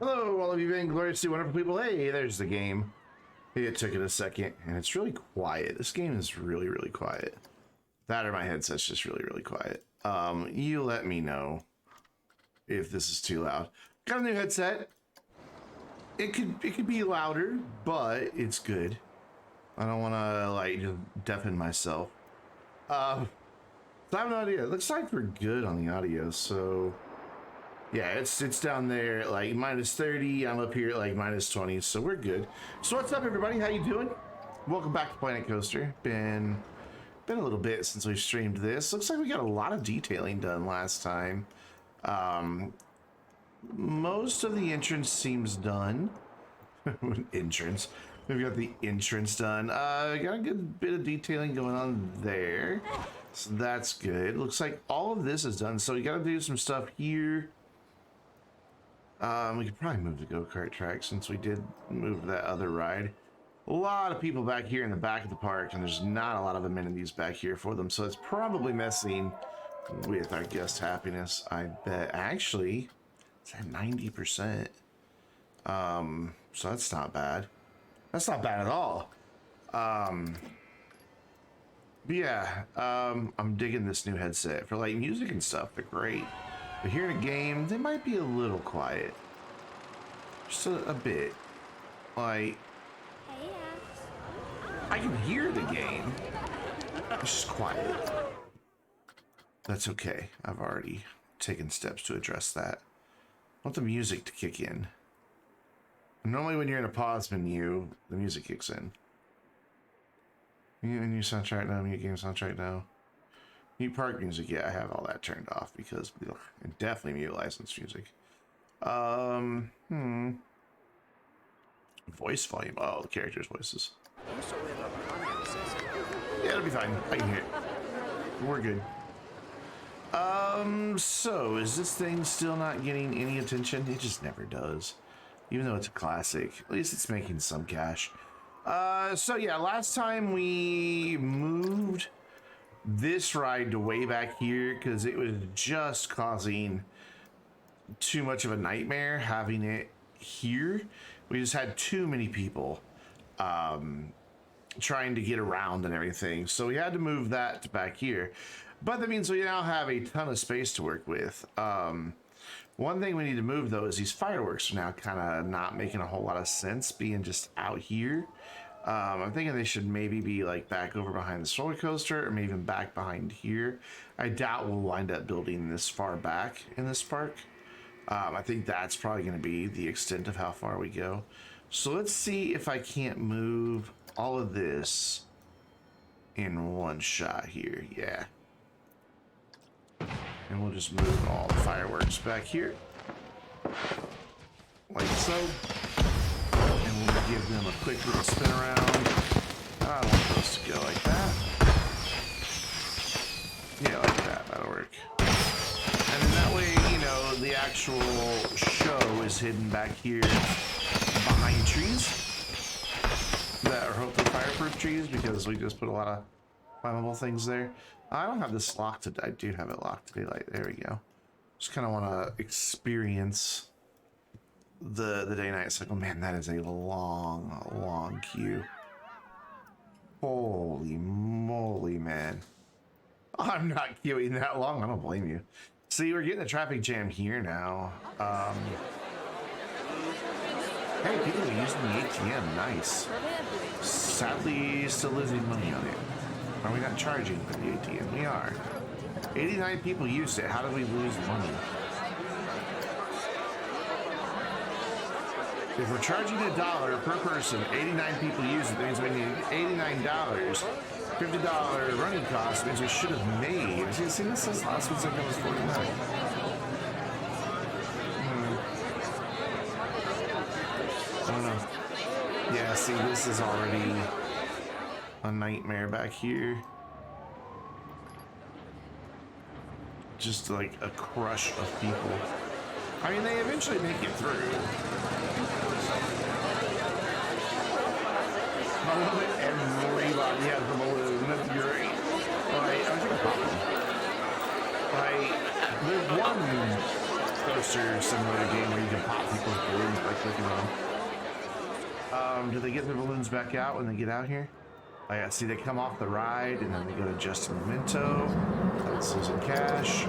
Hello, all of you being gloriously wonderful people. Hey, there's the game. It took it a second, and it's really quiet. This game is really, really quiet. That or my headset's just really, really quiet. You let me know if this is too loud. Got a new headset. It could be louder, but it's good. I don't want to like just deafen myself. So I have no idea. It looks like we're good on the audio, so. Yeah, it's down there at like minus 30. I'm up here at like minus 20, so we're good. So what's up, everybody? How you doing? Welcome back to Planet Coaster. Been a little bit since we streamed this. Looks like we got a lot of detailing done last time. Most of the entrance seems done. Entrance. We've got the entrance done. Got a good bit of detailing going on there, so that's good. Looks like all of this is done. So we got to do some stuff here. We could probably move the go-kart track since we did move that other ride. A lot of people back here in the back of the park, and there's not a lot of amenities back here for them, so it's probably messing with our guest happiness, I bet. Actually, it's at 90%. So that's not bad. That's not bad at all. But yeah, I'm digging this new headset. For like music and stuff, they're great. But here in a game, they might be a little quiet. Just a bit. Like, I can hear the game. It's just quiet. That's okay. I've already taken steps to address that. I want the music to kick in. Normally when you're in a pause menu, the music kicks in. Mute soundtrack now, mute game soundtrack now. Mute park music, yeah, I have all that turned off because and definitely mute licensed music. Voice volume. Oh, the characters' voices. Yeah, it'll be fine. I can hear it. We're good. So is this thing still not getting any attention? It just never does. Even though it's a classic. At least it's making some cash. So yeah, last time we moved this ride to way back here because it was just causing too much of a nightmare having it here. We just had too many people trying to get around and everything, so we had to move that to back here. But that means we now have a ton of space to work with. One thing we need to move though is these fireworks are now kind of not making a whole lot of sense being just out here. I'm thinking they should maybe be like back over behind this roller coaster or maybe even back behind here. I doubt we'll wind up building this far back in this park. I think that's probably going to be the extent of how far we go. So let's see if I can't move all of this in one shot here. Yeah. And we'll just move all the fireworks back here. Like so. And we'll give them a quick little spin around. I don't want those to go like that. Yeah, like that. That'll work. And then that way, you know, the actual show is hidden back here behind trees that are hopefully fireproof trees because we just put a lot of flammable things there. I don't have this locked. I do have it locked to daylight. There we go. Just kind of want to experience the day-night cycle. Man, that is a long queue. Holy moly, man. I'm not queuing that long. I don't blame you. See, we're getting a traffic jam here now. Hey, people are using the ATM. Nice. Sadly, still losing money on it. Are we not charging for the ATM? We are. 89 people used it. How did we lose money? If we're charging $1 per person, 89 people use it, that means we need $89. $50 running cost means we should have made. See, this says last one's like that was 49. I don't know. Yeah, see, this is already a nightmare back here. Just like a crush of people. I mean, they eventually make it through. I love it. Everybody has the balloon. That's great. Like, I think I popped them. Like, there's one coaster simulator game where you can pop people's balloons by clicking on them. Do they get their balloons back out when they get out here? Oh yeah, see they come off the ride and then they go to just a memento. That's losing cash. A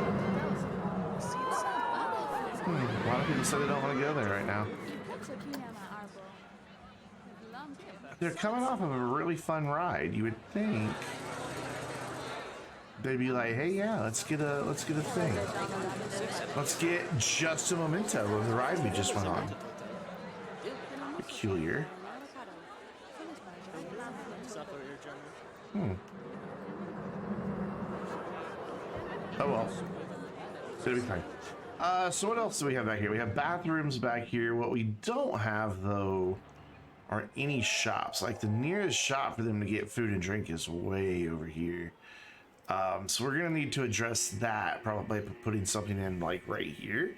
lot of people say they don't want to go there right now. They're coming off of a really fun ride. You would think they'd be like, "Hey, yeah, let's get a thing. Let's get just a memento of the ride we just went on." Peculiar. Oh well. It'll be fine. So what else do we have back here? We have bathrooms back here. What we don't have though are any shops. Like the nearest shop for them to get food and drink is way over here. So we're gonna need to address that probably by putting something in like right here.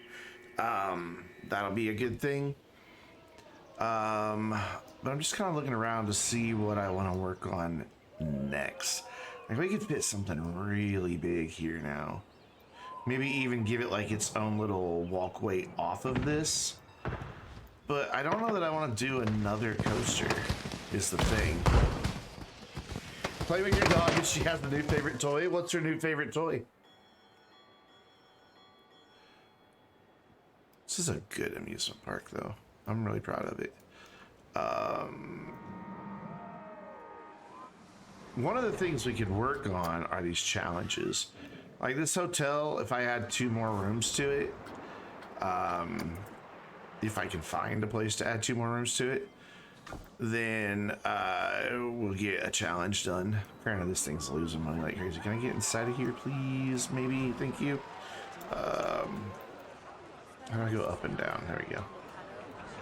That'll be a good thing. But I'm just kind of looking around to see what I want to work on next. Like we could fit something really big here now. Maybe even give it like its own little walkway off of this. But I don't know that I want to do another coaster, is the thing. Play with your dog and she has a new favorite toy. What's her new favorite toy? This is a good amusement park though. I'm really proud of it. One of the things we could work on are these challenges. Like this hotel, if I add 2 more rooms to it, if I can find a place to add 2 more rooms to it, then we'll get a challenge done. Granted, this thing's losing money like crazy. Can I get inside of here, please? Maybe. Thank you. How do I go up and down? There we go.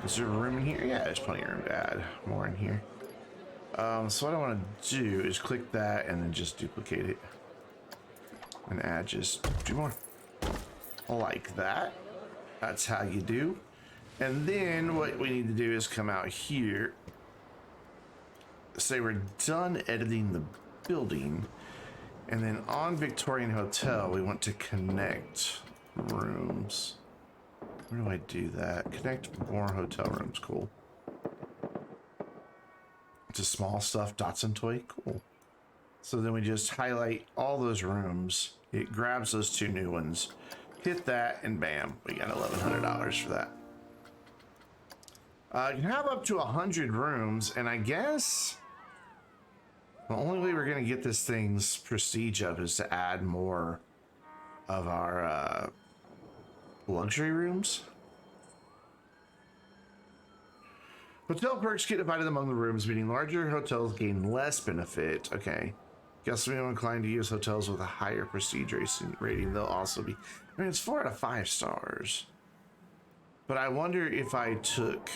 Is there room in here? Yeah, there's plenty of room to add more in here. So what I want to do is click that and then just duplicate it and add just 2 more like that. That's how you do. And then what we need to do is come out here, say we're done editing the building, and then on Victorian Hotel we want to connect rooms. Where do I do that? Connect more hotel rooms. Cool. To small stuff, Datsun toy. Cool. So then we just highlight all those rooms. It grabs those 2 new ones. Hit that and bam, we got $1,100 for that. You can have up to 100 rooms, and I guess the only way we're gonna get this thing's prestige up is to add more of our luxury rooms. Hotel perks get divided among the rooms, meaning larger hotels gain less benefit. Okay. Guess we are inclined to use hotels with a higher prestige rating. They'll also be... I mean, it's 4 out of 5 stars. But I wonder if I took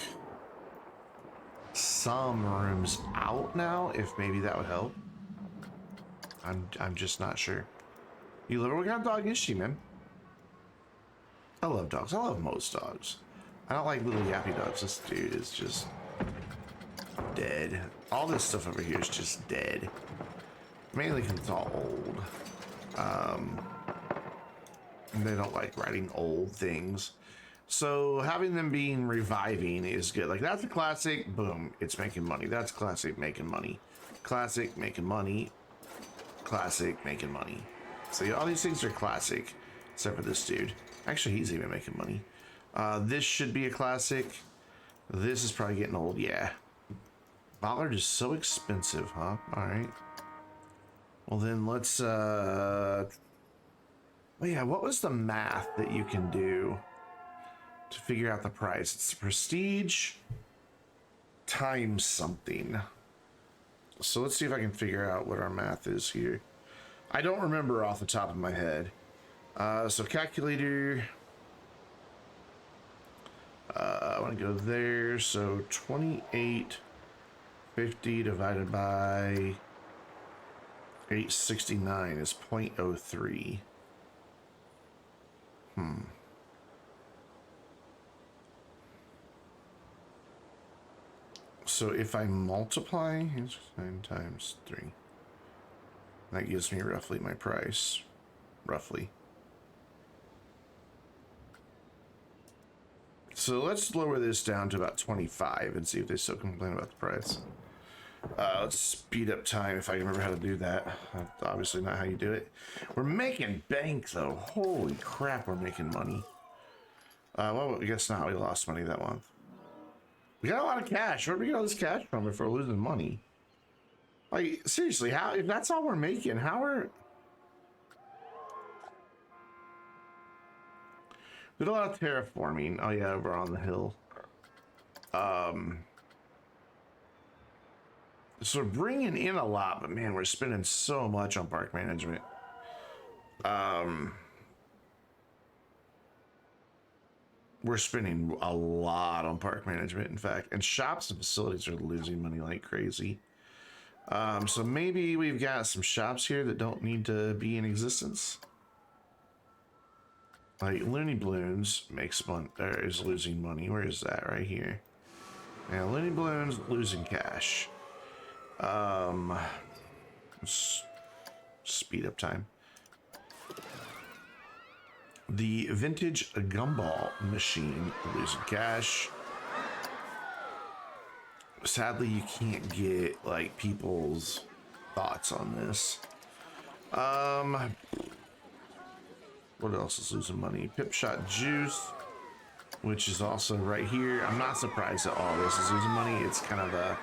some rooms out now, if maybe that would help. I'm just not sure. You live... What kind of dog is she, man? I love dogs. I love most dogs. I don't like little yappy dogs. This dude is just dead. All this stuff over here is just dead. Mainly because it's all old. And they don't like riding old things. So having them being reviving is good. Like that's a classic. Boom. It's making money. That's classic making money. Classic making money. Classic making money. So yeah, all these things are classic. Except for this dude. Actually, he's even making money. This should be a classic. This is probably getting old. Yeah. Ballard is so expensive, huh? All right. Well, then let's... Oh, yeah. What was the math that you can do to figure out the price? It's prestige times something. So let's see if I can figure out what our math is here. I don't remember off the top of my head. So calculator... I want to go there. So 2850 divided by 869 is 0.03. So if I multiply 9 times 3, that gives me roughly my price. Roughly. So let's lower this down to about 25 and see if they still complain about the price. Let's speed up time if I remember how to do that. That's obviously not how you do it. We're making bank though. Holy crap, we're making money. Well, I guess not. We lost money that month. We got a lot of cash. Where do we get all this cash from if we're losing money? Like, seriously, how, if that's all we're making, how are... Did a lot of terraforming. Oh yeah, over on the hill. So we're bringing in a lot, but man, we're spending so much on park management. We're spending a lot on park management, in fact, and shops and facilities are losing money like crazy. So maybe we've got some shops here that don't need to be in existence. Like Looney Balloons makes money, or is losing money. Where is that? Right here. Yeah, Looney Balloons losing cash. Speed up time. The vintage gumball machine losing cash. Sadly, you can't get like people's thoughts on this. What else is losing money? Pip Shot Juice, which is also right here. I'm not surprised that all this is losing money. It's kind of a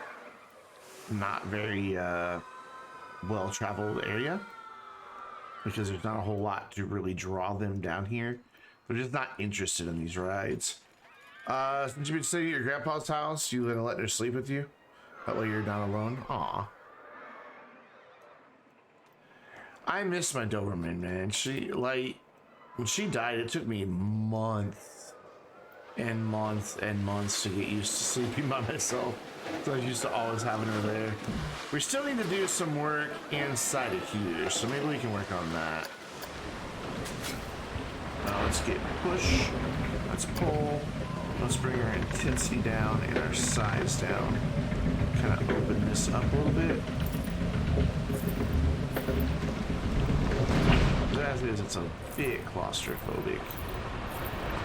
not very well-traveled area because there's not a whole lot to really draw them down here. They're just not interested in these rides. Since you've been staying at your grandpa's house, you gonna let her sleep with you? That way you're not alone? Aw. I miss my Doberman, man. She, like, when she died, it took me months and months and months to get used to sleeping by myself. So I was used to always having her there. We still need to do some work inside of here, so maybe we can work on that. Now let's get push. Let's pull. Let's bring our intensity down and our size down. Kind of open this up a little bit. As is, it's a bit claustrophobic.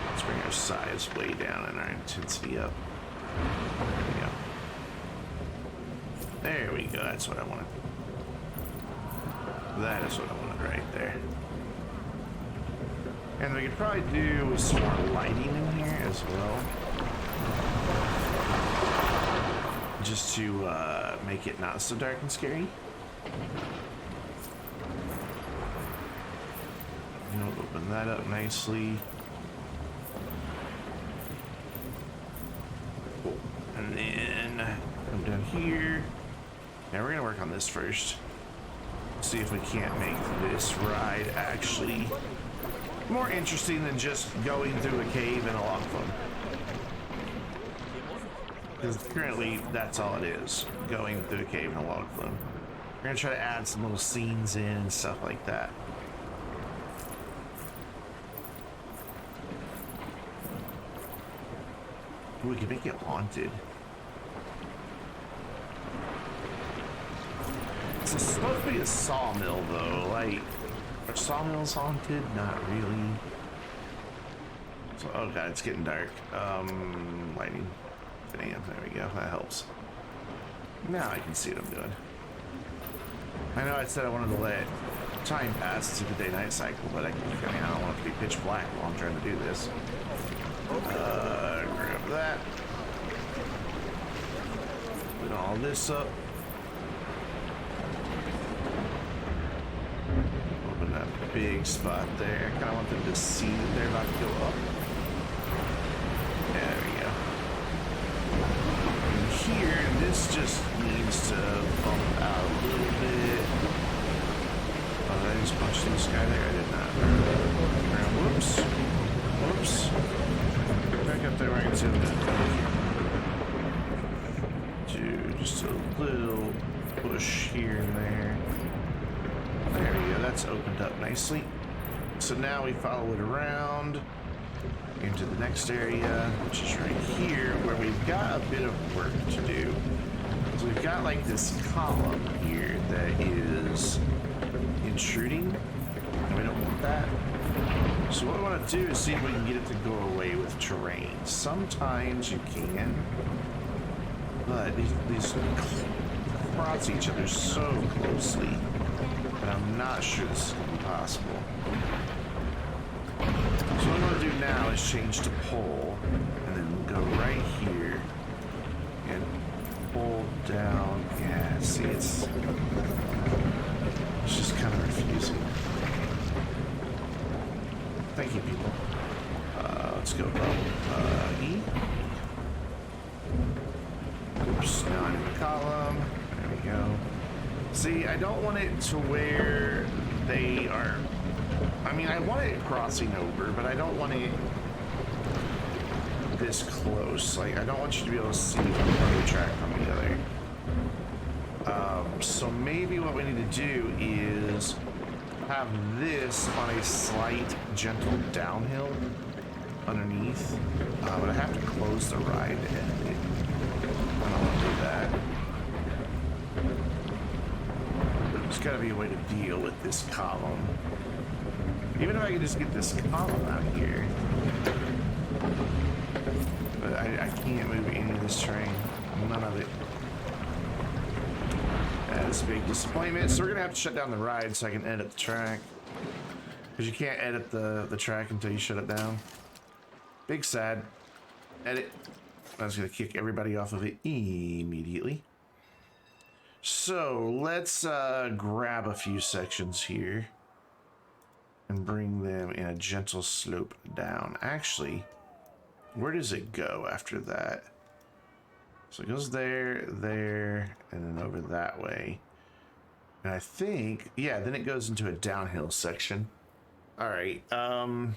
Let's bring our size way down and our intensity up. There we go. There we go. That's what I wanted. That is what I wanted right there. And we could probably do with some more lighting in here as well. Just to make it not so dark and scary. You know, open that up nicely. Cool. And then come down here. Now we're gonna work on this first. See if we can't make this ride actually more interesting than just going through a cave in a log flume. Because currently that's all it is, going through a cave in a log flume. We're gonna try to add some little scenes in and stuff like that. We can make it haunted. It's supposed to be a sawmill though, like, are sawmills haunted? Not really. So, oh god, it's getting dark. Lighting. Damn, there we go, that helps. Now I can see what I'm doing. I know I said I wanted to let time pass to the day-night cycle, but I don't want it to be pitch black while I'm trying to do this. Grab that. Put all this up. Open that big spot there. I kind of want them to see that they're about to go up. There we go. And here, this just needs to bump out a little bit. Oh, did I just punch this guy there? I did not. Whoops. Whoops. Back up there where I can see them. Just a little push here and there. There we go, that's opened up nicely. So now we follow it around into the next area, which is right here, where we've got a bit of work to do. So we've got like this column here that is intruding, and we don't want that. So what we want want to do is see if we can get it to go away with terrain. Sometimes you can, but these cross each other so closely that I'm not sure this is going to be possible. So what I'm going to do now is change to pole, and then go right here, and pull down. Yeah, see, it's just kind of refusing. Thank you, people. Let's go E. Oops, now I'm in the column. There we go. See, I don't want it to where they are. I mean, I want it crossing over, but I don't want it this close. Like, I don't want you to be able to see one part of the track from the other. So maybe what we need to do is have this on a slight, gentle downhill underneath. But I have to close the ride to end it. I don't want to do that. There's got to be a way to deal with this column. Even if I could just get this column out here. But I can't move any of this terrain. None of it. That's a big disappointment. So we're going to have to shut down the ride so I can edit the track. Because you can't edit the track until you shut it down. Big sad. Edit. I was going to kick everybody off of it immediately. So let's grab a few sections here and bring them in a gentle slope down. Actually, where does it go after that? So it goes there, there, and then over that way. And I think, yeah, then it goes into a downhill section. All right. And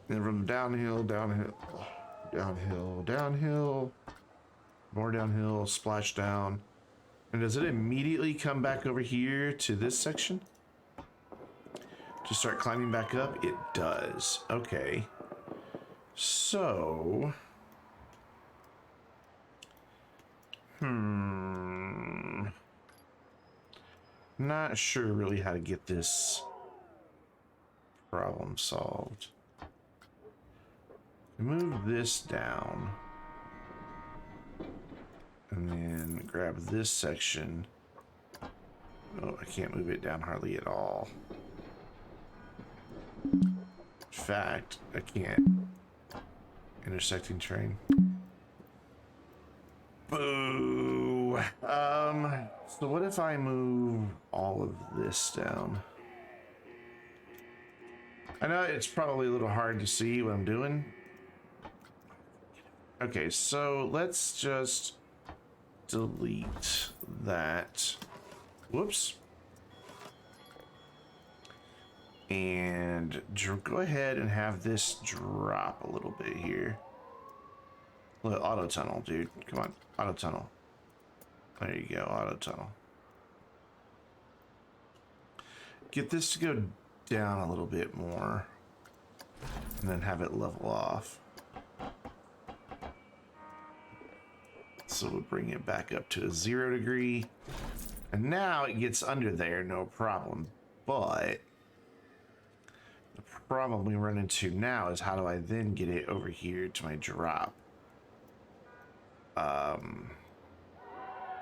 from downhill, downhill, downhill, downhill, more downhill, splash down. And does it immediately come back over here to this section? To start climbing back up? It does. Okay. So... Not sure really how to get this problem solved. Move this down. And then grab this section. Oh, I can't move it down hardly at all. In fact, I can't. Intersecting terrain. Boo! So what if I move all of this down? I know it's probably a little hard to see what I'm doing. Okay, so let's just delete that. Whoops. And go ahead and have this drop a little bit here. Look, auto tunnel, dude. Come on, auto tunnel. There you go, auto tunnel. Get this to go down a little bit more. And then have it level off. So we'll bring it back up to a 0 degree. And now it gets under there, no problem. But the problem we run into now is how do I then get it over here to my drop?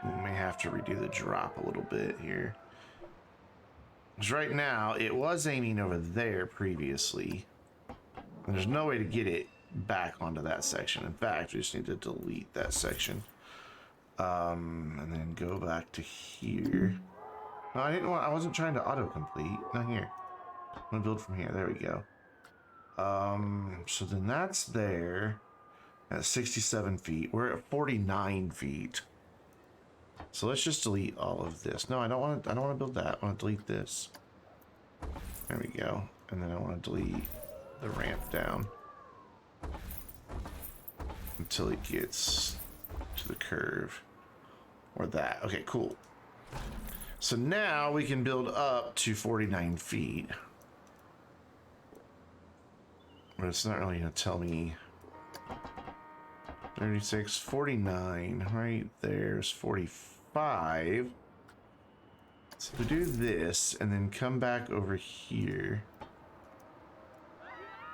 We may have to redo the drop a little bit here. Because right now, it was aiming over there previously. And there's no way to get it back onto that section. In fact, we just need to delete that section. And then go back to here. No, I wasn't trying to autocomplete. No, here. I'm gonna build from here. There we go. So then that's there at 67 feet. We're at 49 feet. So let's just delete all of this. No, I don't want to build that. I want to delete this. There we go. And then I want to delete the ramp down until it gets to the curve or that. Okay, cool. So now we can build up to 49 feet. But it's not really going to tell me. 36, 49, right there's 45. 5. So we do this and then come back over here.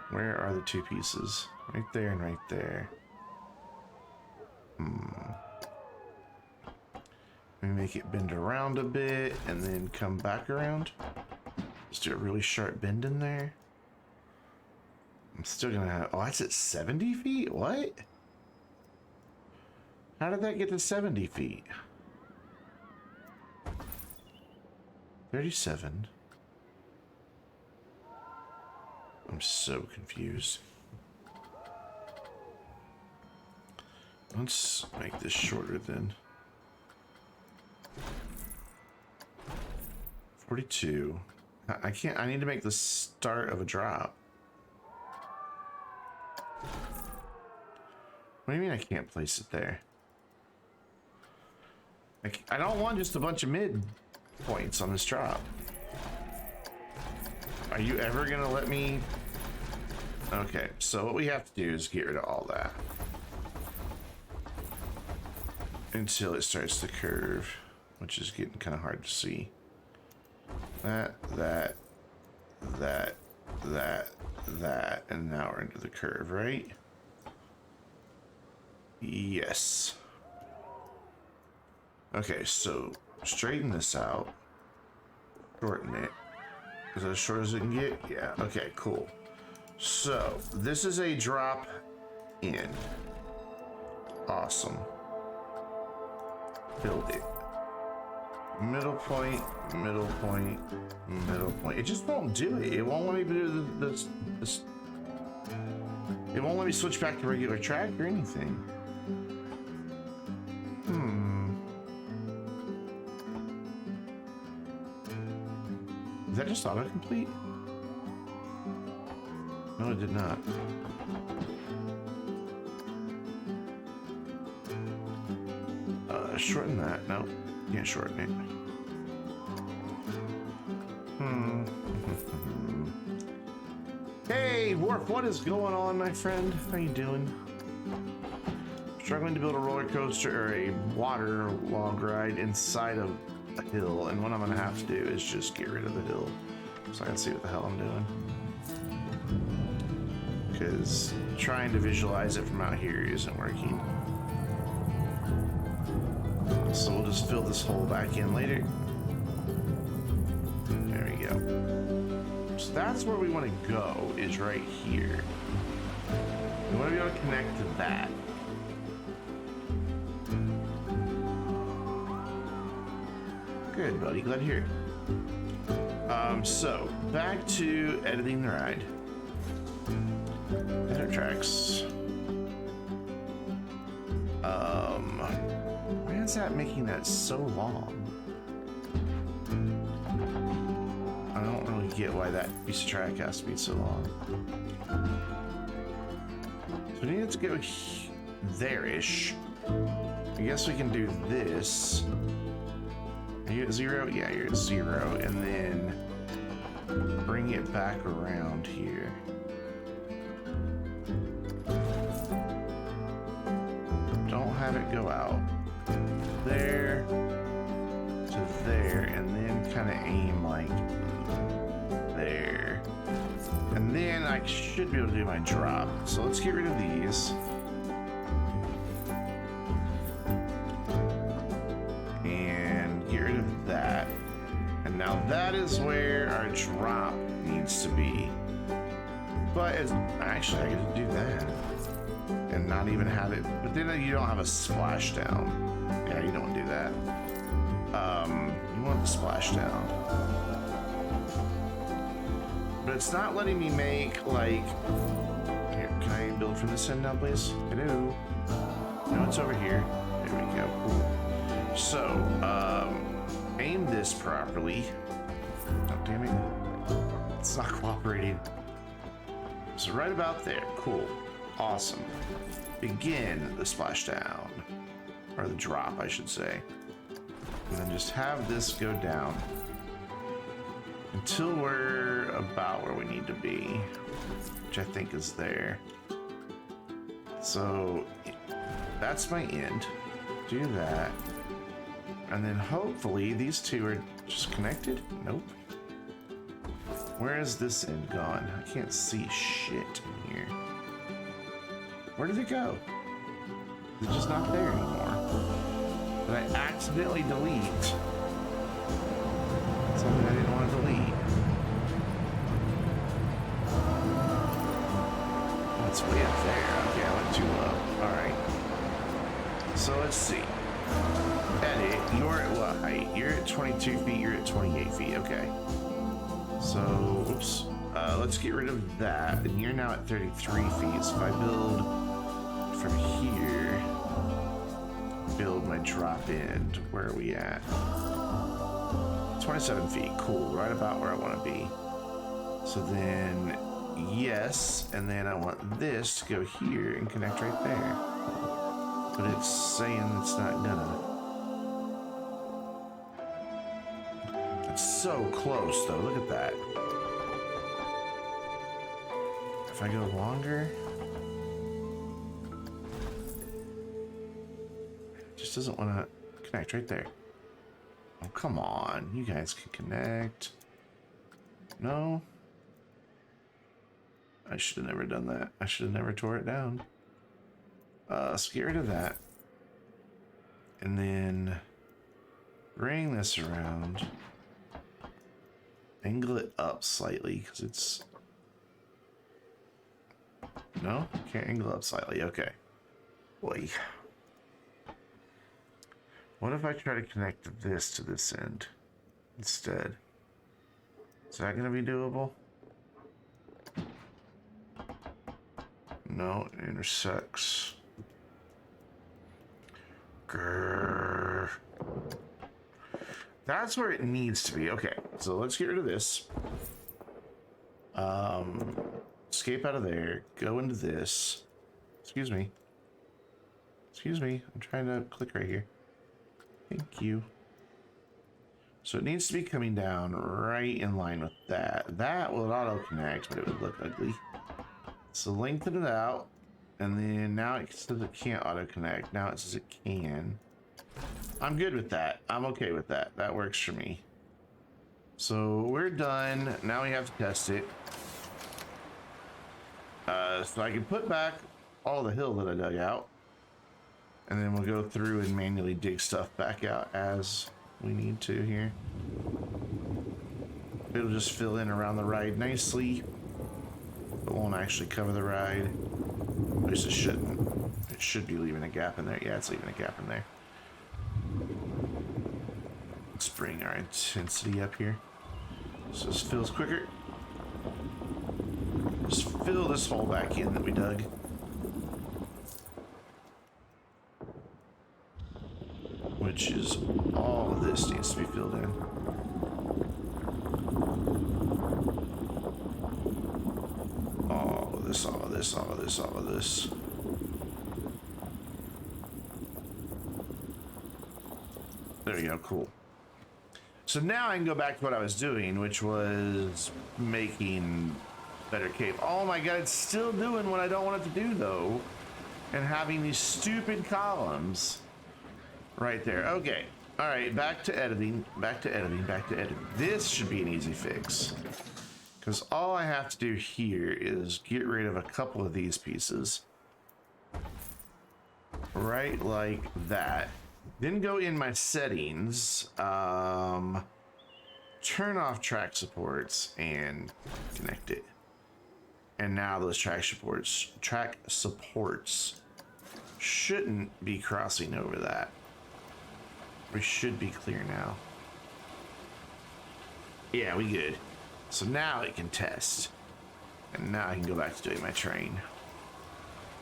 Where are the 2 pieces? Right there and right there. Let me make it bend around a bit and then come back around. Let's do a really sharp bend in there. I'm still gonna have, oh, that's at 70 feet? What? How did that get to 70 feet? 37. I'm so confused. Let's make this shorter then. 42. I can't, I need to make the start of a drop. What do you mean I can't place it there? I don't want just a bunch of mid points on this drop. Are you ever gonna let me? Okay, so what we have to do is get rid of all that until it starts to curve, which is getting kind of hard to see. That, and now we're into the curve, right? Yes. Okay, so straighten this out, shorten it. Is that as short as it can get? Yeah, okay, cool. So this is a drop in. Awesome. Build it. Middle point, middle point, middle point. It just won't do it. It won't let me do this. It won't let me switch back to regular track or anything. Is that just autocomplete? No, it did not. Shorten that. No, can't shorten it. Hey, Warp, what is going on, my friend? How you doing? Struggling to build a roller coaster or a water log ride inside of a hill, and what I'm gonna have to do is just get rid of the hill so I can see what the hell I'm doing. Because trying to visualize it from out here isn't working. So we'll just fill this hole back in later. There we go. So that's where we want to go, is right here. We want to be able to connect to that. Good, buddy. Glad to hear it. So back to editing the ride. Edit tracks. Why is that making that so long? I don't really get why that piece of track has to be so long. So we need to go there-ish. I guess we can do this. Are you at 0? Yeah, you're at 0. And then bring it back around here. Don't have it go out. There to there, and then kind of aim like there. And then I should be able to do my drop. So let's get rid of these. And get rid of that. And now that is where our drop needs to be. But it's, actually I get to do that. And not even have it, but then you don't have a splashdown. Yeah, you don't do that. You want the splashdown. But it's not letting me make, like, here, can I build from this end now, please? Hello? No, it's over here. There we go, cool. So, aim this properly. Oh, damn it. It's not cooperating. So right about there, cool. Awesome. Begin the splashdown, or the drop, I should say. And then just have this go down until we're about where we need to be, which I think is there. So that's my end. Do that. And then hopefully these two are just connected. Nope. Where is this end gone? I can't see shit in here. Where did it go? It's just not there anymore. Did I accidentally delete something I didn't want to delete? Oh, it's way up there. Okay, I went too low. Alright. So let's see. Edit, you're at what height? You're at 22 feet, you're at 28 feet. Okay. So, oops. Let's get rid of that. And you're now at 33 feet. So if I build from here, build my drop end, where are we at? 27 feet. Cool. Right about where I want to be. So then, yes. And then I want this to go here and connect right there. But it's saying it's not gonna. It's so close though, look at that. If I go longer, it just doesn't want to connect right there. Oh, come on, you guys can connect. No? I should have never done that. I should have never tore it down. Let's get rid of that. And then bring this around. Angle it up slightly because it's... No? Can't angle up slightly. Okay. Boy. What if I try to connect this to this end instead? Is that going to be doable? No, it intersects. Grrr. That's where it needs to be. Okay, so let's get rid of this. Escape out of there. Go into this. Excuse me. Excuse me. I'm trying to click right here. Thank you. So it needs to be coming down right in line with that. That will auto connect, but it would look ugly. So lengthen it out. And then now it says it can't auto connect. Now it says it can. I'm good with that. I'm okay with that. That works for me. So we're done. Now we have to test it. So I can put back all the hill that I dug out. And then we'll go through and manually dig stuff back out as we need to here. It'll just fill in around the ride nicely. It won't actually cover the ride. At least it shouldn't. It should be leaving a gap in there. Yeah, it's leaving a gap in there. Let's bring our intensity up here so this fills quicker. Just fill this hole back in that we dug. Which is all of this needs to be filled in. All of this, all of this, all of this, all of this. There we go, cool. So now I can go back to what I was doing, which was making better cave. Oh my god, it's still doing what I don't want it to do though. And having these stupid columns right there. Okay. All right, back to editing, back to editing, back to editing. This should be an easy fix. Because all I have to do here is get rid of a couple of these pieces. Right like that. Then go in my settings, turn off track supports and connect it. And now those track supports shouldn't be crossing over that. We should be clear now. Yeah, we good. So now it can test. And now I can go back to doing my train.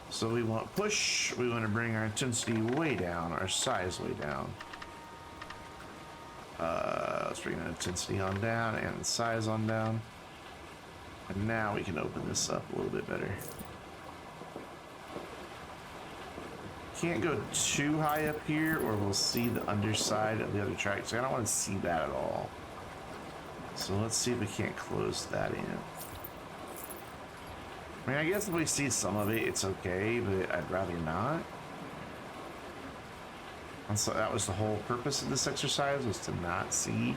So we want push, we want to bring our intensity way down, our size way down. Let's bring the intensity on down and the size on down. And now we can open this up a little bit better. Can't go too high up here or we'll see the underside of the other track. So I don't want to see that at all. So let's see if we can't close that in. I mean, I guess if we see some of it, it's okay, but I'd rather not. And so that was the whole purpose of this exercise, was to not see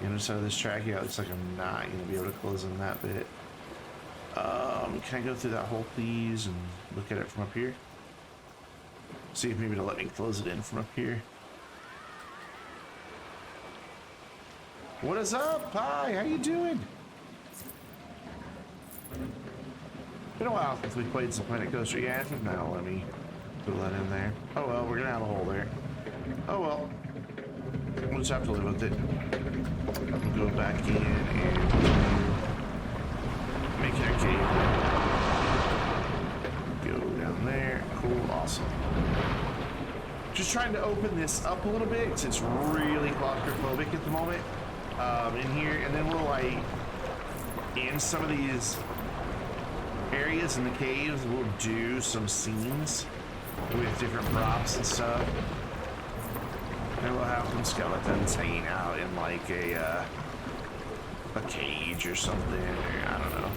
the underside of this track. Yeah, it looks like I'm not going to be able to close in that bit. Can I go through that hole, please, and look at it from up here? See if maybe it'll let me close it in from up here. What is up? Hi, how you doing? Been a while since we played some Planet Coaster. Yeah, I think that'll let me put that in there. Oh well, we're gonna have a hole there. Oh well. We'll just have to live with it. We'll go back in and make it a cave. Go down there. Cool, awesome. Just trying to open this up a little bit because it's really claustrophobic at the moment in here, and then we'll like in some of these areas in the caves we'll do some scenes with different props and stuff, and we'll have some skeletons hanging out in like a cage or something, or I don't know.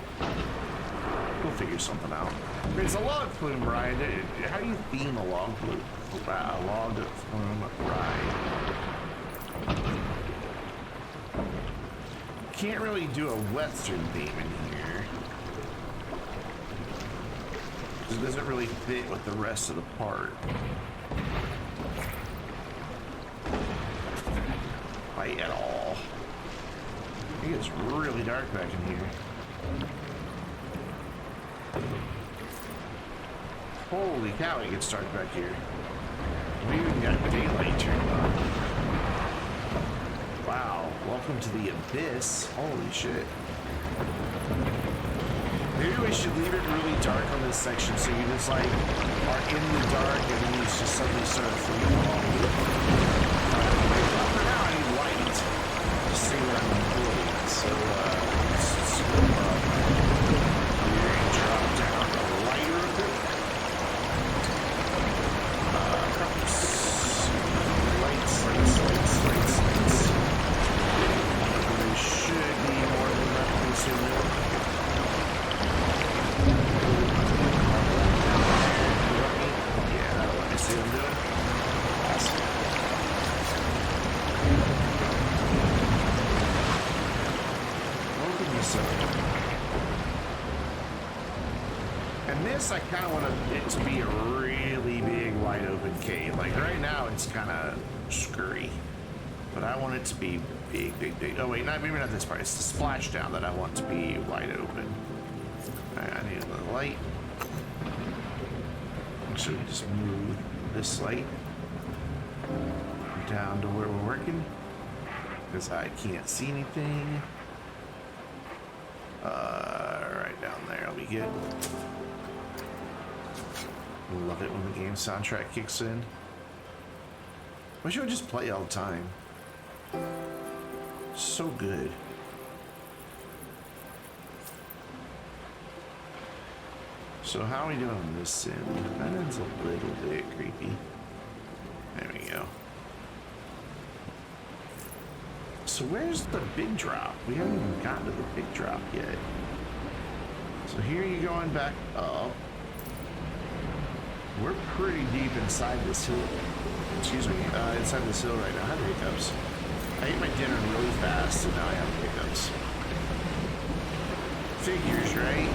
We'll figure something out. It's a log flume ride. How do you theme a log flume? A log flume ride. Can't really do a Western theme in here. It doesn't really fit with the rest of the part. Like at all. I think it's really dark back in here. Holy cow, it gets dark back here. We even got daylight turned on. Wow, welcome to the abyss. Holy shit. Maybe we should leave it really dark on this section so you just like are in the dark and then you just suddenly start freezing along. For now I need light to see where I'm going. So let's go up. We're gonna drop down a light real quick. Lights. There should be more than enough consuming. See what I'm doing? Awesome. Open this up. And this, I kind of want it to be a really big, wide open cave. Like right now, it's kind of scurry. But I want it to be big. Oh wait, maybe not this part. It's the splashdown that I want to be wide open. Alright, I need a little light. So we just move this light down to where we're working because I can't see anything. Right down there, I'll be good. Love it when the game soundtrack kicks in. Wish it would just play all the time. So good. So how are we doing on this end? That end's a little bit creepy. There we go. So where's the big drop? We haven't even gotten to the big drop yet. So here you're going back up. We're pretty deep inside this hill. Excuse me, inside this hill right now. I have hiccups. I ate my dinner really fast, and now I have hiccups. Figures, right?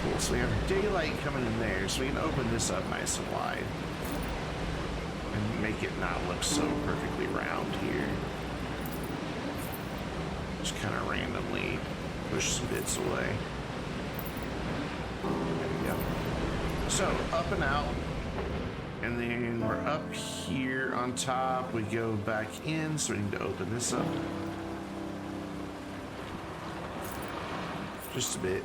Cool, so we have daylight coming in there, so we can open this up nice and wide. And make it not look so perfectly round here. Just kind of randomly push some bits away. There we go. So, up and out. And then we're up here on top. We go back in, so we need to open this up. Just a bit.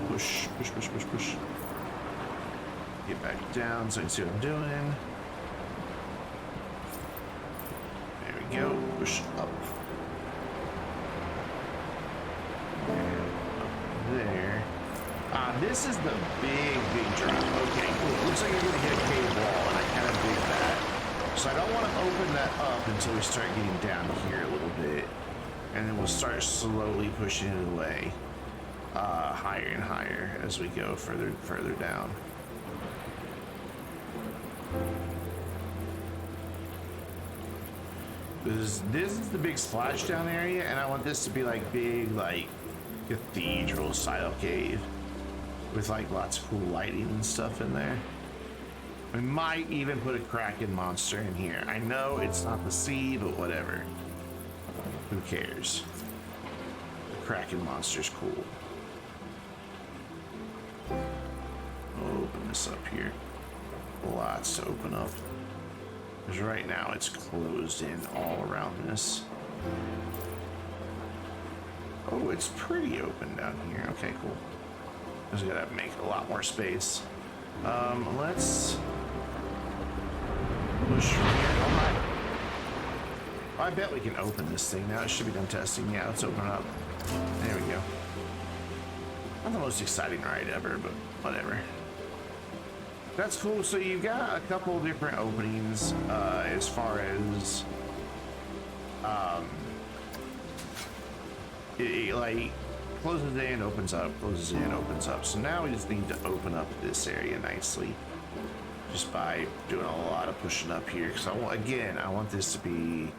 Push. Get back down so I can see what I'm doing. There we go. Push up. And up there. This is the big drop. Okay, cool. It looks like you're going to hit a cave wall, and I kind of dig that. So I don't want to open that up until we start getting down here a little bit. And then we'll start slowly pushing it away. higher and higher as we go further down. This is the big splashdown area, and I want this to be like big, like cathedral style cave with like lots of cool lighting and stuff in there. We might even put a Kraken monster in here. I know it's not the sea, but whatever. Who cares? The Kraken monster's cool. I'll open this up here. Lots to open up. Because right now it's closed in all around this. Oh, it's pretty open down here. Okay, cool. Just gotta make a lot more space. Let's push from here. Oh my. I bet we can open this thing now. It should be done testing. Yeah, let's open it up. There we go. Not the most exciting ride ever, but whatever. That's cool. So you've got a couple different openings as far as it like closes in, opens up, closes in, opens up. So now we just need to open up this area nicely just by doing a lot of pushing up here. Because I want this to be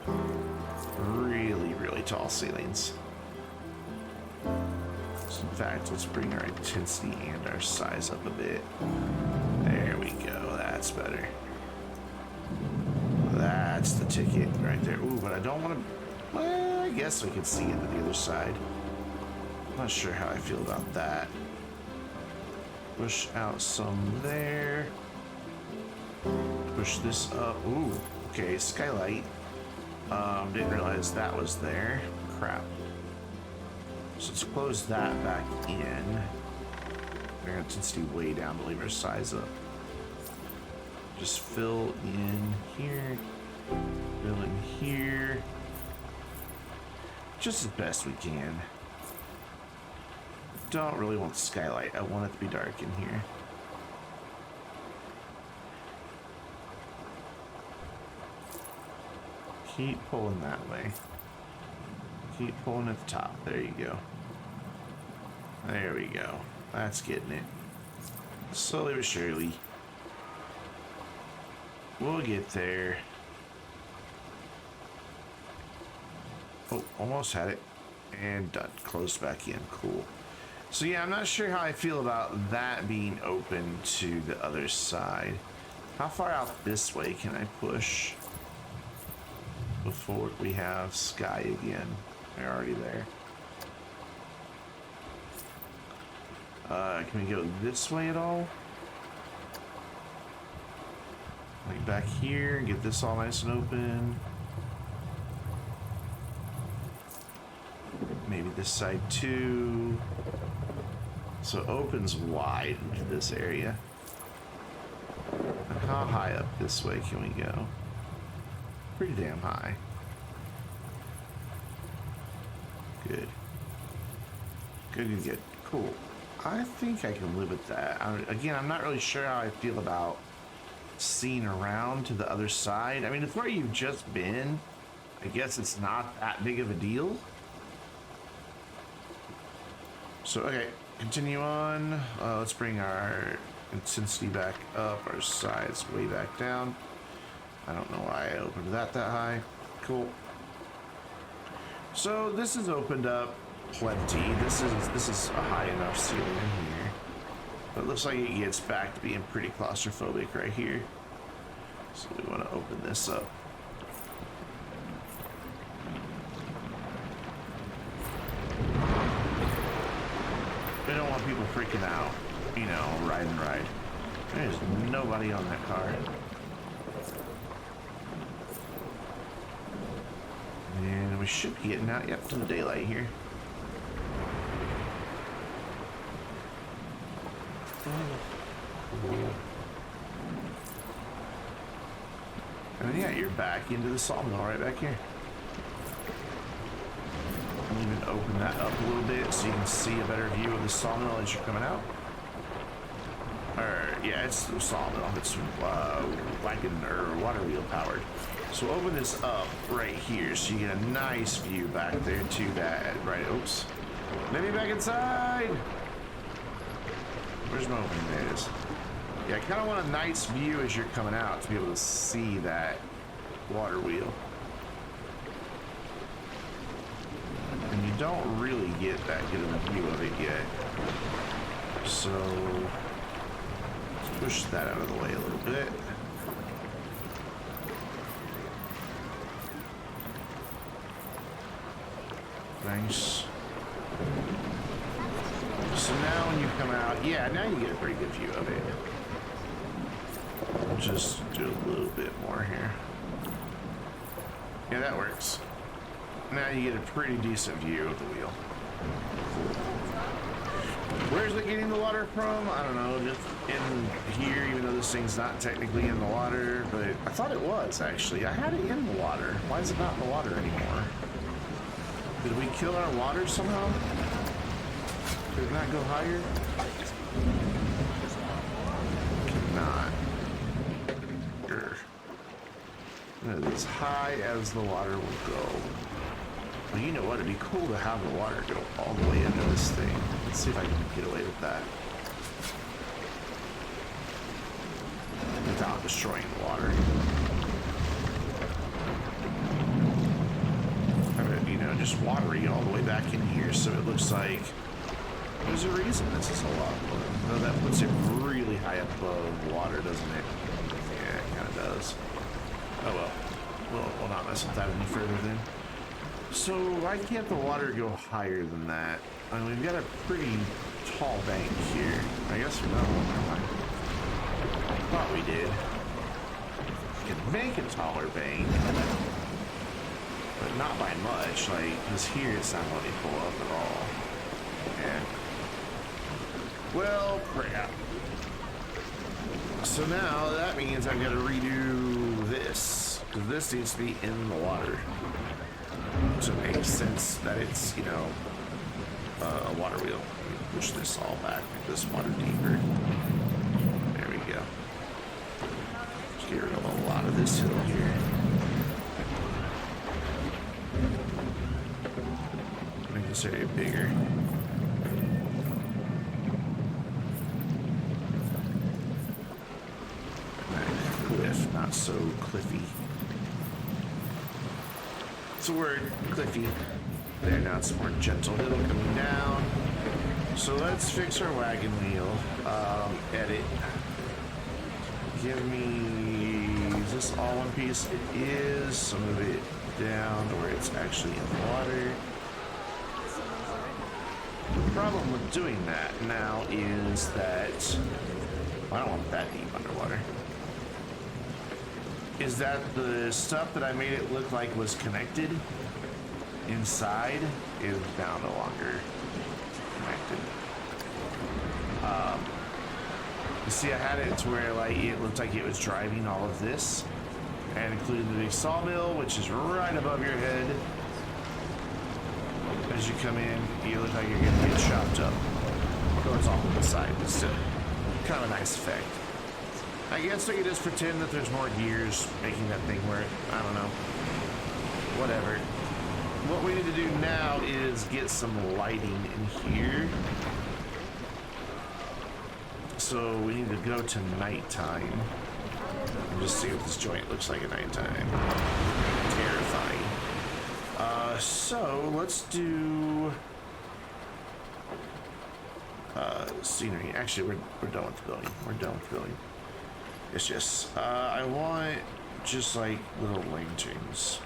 really, really tall ceilings. So in fact, let's bring our intensity and our size up a bit. There we go. That's better. That's the ticket right there. Ooh, but I don't want to. Well, I guess we could see into the other side. I'm not sure how I feel about that. Push out some there. Push this up. Ooh, okay, skylight. Didn't realize that was there. Crap. So let's close that back in. Our intensity way down to leave our size up. Just fill in here. Fill in here. Just as best we can. Don't really want the skylight. I want it to be dark in here. Keep pulling that way. Keep pulling at the top. There you go. There we go. That's getting it. Slowly but surely. We'll get there. Oh, almost had it. And done. Closed back in. Cool. So yeah, I'm not sure how I feel about that being open to the other side. How far out this way can I push before we have sky again? They're already there. Can we go this way at all? Like back here and get this all nice and open. Maybe this side too. So it opens wide into this area. And how high up this way can we go? Pretty damn high. Good. Good, good, good. Cool. I think I can live with that. Again, I'm not really sure how I feel about seeing around to the other side. I mean, it's where you've just been. I guess it's not that big of a deal. So, okay, continue on. Let's bring our intensity back up, our size way back down. I don't know why I opened that high. Cool. So this is opened up plenty. This is a high enough ceiling in here. But it looks like it gets back to being pretty claustrophobic right here. So we want to open this up. We don't want people freaking out, you know, ride and ride. There's nobody on that car. And we should be getting out, yep, to the daylight here. And yeah, you're back into the sawmill right back here. I'll even open that up a little bit so you can see a better view of the sawmill as you're coming out. Or, yeah, it's the sawmill. It's wagon or water wheel powered. So open this up right here so you get a nice view back there to that. Right, oops. Let me back inside. side. Where's my opening? There it is. Yeah, I kind of want a nice view as you're coming out to be able to see that water wheel. And you don't really get that good of a view of it yet. So let's push that out of the way a little bit. Nice. So now when you come out, yeah, now you get a pretty good view of it. I'll just do a little bit more here. Yeah, that works. Now you get a pretty decent view of the wheel. Where's it getting the water from? I don't know, just in here, even though this thing's not technically in the water, but I thought it was, actually. I had it in the water. Why is it not in the water anymore? Did we kill our water somehow? Did it not go higher? Cannot. As high as the water will go. Well, you know what? It'd be cool to have the water go all the way into this thing. Let's see if I can get away with that without destroying the water. Have it, you know, just watery all the way back in here, so it looks like there's a reason this is a lot lower. Though that puts it really high above water, doesn't it? Yeah, it kind of does. Oh well. We'll not mess with that any further then. So why can't the water go higher than that? I mean, we've got a pretty tall bank here. I guess no, never mind. Thought we did. We could make a taller bank, but not by much. Like, because here it's not going to pull up at all. And well, crap. So now that means I've got to redo this, because this needs to be in the water. So it makes sense that it's, you know, a water wheel. Push this all back, make this water deeper. There we go. Just get rid of a lot of this hill here. Make this area bigger. Cliff, not so cliffy. It's a word, cliffy. There, now it's more gentle hill coming down. So let's fix our wagon wheel. Edit. Give me, is this all one piece? It is. So move it down to where it's actually in the water. The problem with doing that now is that I don't want that deep underwater. Is that the stuff that I made it look like was connected inside is now no longer connected. You see, I had it to where like it looked like it was driving all of this, and including the big sawmill, which is right above your head. As you come in, you look like you're gonna get chopped up. Or it's off to the side, but still, kind of a nice effect. I guess I could just pretend that there's more gears making that thing work. I don't know. Whatever. What we need to do now is get some lighting in here. So we need to go to nighttime. And just see what this joint looks like at nighttime. Terrifying. So let's do scenery. Actually, we're done with the building. We're done with the building. It's just, I want just like little lanterns.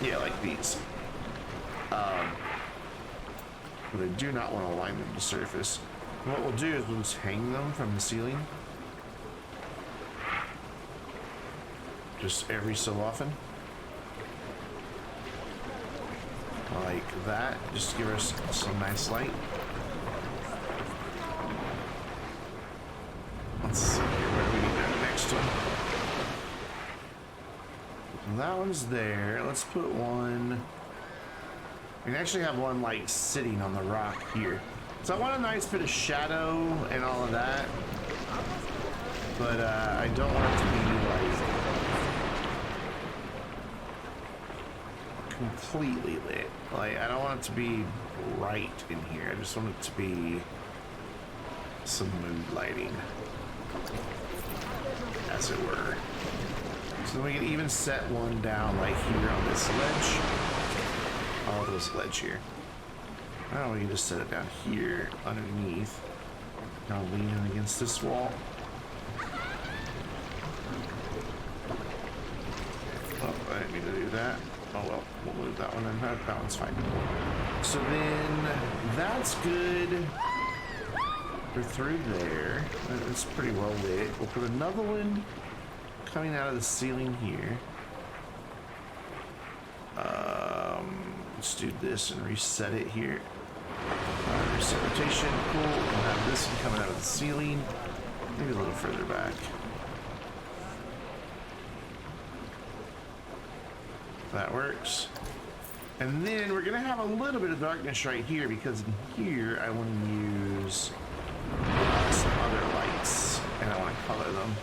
Yeah, like these. But I do not want to align them to surface. What we'll do is we'll just hang them from the ceiling. Just every so often. Like that, just to give us some nice light. Let's see here, where do we need that next one? That one's there. Let's put one. We can actually have one like sitting on the rock here. So I want a nice bit of shadow and all of that. But I don't want it to be like completely lit. Like, I don't want it to be bright in here. I just want it to be some mood lighting, as it were. So we can even set one down like here on this ledge. Oh, there's a ledge here. Oh, we can just set it down here underneath. Kind of leaning against this wall. Oh, I didn't mean to do that. Oh well, we'll move that one in. That one's fine. So then that's good. We're through there. It's pretty well lit. We'll put another one coming out of the ceiling here. Let's do this and reset it here. Reset rotation, cool. We'll have this one coming out of the ceiling. Maybe a little further back. That works. And then we're gonna have a little bit of darkness right here because in here I want to use some other lights and I want to color them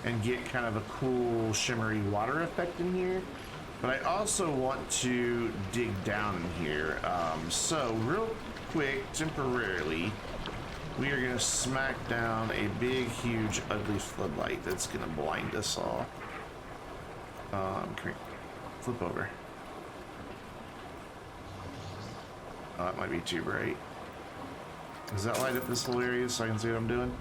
and get kind of a cool shimmery water effect in here. But I also want to dig down in here. So real quick, temporarily, we are gonna smack down a big, huge, ugly floodlight that's gonna blind us all. Come here. Flip over. Oh, that might be too bright. Does that light up this whole area so I can see what I'm doing?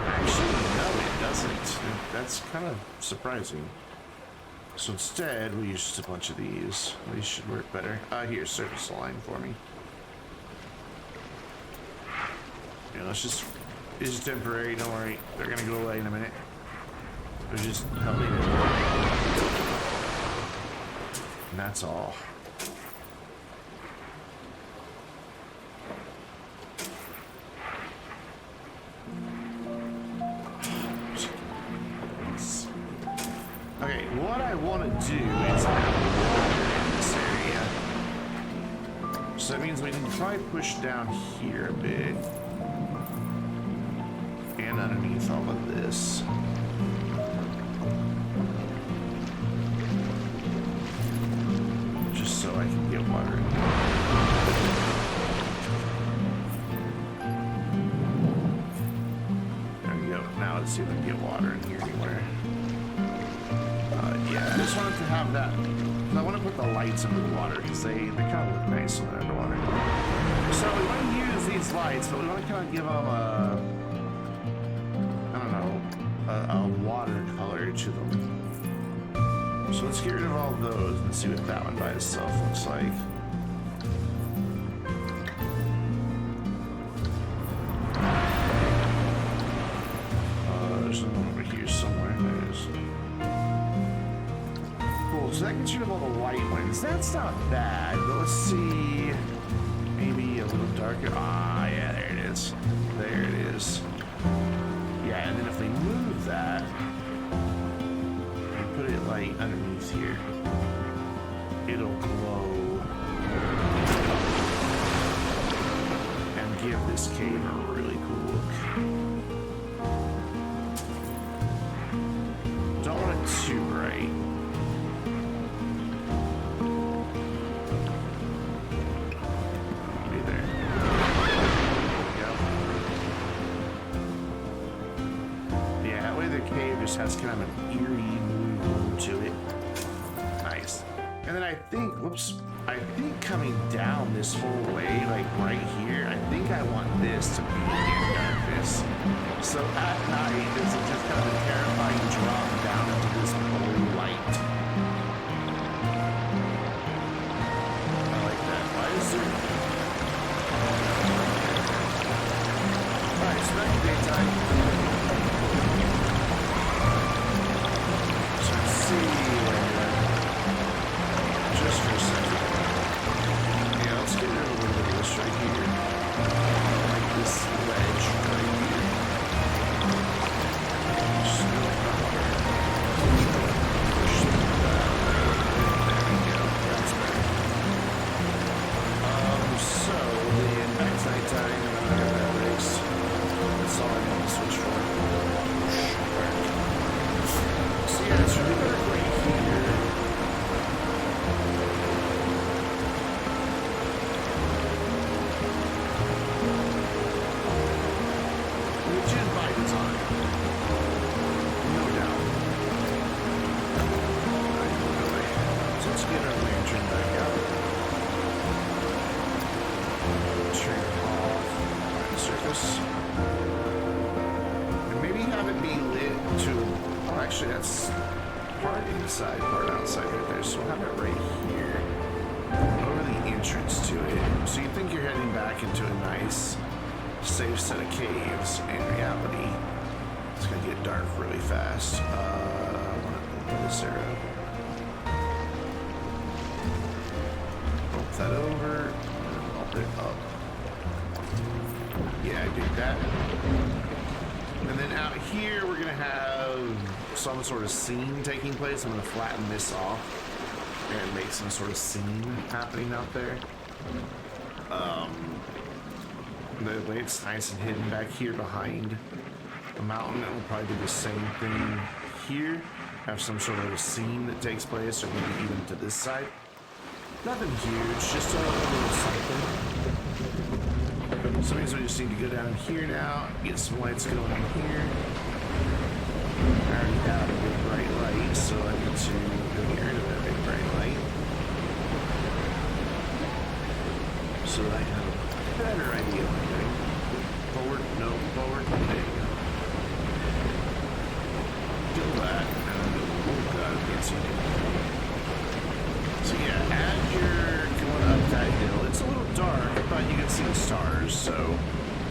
Actually, no, it doesn't. That's kind of surprising. So instead, we'll use just a bunch of these. These should work better. Here, surface line for me. Yeah, it's just temporary. Don't worry, they're gonna go away in a minute. They're just helping it. And that's all. Okay, what I want to do is have water in this area. So that means we can probably push down here a bit. And underneath all of this. Just so I can get water in here. There we go. Now let's see if we can get water in here anywhere. Yeah, I just wanted to have that. I want to put the lights under the water because they kind of look nice when they're underwater. So we want to use these lights, but we want to kind of give them a, I don't know, a water color to them. So let's get rid of all of those and see what that one by itself looks like. There's one over here somewhere. So that gets rid of all the white ones. That's not bad, but let's see. Maybe a little darker. Ah, yeah, there it is. There it is. Yeah, and then if we move that, and put it like underneath here, it'll glow and give this cave a really cool look. Don't want it too bright. Has kind of an eerie mood to it. Nice. And then I think, whoops, I think coming down this whole way, like right here, I think I want this to be in darkness. So at night, this is just kind of a terrifying drop down into this blue light. I like that. Why is there... Alright, so back to daytime. Just for a second. Yeah, let's get rid of a little bit of this right here. Like this ledge right here. Just like that. let's get our lantern back out. Turn it off. Find the surface. And maybe have it be lit to... Oh, actually, that's part inside, part outside right there. So we'll have it right here. Over the entrance to it. So you think you're heading back into a nice, safe set of caves. In reality, it's going to get dark really fast. I want to open this arrow. Bump that over. And bump it up. Yeah, I did that. And then out here, we're going to have some sort of scene taking place. I'm going to flatten this off and make some sort of scene happening out there. The way it's nice and hidden back here behind the mountain, it will probably do the same thing here. Have some sort of a scene that takes place, or maybe even to this side. Nothing huge, just a little something. So means we just need to go down here now, get some lights going in here. I already have a big bright light, so I need to go get rid of that big bright light. So that I have a better idea of what I'm doing. Forward, no, forward, there you go. Do that, and oh god, I can't see anything. So yeah, as you're going up that hill, it's a little dark, but you can see the stars, so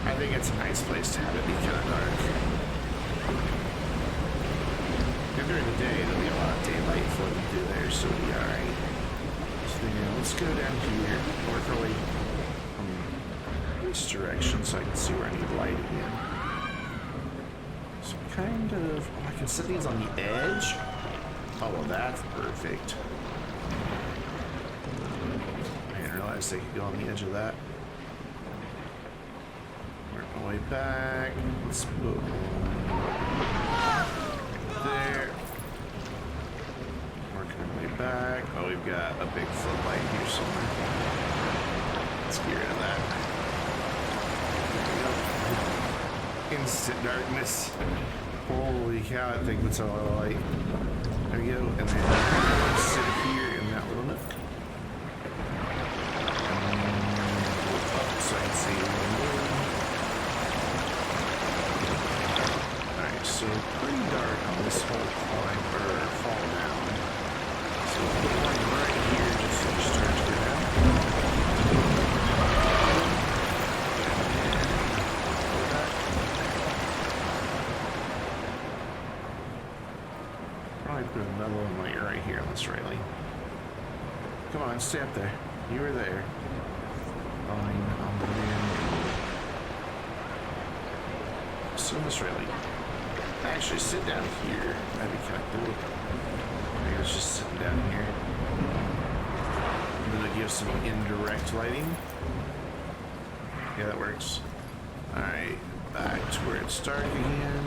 I think it's a nice place to have it be kind of dark. And during the day, there'll be a lot of daylight floating through there, so it'll be alright. So yeah, let's go down here, more probably this direction, so I can see where I need light again. So kind of, oh, I can set these on the edge. Oh, well, that's perfect. I didn't realize they could go on the edge of that. Work my way back. Let's put one there. Working our way back. Oh, we've got a big floodlight here somewhere. Let's get rid of that. Instant darkness. Holy cow, that thing puts out a lot of light. There we go. And then sit here in that little nook. So I can see. Alright, so pretty dark on this whole climb or fall down. So one right here just to start to go down. Probably put another one like right here on this railing. Come on, stay up there. You were there. Fine, I'll go in. So this railing. Actually, sit down here. That'd be kind of cool. I was just sitting down here. And then it gives some indirect lighting. Yeah, that works. Alright, back to where it's dark again.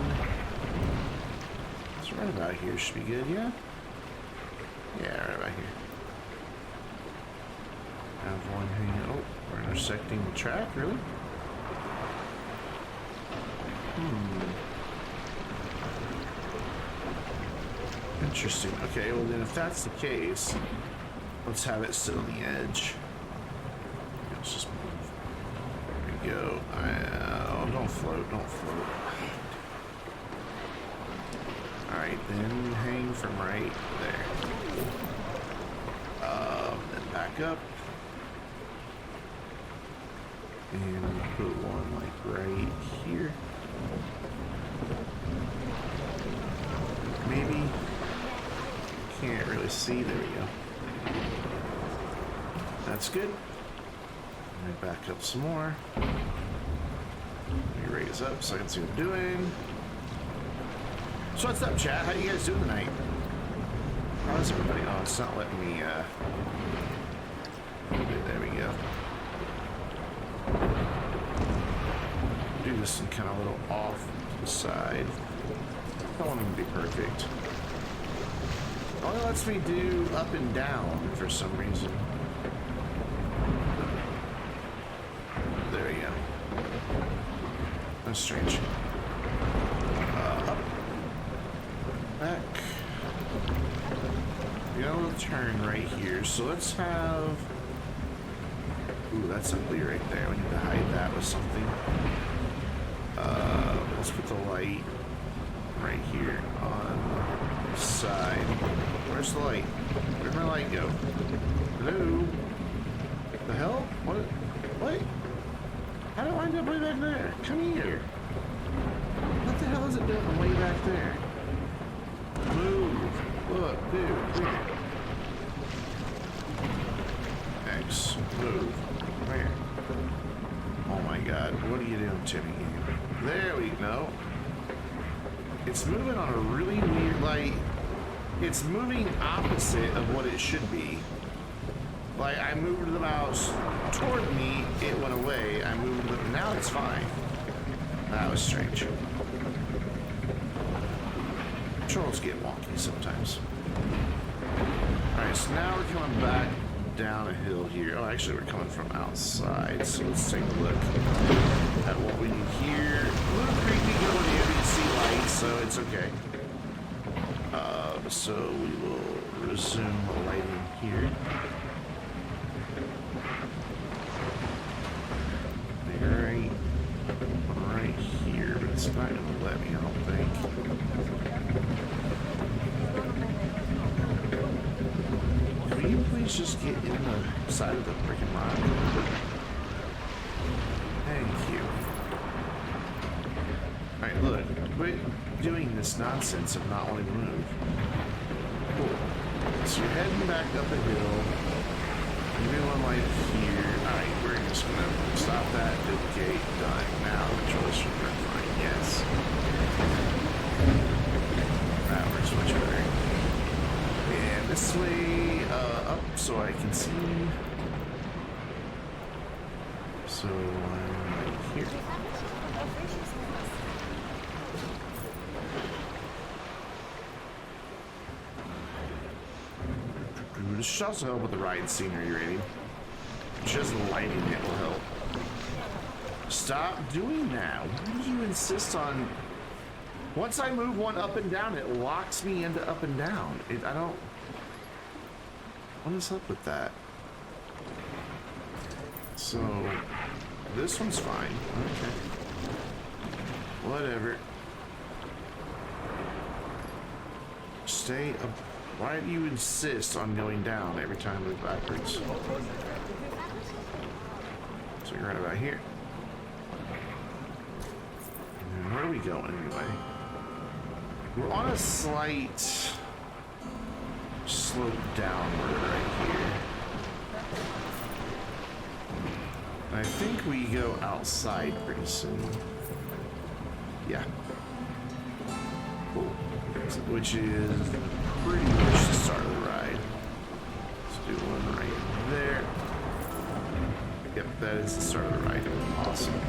So right about here should be good, yeah? Yeah, right about here. Have one hanging. Oh, we're intersecting the track, really? Interesting. Okay, well then if that's the case, let's have it sit on the edge. Let's just move. There we go. Oh, don't float, don't float. Alright, then hang from right there. Then back up. And put one like right here. Maybe. Can't really see. There we go. That's good. Let me back up some more. Let me raise up so I can see what I'm doing. So what's up, chat? How you guys doing tonight? How's everybody? Oh, it's not letting me, there we go. Do this and kind of a little off to the side. I don't want them to be perfect. Only lets me do up and down for some reason. There we go. That's strange. Up. Back. we got a little turn right here. So let's have. Ooh, that's ugly right there. We need to hide that with something. Let's put the light right here on the side. Where's the light? Where'd my light go? Hello? The hell? What? How did I wind up way back there? Come here. What the hell is it doing way back there? Move. Look, dude, come here. X. Move. Come here. Oh my god, what are you doing, Timmy? There we go. It's moving on a really weird, like, it's moving opposite of what it should be. Like, I moved the mouse toward me, it went away, I moved it, now it's fine. That was strange. Controls get wonky sometimes. Alright, so now we're coming back down a hill here. Oh, actually, we're coming from outside, so let's take a look at what we need here. A little creepy going in, you can see lights, so it's okay. So we will resume lighting here. Right here, but it's not going to let me, I don't think. Will you please just get in the side of the freaking rock? Thank you. Alright, look. Quit doing this nonsense of not wanting to move. Cool. So you're heading back up a hill. Maybe one light here. Alright, we're just gonna stop that, duplicate, done. Now the controls should work fine. Yes. That works much better. And this way, up so I can see. So I'm right here. This should also help with the ride scenery rating. Just lighting it will help. Stop doing that. Why do you insist on... Once I move one up and down, it locks me into up and down. I don't... What is up with that? So... This one's fine. Okay. Whatever. Stay up. Why do you insist on going down every time I move backwards? So you're right about here. And where are we going anyway? We're on a slight slope downward right here. I think we go outside pretty soon. Yeah. Cool. Which is pretty much the start of the ride. Let's do one right there. Yep, that is the start of the ride. Awesome.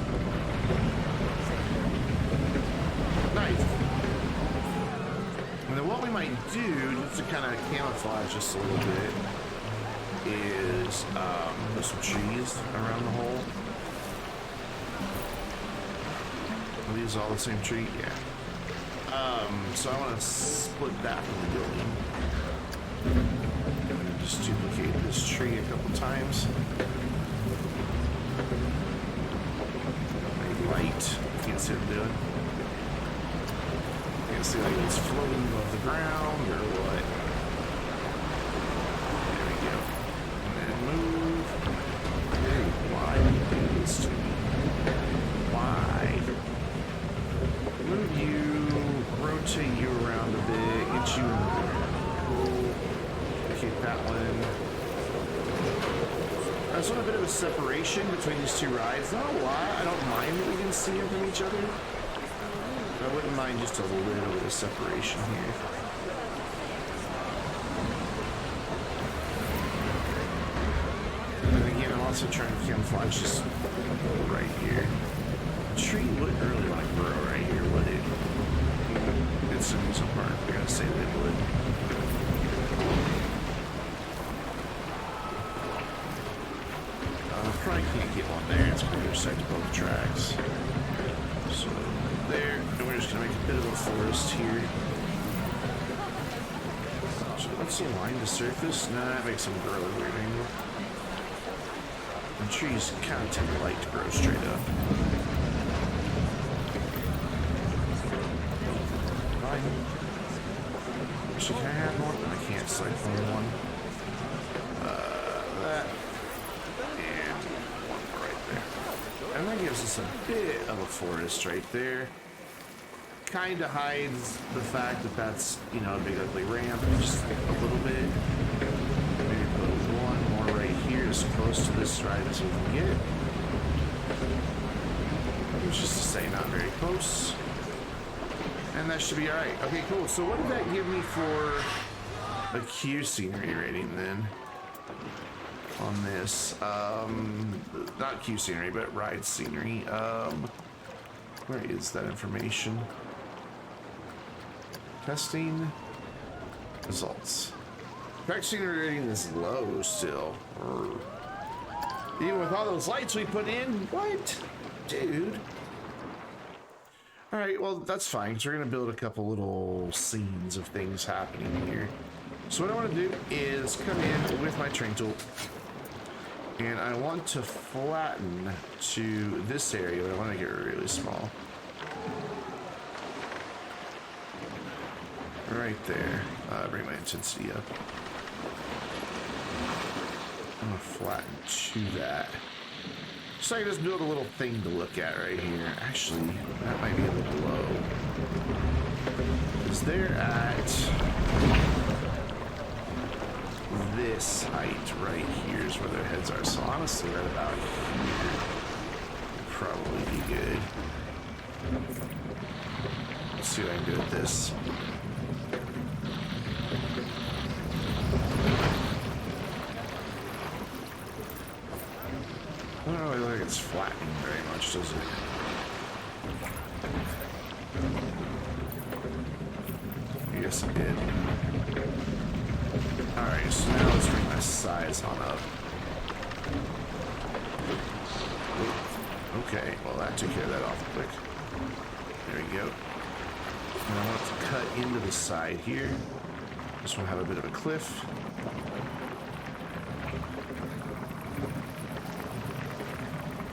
Nice. And then what we might do, just to kind of camouflage just a little bit, is put some trees around the hole. Are these all the same tree? Yeah. So I want to split that from the building. I'm going to just duplicate this tree a couple times. Maybe light. Can't see what I'm doing. Can't see like it's floating above the ground or what. There we go. And then move. Hey, why do you do this to me? Why? Move you. Rotate you around a bit, get you in the cool. Keep that one. There's a bit of a separation between these two rides. Not a lot. I don't mind that we can see them from each other. But I wouldn't mind just a little bit of separation here. And again, I'm also trying to camouflage just right here. The tree would really want to grow right here, would it? It's some part. We're gonna say they would. Probably can't get one there. It's going to intersect both tracks. So there, and we're just gonna make a bit of a forest here. So Let's see, line to surface. No, that makes them grow at a weird angle. And trees kind of tend to like to grow straight up. Actually, can I have one? I can't select one. That. And one more right there. And that gives us a bit of a forest right there. Kind of hides the fact that that's, you know, a big ugly ramp, just a little bit. Maybe put one more right here as close to this ride as we can get. It's just to say not very close. And that should be alright. Okay, cool. So what did that give me for a Q scenery rating then? On this. Not Q scenery, but ride scenery. Where is that information? Testing results. Track scenery rating is low still. Even with all those lights we put in? What? Dude. Alright, well, that's fine. So we're going to build a couple little scenes of things happening here. So what I want to do is come in with my train tool. And I want to flatten to this area, but I want to get it really small. Right there. Bring my intensity up. I'm going to flatten to that. So I can just build a little thing to look at right here. Actually, that might be a little low. Because they're at this height right here is where their heads are. So honestly, right about here would probably be good. Let's see what I can do with this. I don't really look like it's flattening very much, does it? I guess it did. Alright, so now let's bring my size on up. Okay, well that took care of that off quick. There we go. And I want to cut into the side here. This one have a bit of a cliff.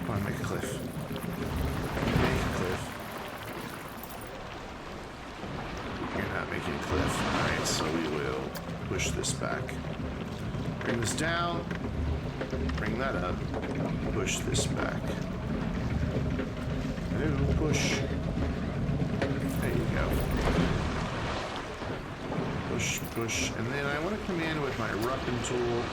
Come on, make a cliff. Make a cliff. You're not making a cliff. Alright, so we will push this back. Bring this down. Bring that up. Push this back. No, push. There you go. Push, push. And then I want to come in with my roughing tool.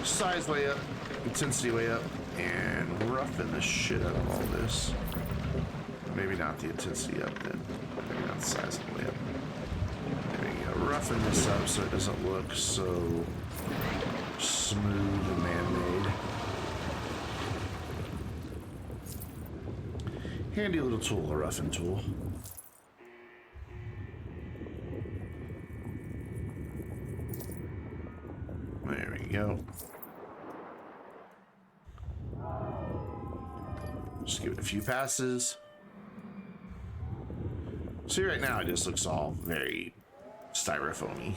Size way up. Intensity way up. And roughen the shit out of all this. Maybe not the intensity up then. Maybe not the size of the way up. There we go. Roughen this up so it doesn't look so smooth and man-made. Handy little tool, a roughen tool. There we go. Just give it a few passes. See, right now it just looks all very styrofoamy,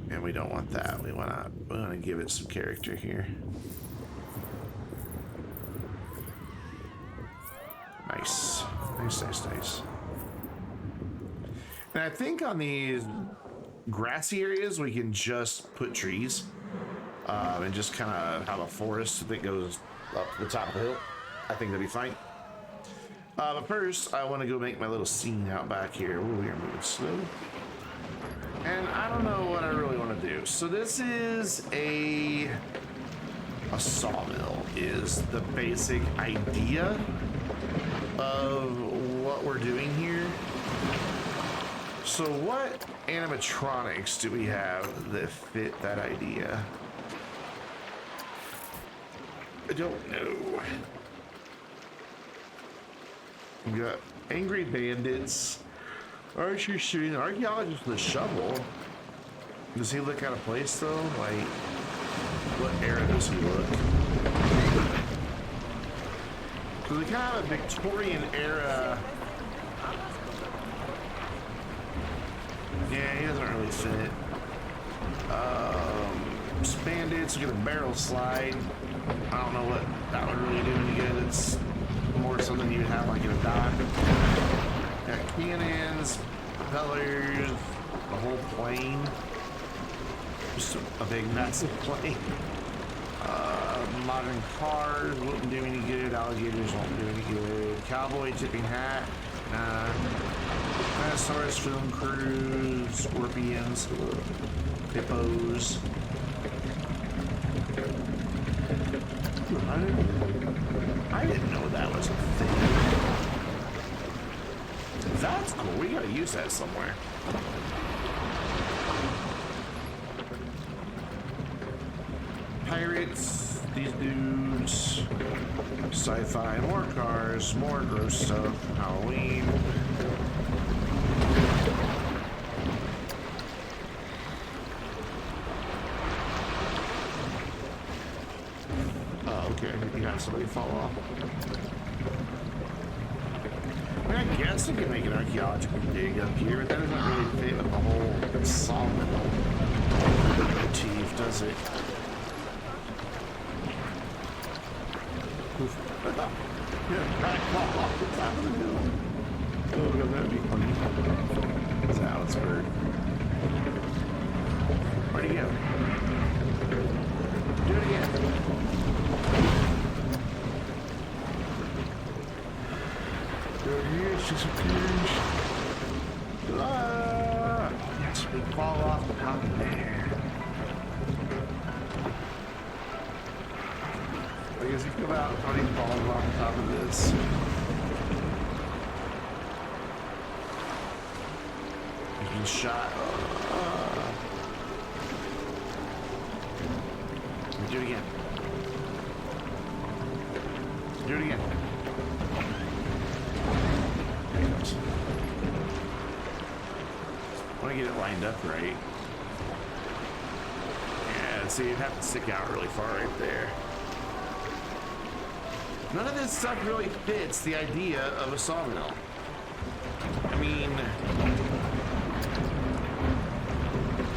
and we don't want that. We want to give it some character here. Nice, nice, nice, nice. And I think on these grassy areas we can just put trees, and just kind of have a forest that goes up to the top of the hill. I think that'd be fine. But first, I want to go make my little scene out back here. Ooh, we are moving slow. And I don't know what I really want to do. So this is a sawmill is the basic idea of what we're doing here. So what animatronics do we have that fit that idea? I don't know. We got angry bandits. Archer shooting. Archaeologist with a shovel. Does he look out of place though? Like, what era does he look? So we kind of have a Victorian era. Yeah, he doesn't really fit. Bandits, we get a barrel slide. I don't know what that would really do any good. It's more something you'd have like in a dock. Got cannons, propellers, the whole plane. Just a big massive plane. Modern cars wouldn't do any good. Alligators won't do any good. Cowboy tipping hat. Nah. Dinosaurs, film crews, scorpions, hippos. I didn't know that was a thing. That's cool. We gotta use that somewhere. Pirates, these dudes, sci-fi, more cars, more gross stuff, Halloween. Okay, you had somebody fall off. I mean, I guess we could make an archaeological dig up here, but that doesn't really fit with the whole sawmill motif, does it? Yeah, right, fall off the top of the hill. Oh, that'd be funny. It's Owlsburg. Where'd he go? Do it again. Yes, we fall off the top of there. I guess you come out funny falling off the top of this. He's been shot. Do it again. Do it again. I want to get it lined up right. Yeah, see, you'd have to stick out really far right there. None of this stuff really fits the idea of a sawmill. I mean,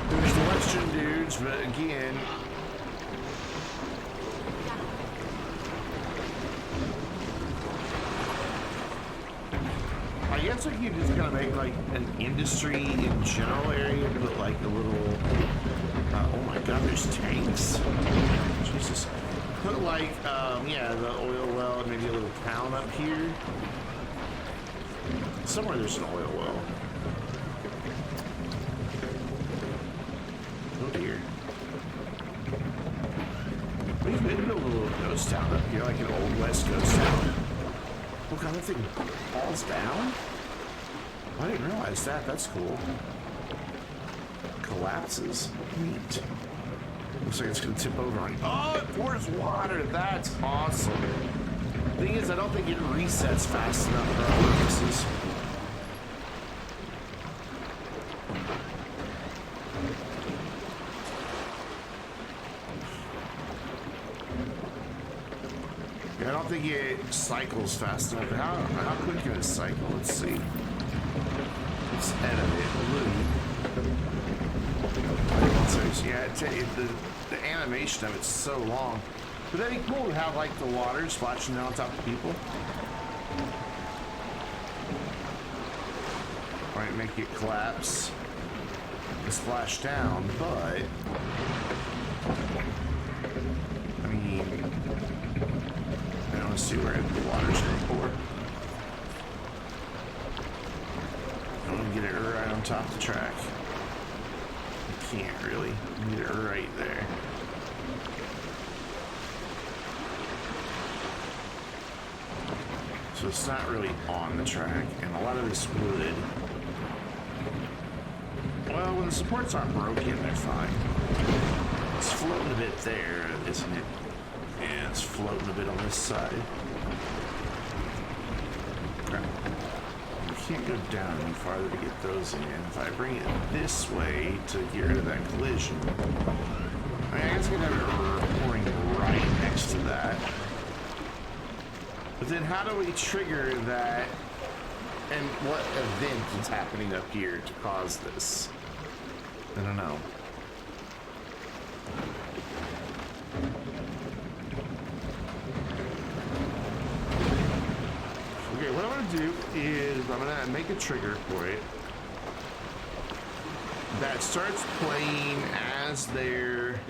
there's the Western dudes, but again, I guess we could just kind of make like an industry in general area, put like a little, oh my god, there's tanks. Jesus. Put like, yeah, the oil well and maybe a little town up here. Somewhere there's an oil well. Oh dear. We could build a little ghost town up here, like an old west ghost town. Oh god, that thing falls down? I didn't realize that. That's cool. Collapses. Neat. Looks like it's gonna tip over on you. Oh, it pours water. That's awesome. Thing is, I don't think it resets fast enough for our purposes. Yeah, I don't think it cycles fast enough. How quick can it cycle? Let's see. Let's edit it. Yeah, the animation of it's so long. But that'd be cool to have like the water splashing down on top of people. Might make it collapse and splash down, but I mean, I want to see where the water's going to pour. I want to get it right on top of the track. Can't really get it right there. So it's not really on the track, and a lot of this wood, well, when the supports aren't broken, they're fine. It's floating a bit there, isn't it? Yeah, it's floating a bit on this side. Okay. Can't go down any farther to get those in. If I bring it this way to get rid of that collision, I mean, I guess I could have it pouring right next to that. But then how do we trigger that, and what event is happening up here to cause this? I don't know. do is I'm gonna make a trigger for it that starts playing as they're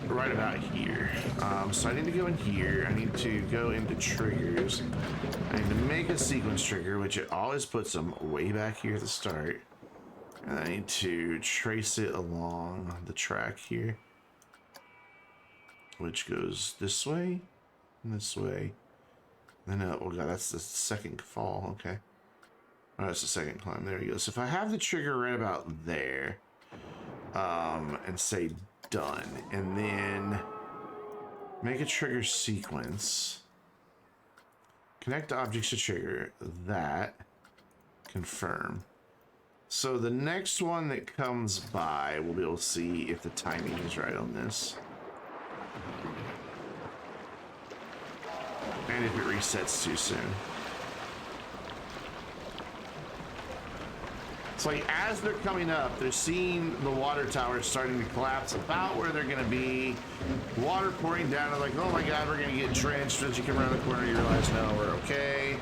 right about here. So I need to go in here. I need to go into triggers. I need to make a sequence trigger, which it always puts them way back here at the start. And I need to trace it along the track here, which goes this way and this way. Then, oh god, that's the second fall. Okay. Oh, that's the second climb. There we go. So if I have the trigger right about there, and say done, and then make a trigger sequence, connect objects to trigger, that, confirm. So the next one that comes by, we'll be able to see if the timing is right on this. And if it resets too soon. It's like as they're coming up, they're seeing the water tower starting to collapse about where they're going to be. Water pouring down. They're like, oh my god, we're going to get drenched. As you come around the corner, you realize, no, we're okay.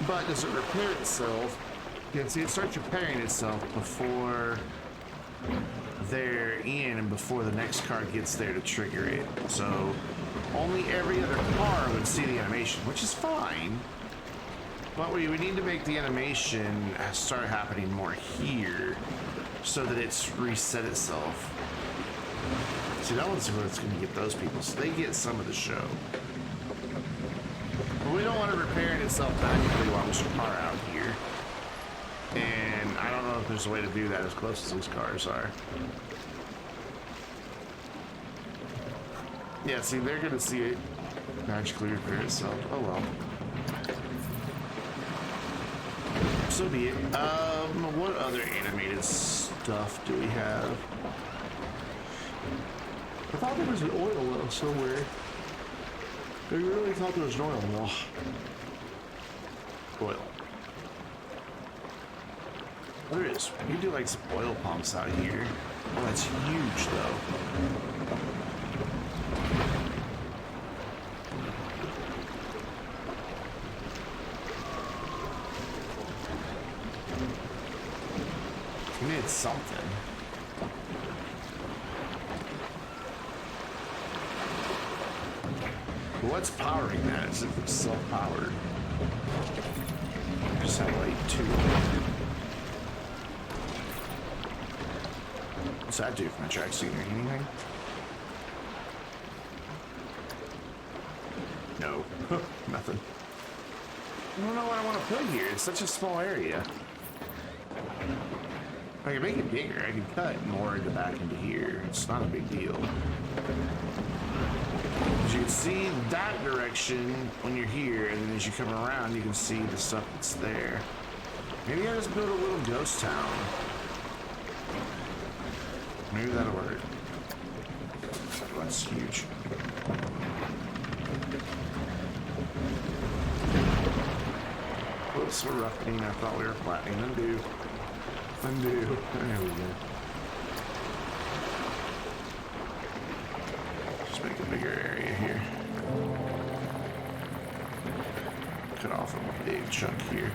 But does it repair itself? You can see it starts repairing itself before they're in and before the next car gets there to trigger it. So only every other car would see the animation, which is fine. But we need to make the animation start happening more here so that it's reset itself. See, that one's what's going to get those people, so they get some of the show. But we don't want it repairing itself magically while there's a car out here. And I don't know if there's a way to do that as close as these cars are. Yeah, see, they're going to see it magically repair itself. Oh well. So be it. What other animated stuff do we have? I thought there was an oil well somewhere. I really thought there was an oil well. Oil. There is. You can do like some oil pumps out here. Oh, that's huge though. We need something. What's powering that? As if it's self-powered. Just have like two. What's that do for my track seat or anything? No. Nothing. I don't know what I want to put here. It's such a small area. I can make it bigger. I can cut more into back into here. It's not a big deal. As you can see that direction when you're here, and then as you come around, you can see the stuff that's there. Maybe I just build a little ghost town. Maybe that'll work. Oh, that's huge. Whoops, we're roughing. I thought we were flattening. Undo. Undo. There we go. Just make a bigger area here. Cut off a big chunk here.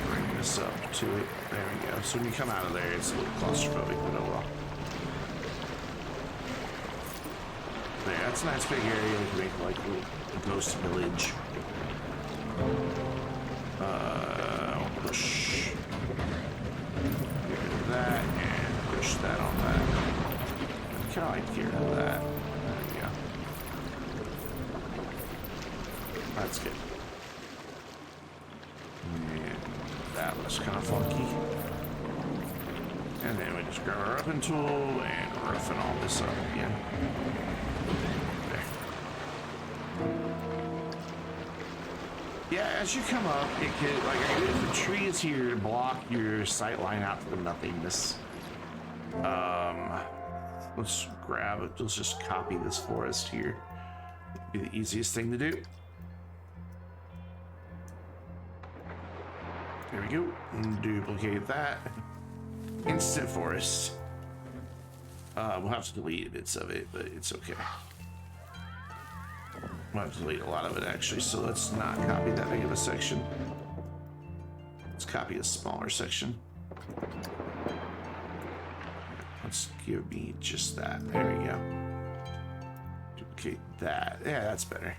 Bring this up to it. There we go. So when you come out of there, it's a little claustrophobic, but oh well. There, that's a nice big area. We can make like a little ghost village. Push. Get rid of that and push that on that. I kind of like get rid of that. There we go. That's good. And that looks kind of funky. And then we just grab our roughing tool and roughing all this up again. Yeah, as you come up, it could, like, if the tree is here to block your sight line out to the nothingness. Let's grab it. Let's just copy this forest here. It'd be the easiest thing to do. There we go. And duplicate that. Instant forest. We'll have to delete bits of it, but it's okay. I'll have to delete a lot of it actually, so let's not copy that big of a section. Let's copy a smaller section. Let's give me just that. There we go. Duplicate that. Yeah, that's better.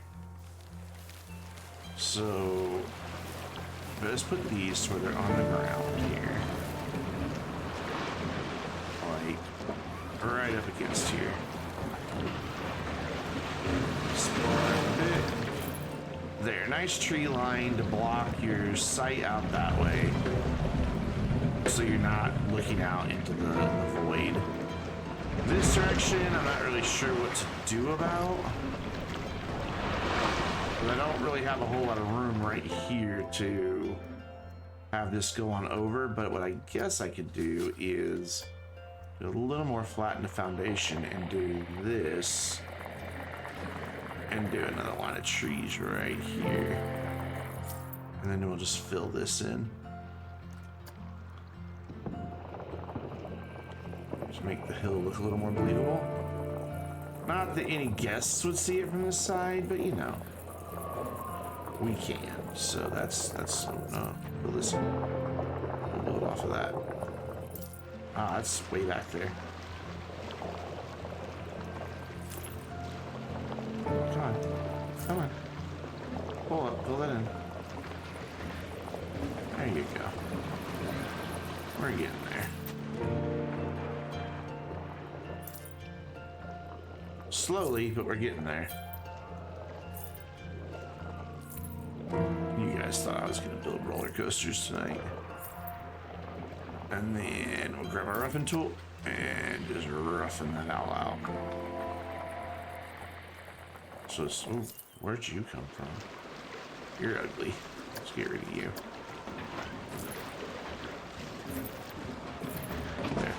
So let's put these where they're on the ground here. Like right up against here. There, nice tree line to block your sight out that way, so you're not looking out into the void. This direction, I'm not really sure what to do about. But I don't really have a whole lot of room right here to have this go on over, but what I guess I could do is do a little more flatten the foundation and do this. And do another line of trees right here. And then we'll just fill this in. Just make the hill look a little more believable. Not that any guests would see it from this side, but you know, we can. So that's we'll listen. We'll build off of that. Ah, that's way back there. Come on. Come on. Pull up. Pull that in. There you go. We're getting there. Slowly, but we're getting there. You guys thought I was going to build roller coasters tonight. And then we'll grab our roughing tool and just roughing that all out. So, where'd you come from? You're ugly. Let's get rid of you. There.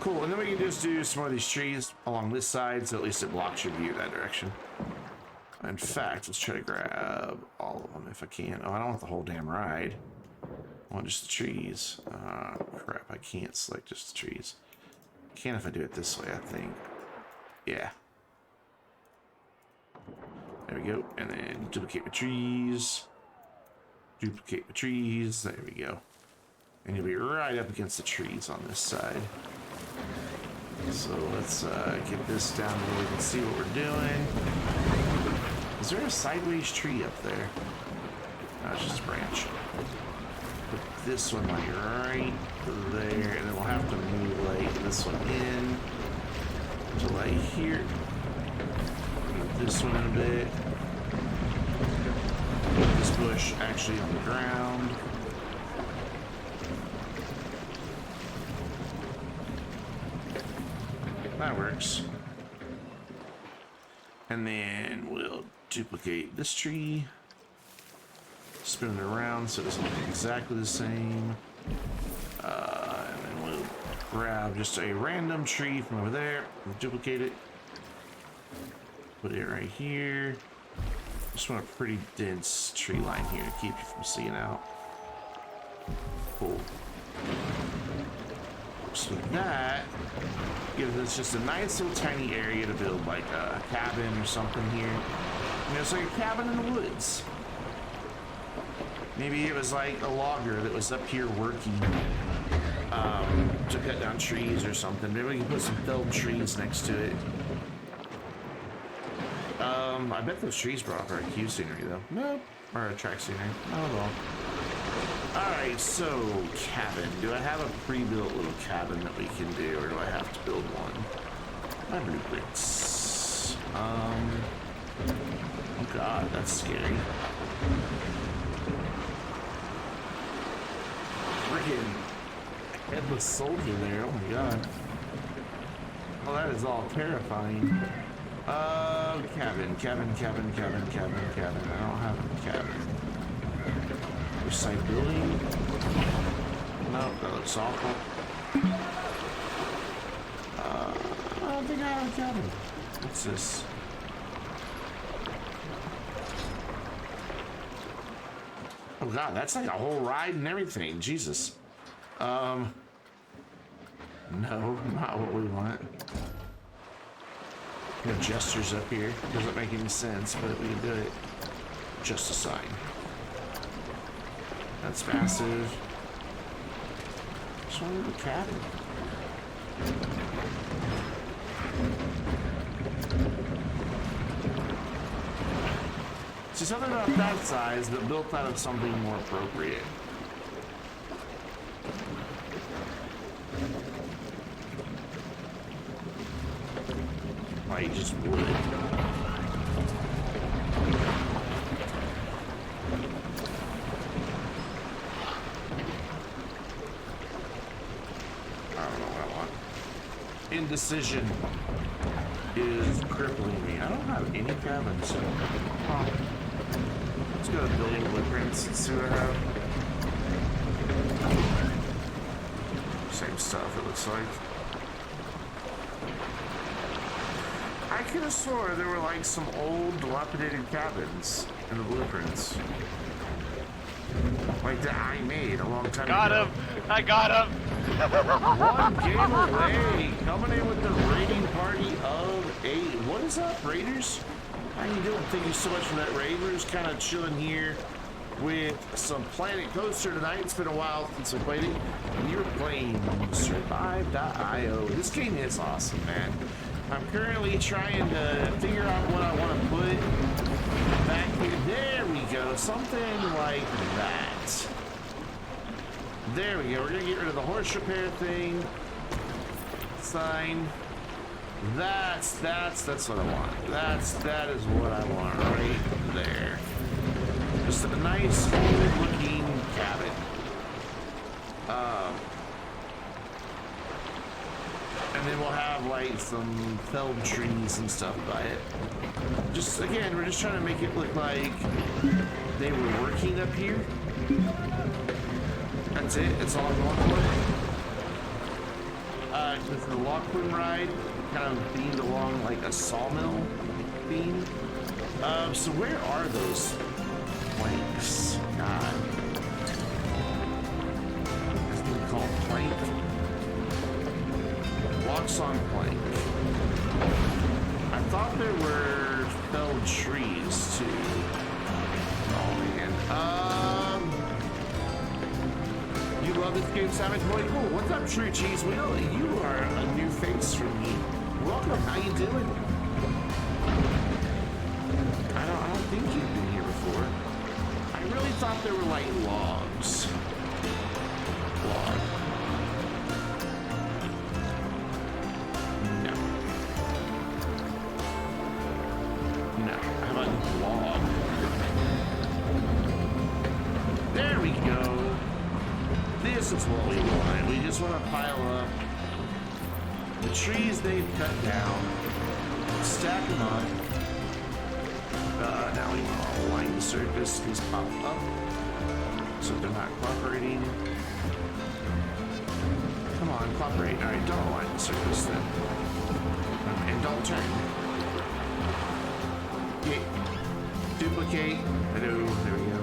Cool, and then we can just do some more of these trees along this side, so at least it blocks your view that direction. In fact, let's try to grab all of them if I can. Oh, I don't want the whole damn ride. I want just the trees. Crap, I can't select just the trees. I can if I do it this way, I think. Yeah. There we go, and then duplicate my trees. Duplicate my trees. There we go. And you'll be right up against the trees on this side. So let's get this down where we can see what we're doing. Is there a sideways tree up there? No, it's just a branch. Put this one like right there, and then we'll have to move like this one in to like here. This one in a bit. Put this bush actually on the ground. That works. And then we'll duplicate this tree. Spin it around so it doesn't look exactly the same. And then we'll grab just a random tree from over there. We'll duplicate it. Put it right here. Just want a pretty dense tree line here to keep you from seeing out. Cool. So that gives us just a nice little tiny area to build like a cabin or something here. You know, it's like a cabin in the woods. Maybe it was like a logger that was up here working to cut down trees or something. Maybe we can put some felled trees next to it. I bet those trees brought up our IQ scenery though. Nope. Or a track scenery. Not at all. Alright, so cabin. Do I have a pre-built little cabin that we can do, or do I have to build one? My blueprints. Oh god, that's scary. Freaking headless soldier there, oh my god. Well, that is all terrifying. Cabin. I don't have a cabin. Which side building? No, that looks awful. I don't think I have a cabin. What's this? Oh god, that's like a whole ride and everything. Jesus. No, not what we want. No gestures up here. Doesn't make any sense, but we can do it. Just a sign. That's massive. What's wrong with the cabin? See, something about that size, but built out of something more appropriate. Like, just wood. Indecision is crippling me. I don't have any cabins. Huh. Let's go to building blueprints and see what I have. Same stuff, it looks like. I could have swore there were like some old dilapidated cabins in the blueprints. Like that I made a long time ago. Got him! I got him! One game away, coming in with the raiding party of 8. What is up, Raiders? How you doing? Thank you so much for that raid. We're just kind of chilling here with some Planet Coaster tonight. It's been a while since we played it. We were playing Survive.io. This game is awesome, man. I'm currently trying to figure out what I want to put back here. There we go. Something like that. There we go. We're gonna get rid of the horse repair thing. Sign. That's what I want. That is what I want right there. Just a nice old looking cabin. And then we'll have like some felled trees and stuff by it. Just again, we're just trying to make it look like they were working up here. That's it. It's all I'm going for. This is the Lachlan ride, kind of themed along like a sawmill theme. So where are those planks? God, this thing called plank. Blocks on plank. I thought there were felled trees too. Oh man. You love this game, Savage Boy? Cool. What's up, True Cheese Wheel? You are a new face for me. Welcome. How you doing? I don't think you've been here before. I really thought there were like logs. Log. No. No. How about log? There we go. This is what we want. We just want to pile up the trees they've cut down, stack them up. Now we want to align the surface. These pop up so they're not cooperating. Come on, cooperate. All right, don't align the surface then. And don't turn. Okay. Duplicate. Hello. There we go.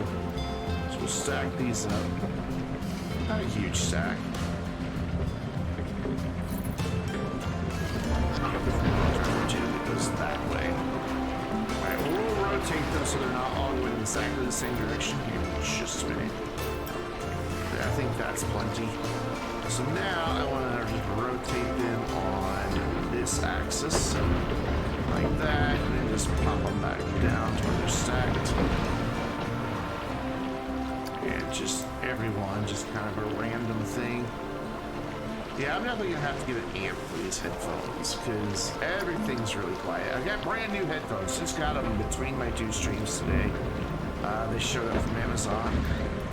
So we'll stack these up. Not a huge stack. It goes that way. Alright, we'll rotate them so they're not all going in exactly the same direction here. Just a minute. I think that's plenty. So now I want to rotate them on this axis. Like that. And then just pop them back down to where they're stacked. And just everyone, just kind of a random thing. Yeah, I'm definitely gonna have to get an amp for these headphones because everything's really quiet. I got brand new headphones, just got them between my two streams today. They showed up from Amazon.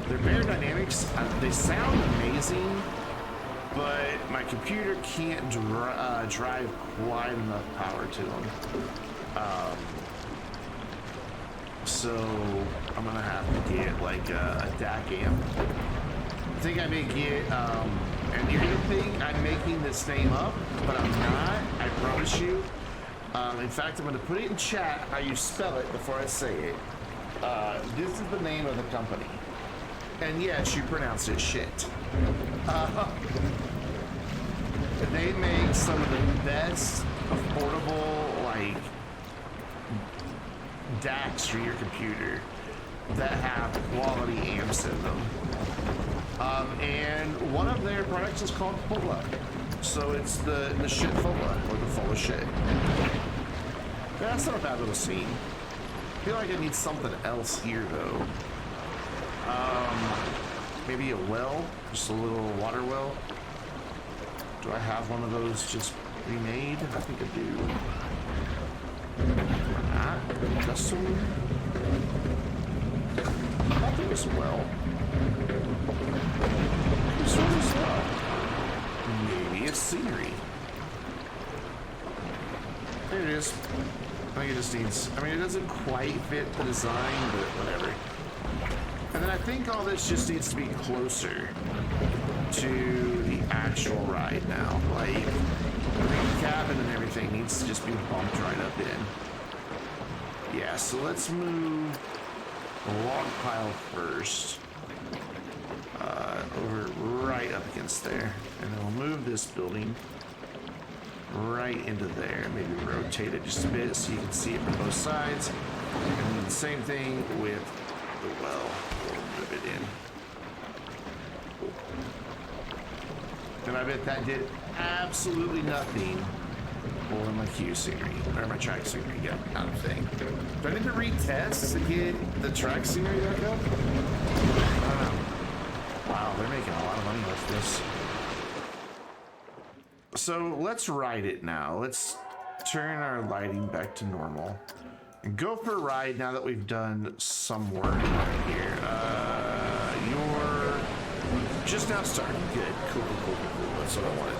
They're Bear Dynamics. They sound amazing, but my computer can't drive quite enough power to them. So I'm gonna have to get like a DAC amp. I think I may get, and you're gonna think I'm making this name up, but I'm not, I promise you. In fact, I'm gonna put it in chat how you spell it before I say it. This is the name of the company. And yes, you pronounce it shit. They make some of the best affordable, like, DACs for your computer that have quality amps in them. And one of their products is called Fulla. So it's the shit Fulla, or the full of shit. That's not a bad little scene. I feel like I need something else here, though. Maybe a well? Just a little water well? Do I have one of those just remade? I think I do. Custom? I thought there was a well. This one is well. Maybe it's scenery. There it is. I think it just needs, I mean, it doesn't quite fit the design, but whatever. And then I think all this just needs to be closer to the actual ride now. Like, the cabin and everything needs to just be bumped right up in. Yeah, so let's move the log pile first. Over right up against there. And then we'll move this building right into there. Maybe rotate it just a bit so you can see it from both sides. And then the same thing with the well. We'll move it in. And I bet that did absolutely nothing for my queue scenery, or my track scenery. Yeah, not a thing. Do I need to retest to get the track scenery back up? I don't know. Wow, they're making a lot of money with this. So let's ride it now. Let's turn our lighting back to normal and go for a ride now that we've done some work right here. You're just now starting. Good. Cool. That's what I wanted.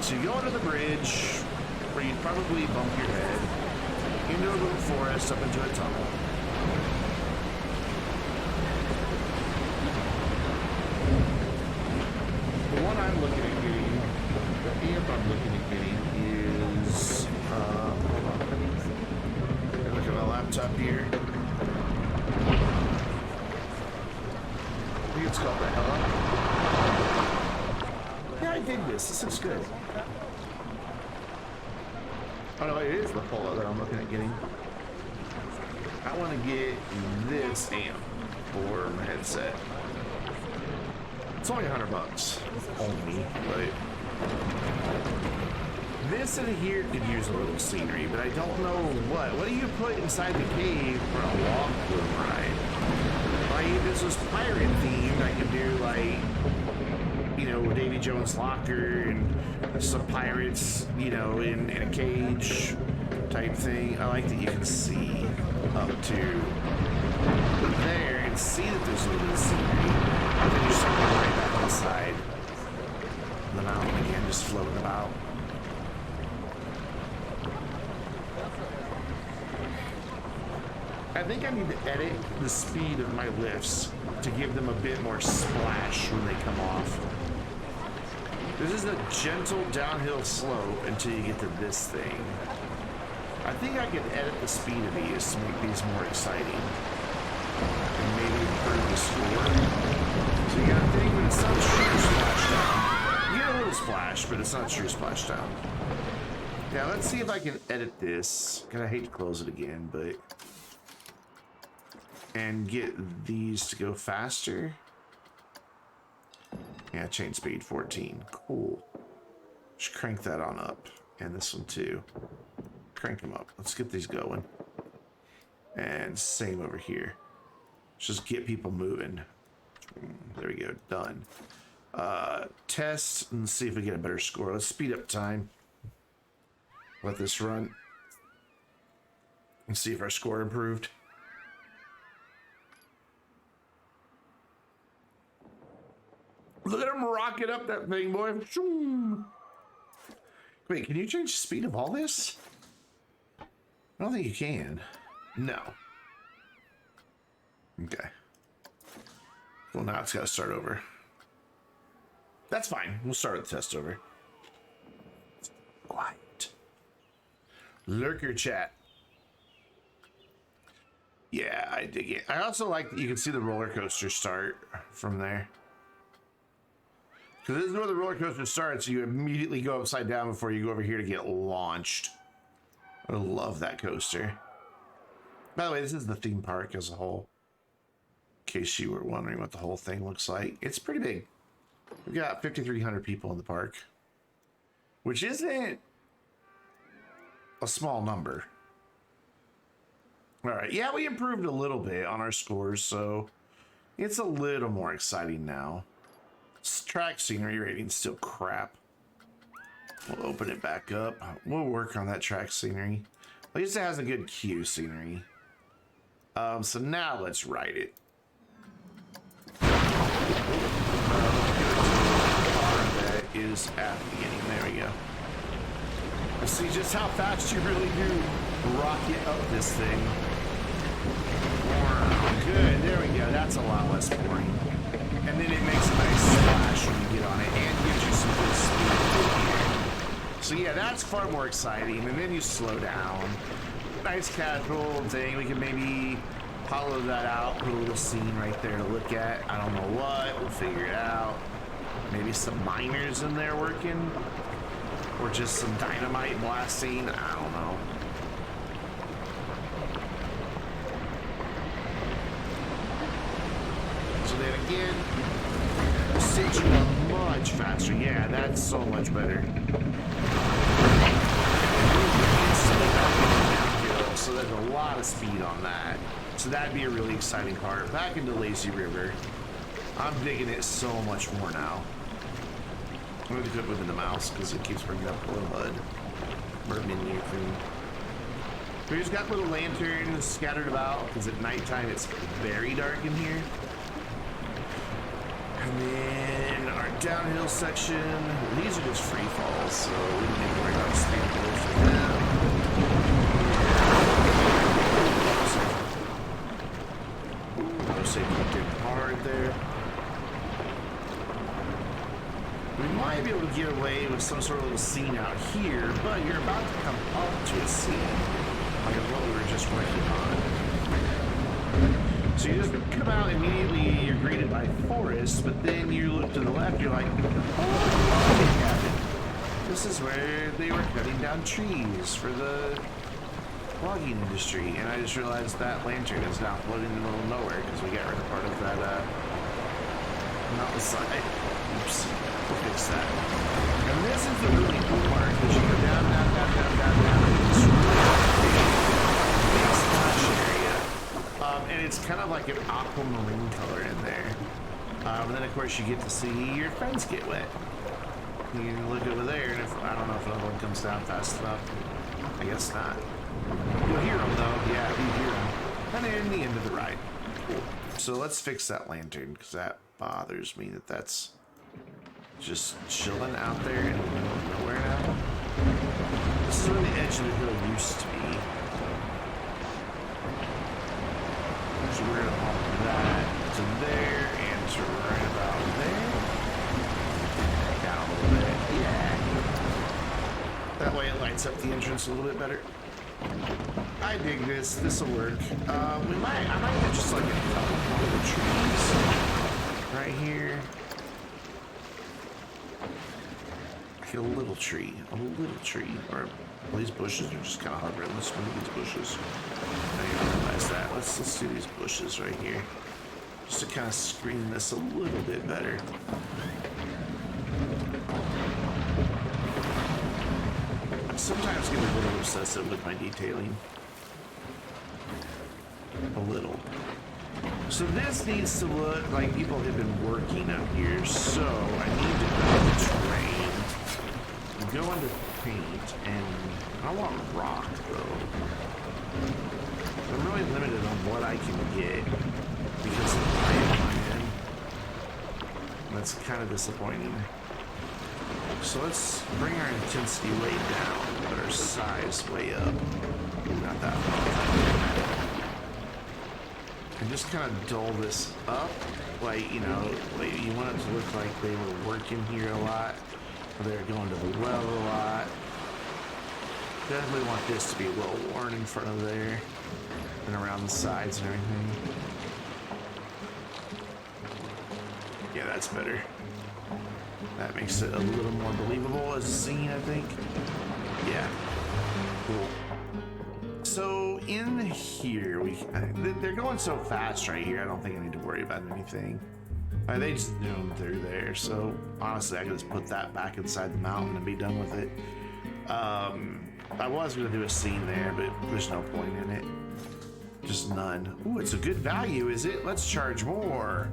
So you go under the bridge where you'd probably bump your head into a little forest, up into a tunnel. The one I'm looking at getting, the amp I'm looking at getting is, hold on. Look at my laptop here. I think it's called the Hella. Yeah, I dig this. This looks good. Oh no, it is the Polo that I'm looking at getting. I want to get this amp for my headset. It's only $100 only, but this in here could use a little scenery, but I don't know what. What do you put inside the cave for a log flume ride? Like, if this was pirate themed, I could do like, you know, Davy Jones' locker and some pirates, you know, in a cage type thing. I like that you can see up to there and see that there's a little bit of scenery. And then you start going right back inside the mountain again, just floating about. I think I need to edit the speed of my lifts to give them a bit more splash when they come off. This is a gentle downhill slope until you get to this thing. I think I could edit the speed of these to make these more exciting. And maybe improve the score. So you gotta think, but it's not true splashdown. You get a little splash, but it's not true splashdown. Now let's see if I can edit this. God, I hate to close it again, but... and get these to go faster. Yeah, chain speed 14. Cool. Just crank that on up. And this one too. Crank them up. Let's get these going. And same over here. Just get people moving. There we go. Done. Test and see if we get a better score. Let's speed up time. Let this run. And see if our score improved. Look at him rocket up that thing, boy. Wait, can you change the speed of all this? I don't think you can. No. Okay. Well, now it's got to start over. That's fine. We'll start the test over. Quiet. Lurker chat. Yeah, I dig it. I also like that you can see the roller coaster start from there. Because this is where the roller coaster starts. So you immediately go upside down before you go over here to get launched. I love that coaster. By the way, this is the theme park as a whole. In case you were wondering what the whole thing looks like. It's pretty big. We've got 5,300 people in the park. Which isn't a small number. Alright, yeah, we improved a little bit on our scores, so it's a little more exciting now. Track scenery rating's still crap. We'll open it back up. We'll work on that track scenery. At least it has a good queue scenery. So now let's write it. That is at the beginning. There we go. Let's see just how fast you really do rocket up this thing. Good. There we go. That's a lot less boring. And then it makes a nice splash when you get on it and gives you some good speed. So yeah, that's far more exciting. And then you slow down. Nice casual thing. We can maybe hollow that out, put a little scene right there to look at. I don't know what. We'll figure it out. Maybe some miners in there working. Or just some dynamite blasting. I don't know. So then again, staging up much faster. Yeah, that's so much better. So there's a lot of speed on that. So that'd be a really exciting part. Back into Lazy River. I'm digging it so much more now. I'm going to quit moving the mouse because it keeps bringing up a little HUD or menu thing. We just got little lanterns scattered about because at nighttime it's very dark in here. And then our downhill section. These are just free falls, so we don't need to worry about speed goals for them. No safety did hard there. We might be able to get away with some sort of little scene out here, but you're about to come up to a scene, like what we were just working on. So you just come out immediately, you're greeted by forest, but then you look to the left, you're like, oh, this is where they were cutting down trees for the logging industry. And I just realized that lantern is now floating in the middle of nowhere because we got rid of part of that mountainside. Oops. We'll fix that. And this is the really cool part because you go down, and it's really big splash area. And it's kind of like an aquamarine color in there. And then of course you get to see your friends get wet. You look over there, and if I don't know if another one comes down fast enough. I guess not. You'll hear them though. Yeah, you hear them. And they're in the end of the ride. Cool. So let's fix that lantern because that bothers me that that's just chilling out there in the middle of nowhere now. This is where the edge of the hill used to be. So we're gonna pump that to there and to right about there. Down a little bit. Yeah. That way it lights up the entrance a little bit better. I dig this. This will work. I might get just like a couple of trees right here. A little tree, or these bushes are just kind of hovering. Let's move these bushes. I didn't realize that. Let's do these bushes right here, just to kind of screen this a little bit better. I sometimes get a little obsessive with my detailing. A little. So this needs to look like people have been working up here. So I need to go to terrain. Go into paint, and I want rock though. I'm really limited on what I can get because of the light I'm in. That's kind of disappointing. So let's bring our intensity way down, but our size way up. Not that much. And just kind of dull this up, like, you know, like you want it to look like they were working here a lot. They're going to the well a lot. Definitely want this to be well worn in front of there and around the sides and everything. Yeah, that's better. That makes it a little more believable as a scene, I think. Yeah. Cool. So in here, they're going so fast right here, I don't think I need to worry about anything. They just zoomed through there, so honestly, I could just put that back inside the mountain and be done with it. I was going to do a scene there, but there's no point in it. Just none. Ooh, it's a good value, is it? Let's charge more.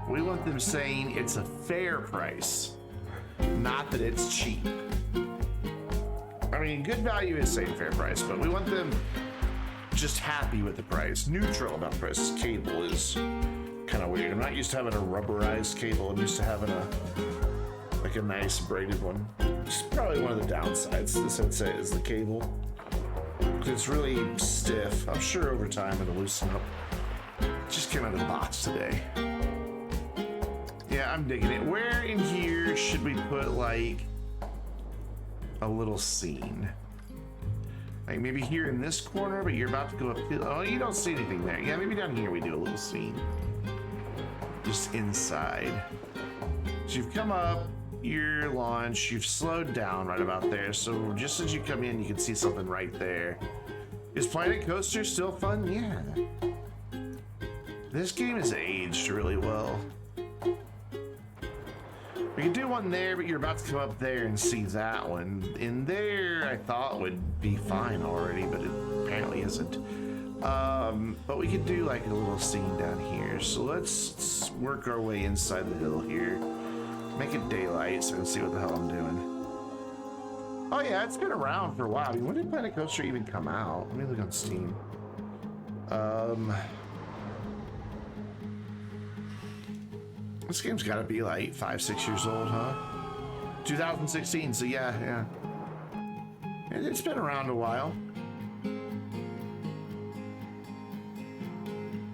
We want them saying it's a fair price, not that it's cheap. I mean, good value is saying fair price, but we want them just happy with the price. Neutral about price. This cable is kind of weird. I'm not used to having a rubberized cable. I'm used to having a nice braided one. It's probably one of the downsides to this headset is the cable. It's really stiff. I'm sure over time it'll loosen up. Just came out of the box today. Yeah, I'm digging it. Where in here should we put like a little scene? Like maybe here in this corner, but you're about to go up. Oh, you don't see anything there. Yeah, maybe down here we do a little scene. Just inside. So you've come up your launch, you've slowed down right about there. So just as you come in, you can see something right there. Is Planet Coaster still fun? Yeah. This game is aged really well. We could do one there, but you're about to come up there and see that one. In there, I thought would be fine already, but it apparently isn't. But we could do like a little scene down here. So let's work our way inside the hill here. Make it daylight so I can see what the hell I'm doing. Oh yeah, it's been around for a while. I mean, when did Planet Coaster even come out? Let me look on Steam. This game's got to be like 5-6 years old, huh? 2016, so yeah. It's been around a while.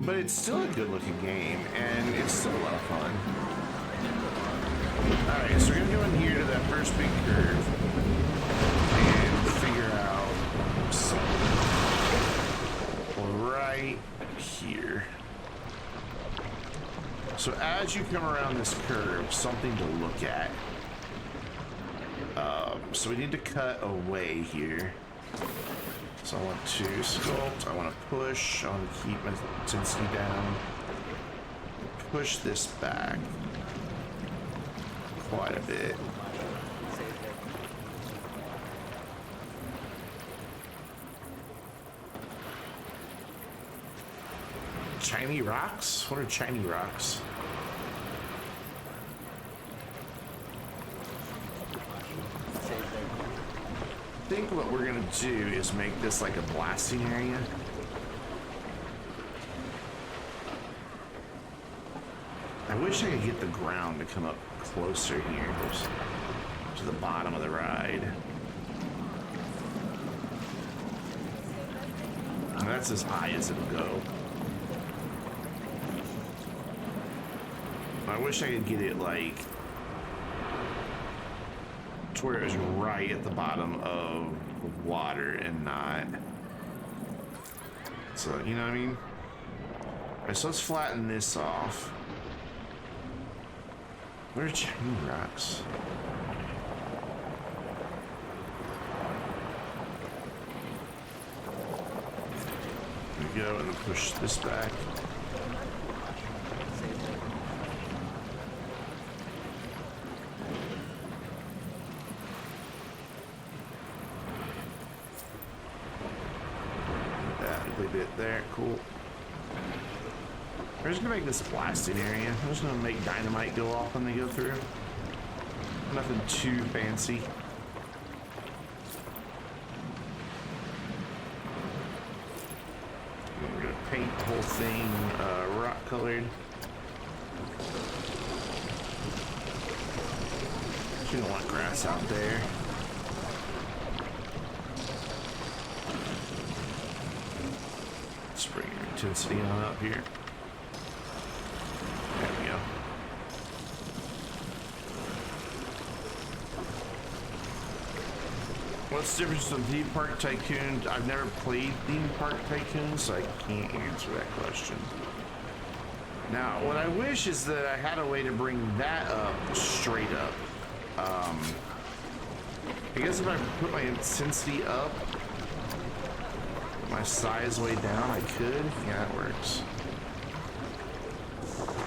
But it's still a good looking game, and it's still a lot of fun. Alright, so we're gonna go in here to that first big curve and figure out something right here. So as you come around this curve, something to look at. So we need to cut away here. So I want to sculpt, I want to push, I want to keep my intensity down. Push this back quite a bit. Shiny rocks? What are shiny rocks? I think what we're gonna do is make this like a blasting area. I wish I could get the ground to come up closer here to the bottom of the ride. And that's as high as it'll go. I wish I could get it like to where it was right at the bottom of the water and not. So, you know what I mean? Alright, so let's flatten this off. Where's shiny rocks? There we go, and then push this back. Bit there, cool. We're just gonna make this blasting area. I'm just gonna make dynamite go off when they go through. Nothing too fancy. We're gonna paint the whole thing rock colored. You don't want grass out there. Let's bring your intensity on up here. There we go. What's the difference from Theme Park Tycoon? I've never played Theme Park Tycoon, so I can't answer that question. Now, what I wish is that I had a way to bring that up straight up. I guess if I put my intensity up, my size way down, I could. Yeah, that works.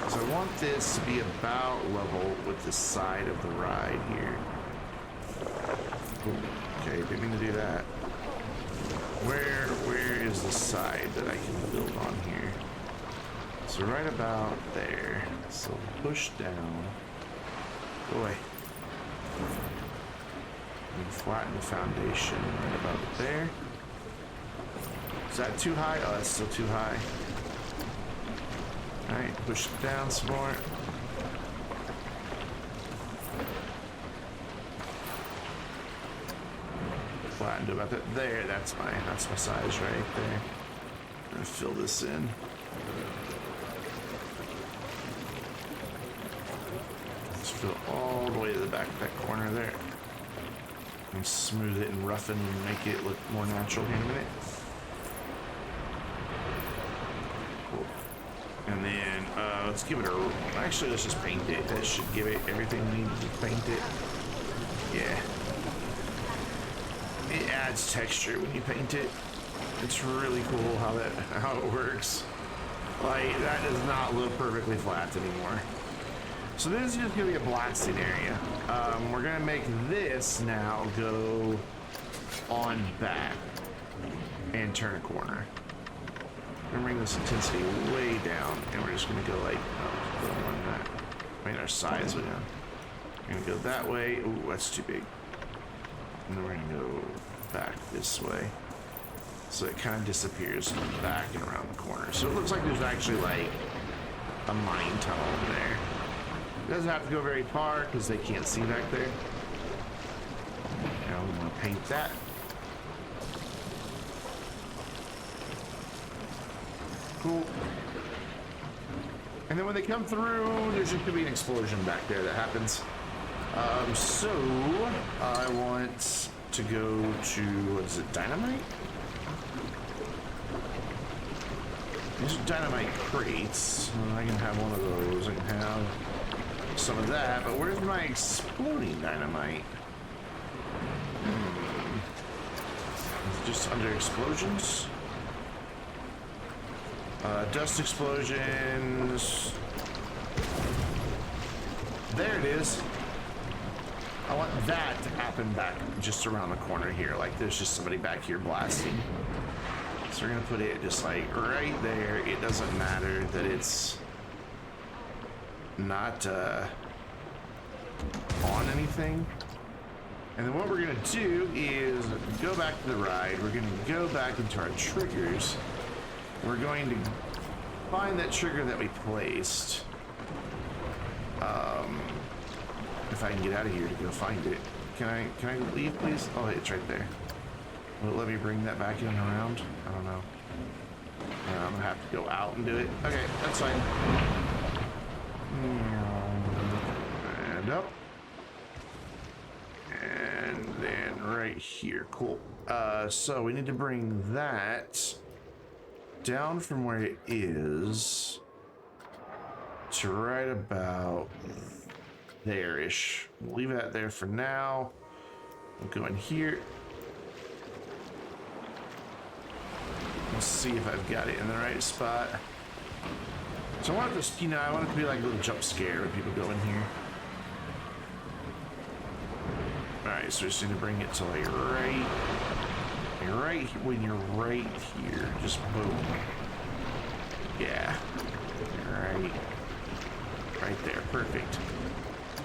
So I want this to be about level with the side of the ride here. Ooh, okay, didn't mean to do that. Where is the side that I can build on here? So right about there. So push down. Boy. And flatten the foundation right about there. Is that too high? Oh, that's still too high. Alright, push it down some more. Flatten to about that. There, that's my size right there. I'm gonna fill this in. Let's fill all the way to the back of that corner there. And smooth it and roughen and make it look more natural here in a minute. Cool. And then let's give it a. Actually, let's just paint it. That should give it everything we need to paint it. Yeah. It adds texture when you paint it. It's really cool how it works. Like that does not look perfectly flat anymore. So this is just gonna be a blasting area. We're gonna make this now go on back and turn a corner. We're gonna bring this intensity way down, and we're just gonna go like, oh, go on that. I mean, our size way down. We're gonna go that way. Ooh, that's too big. And then we're gonna go back this way. So it kind of disappears back and around the corner. So it looks like there's actually like a mine tunnel in there. It doesn't have to go very far because they can't see back there. Now we want to paint that. Cool. And then when they come through, there's just gonna be an explosion back there that happens. So I want to go to, what is it, dynamite? These are dynamite crates. I can have one of those. I can have some of that, but where's my exploding dynamite? Is it just under explosions? Dust explosions. There it is. I want that to happen back just around the corner here. Like there's just somebody back here blasting. So we're gonna put it just like right there. It doesn't matter that it's not on anything. And then what we're gonna do is go back to the ride. We're gonna go back into our triggers. We're going to find that trigger that we placed. If I can get out of here to go find it. Can I leave, please? Oh, it's right there. Will it let me bring that back in and around? I don't know. I'm gonna have to go out and do it. Okay, that's fine. And up. And then right here. Cool. So we need to bring that down from where it is to right about there-ish. We'll leave that there for now. We'll go in here. Let's see if I've got it in the right spot. So I want this, you know, I want it to be like a little jump scare when people go in here. Alright, so we just need to bring it to like right when you're right here. Just boom. Yeah. Right there. Perfect.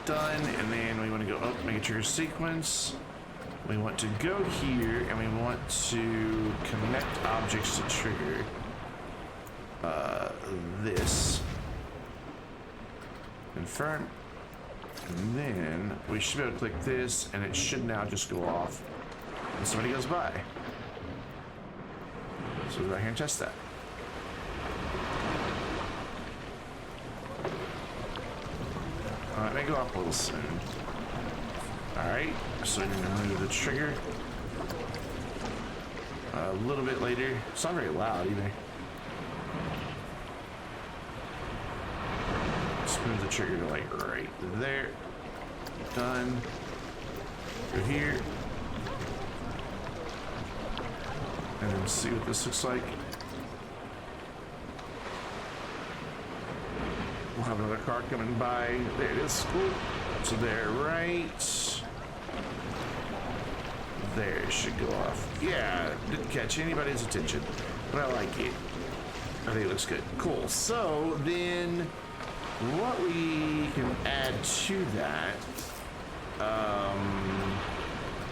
Done. And then we want to go up, make a trigger sequence. We want to go here and we want to connect objects to trigger this. Confirm. And then we should be able to click this and it should now just go off when somebody goes by. So we'll go here and test that. It may go off a little soon. Alright, so I'm going to move the trigger a little bit later. It's not very loud either. move the trigger to like right there. Done. Go here. And then see what this looks like. We'll have another car coming by. There it is. Cool. So there, right there, it should go off. Yeah, didn't catch anybody's attention, but I like it. I think it looks good. Cool. So then, what we can add to that?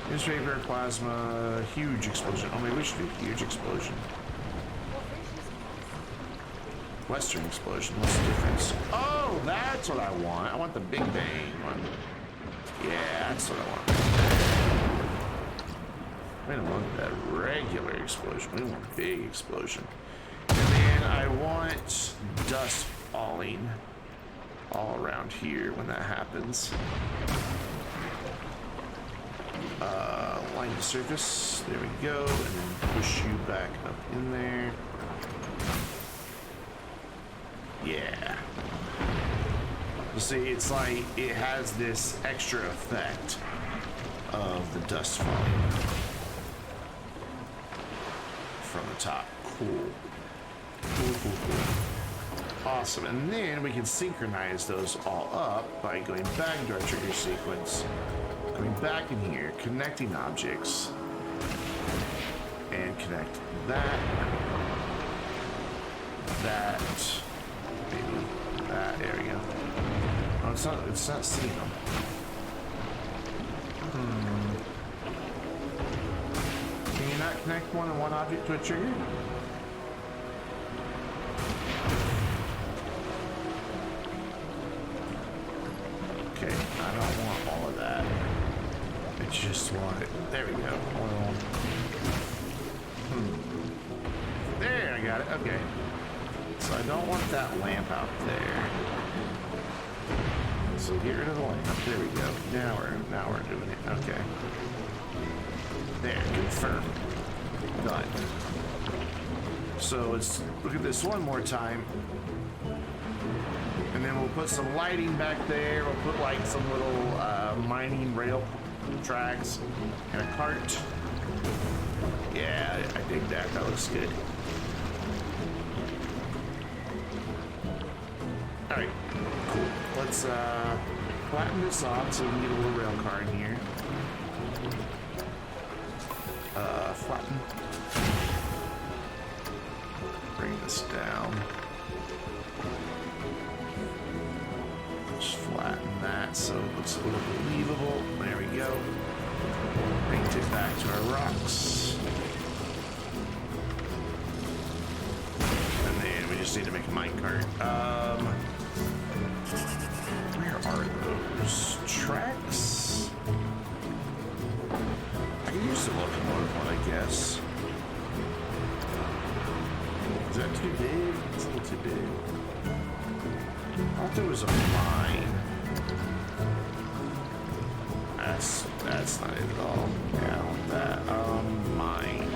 Newspaper, plasma, huge explosion. Oh, maybe we should do huge explosion. Western explosion. What's the difference? Oh, that's what I want. I want the Big Bang one. Yeah, that's what I want. We don't want that regular explosion. We want a big explosion. And then I want dust falling all around here when that happens. Line the surface. There we go. And then push you back up in there. Yeah. You see, it's like it has this extra effect of the dust falling from the top. Cool. Cool. Awesome. And then we can synchronize those all up by going back into our trigger sequence, going back in here, connecting objects, and connect that, maybe that. There we go. Oh, it's not seeing them. Can you not connect more than one object to a trigger? Okay, I don't want all of that. I just want it. There we go. There, I got it. Okay. So I don't want that lamp out there. So get rid of the lamp. There we go. Now we're doing it. Okay. There, confirm. Done. So let's look at this one more time. And then we'll put some lighting back there. We'll put like some little mining rail tracks and a cart. Yeah, I dig that. That looks good. All right, cool. Let's flatten this off so we can get a little rail car in here. Flatten. Bring this down. Just flatten that so it looks a little believable. There we go. Paint it back to our rocks. And then we just need to make a minecart. Where are those tracks? I can use the locomotive one, I guess. Is that too big? It's a little too big. I thought there was a mine. That's not it at all. Yeah, I don't want that. Mine.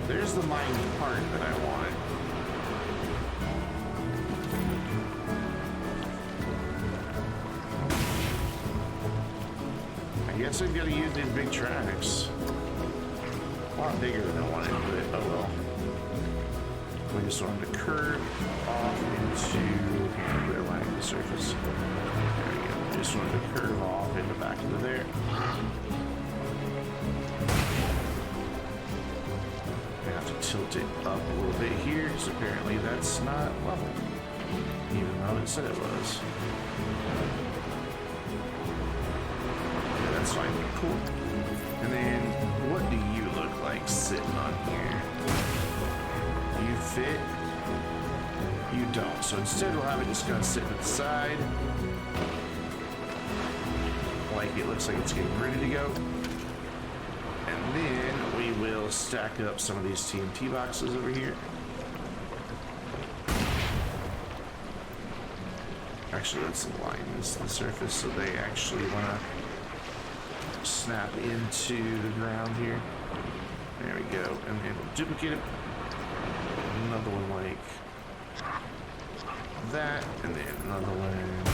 There's the mine part that I want. I guess I've got to use these big tracks. A lot bigger than I wanted, but oh well. We just wanted to curve off into where lining the surface. There we go. Just wanted to curve off into back into there. I have to tilt it up a little bit here because apparently that's not level, even though it said it was. Yeah, that's fine. Cool. And then, what do you look like sitting on here? You fit? You don't. So instead we'll have it just kind of sitting at the side. Like it looks like it's getting ready to go. And then we will stack up some of these TNT boxes over here. Actually, let's align this to the surface so they actually want to snap into the ground here. There we go. And then we'll duplicate it. Another one like that, and then another one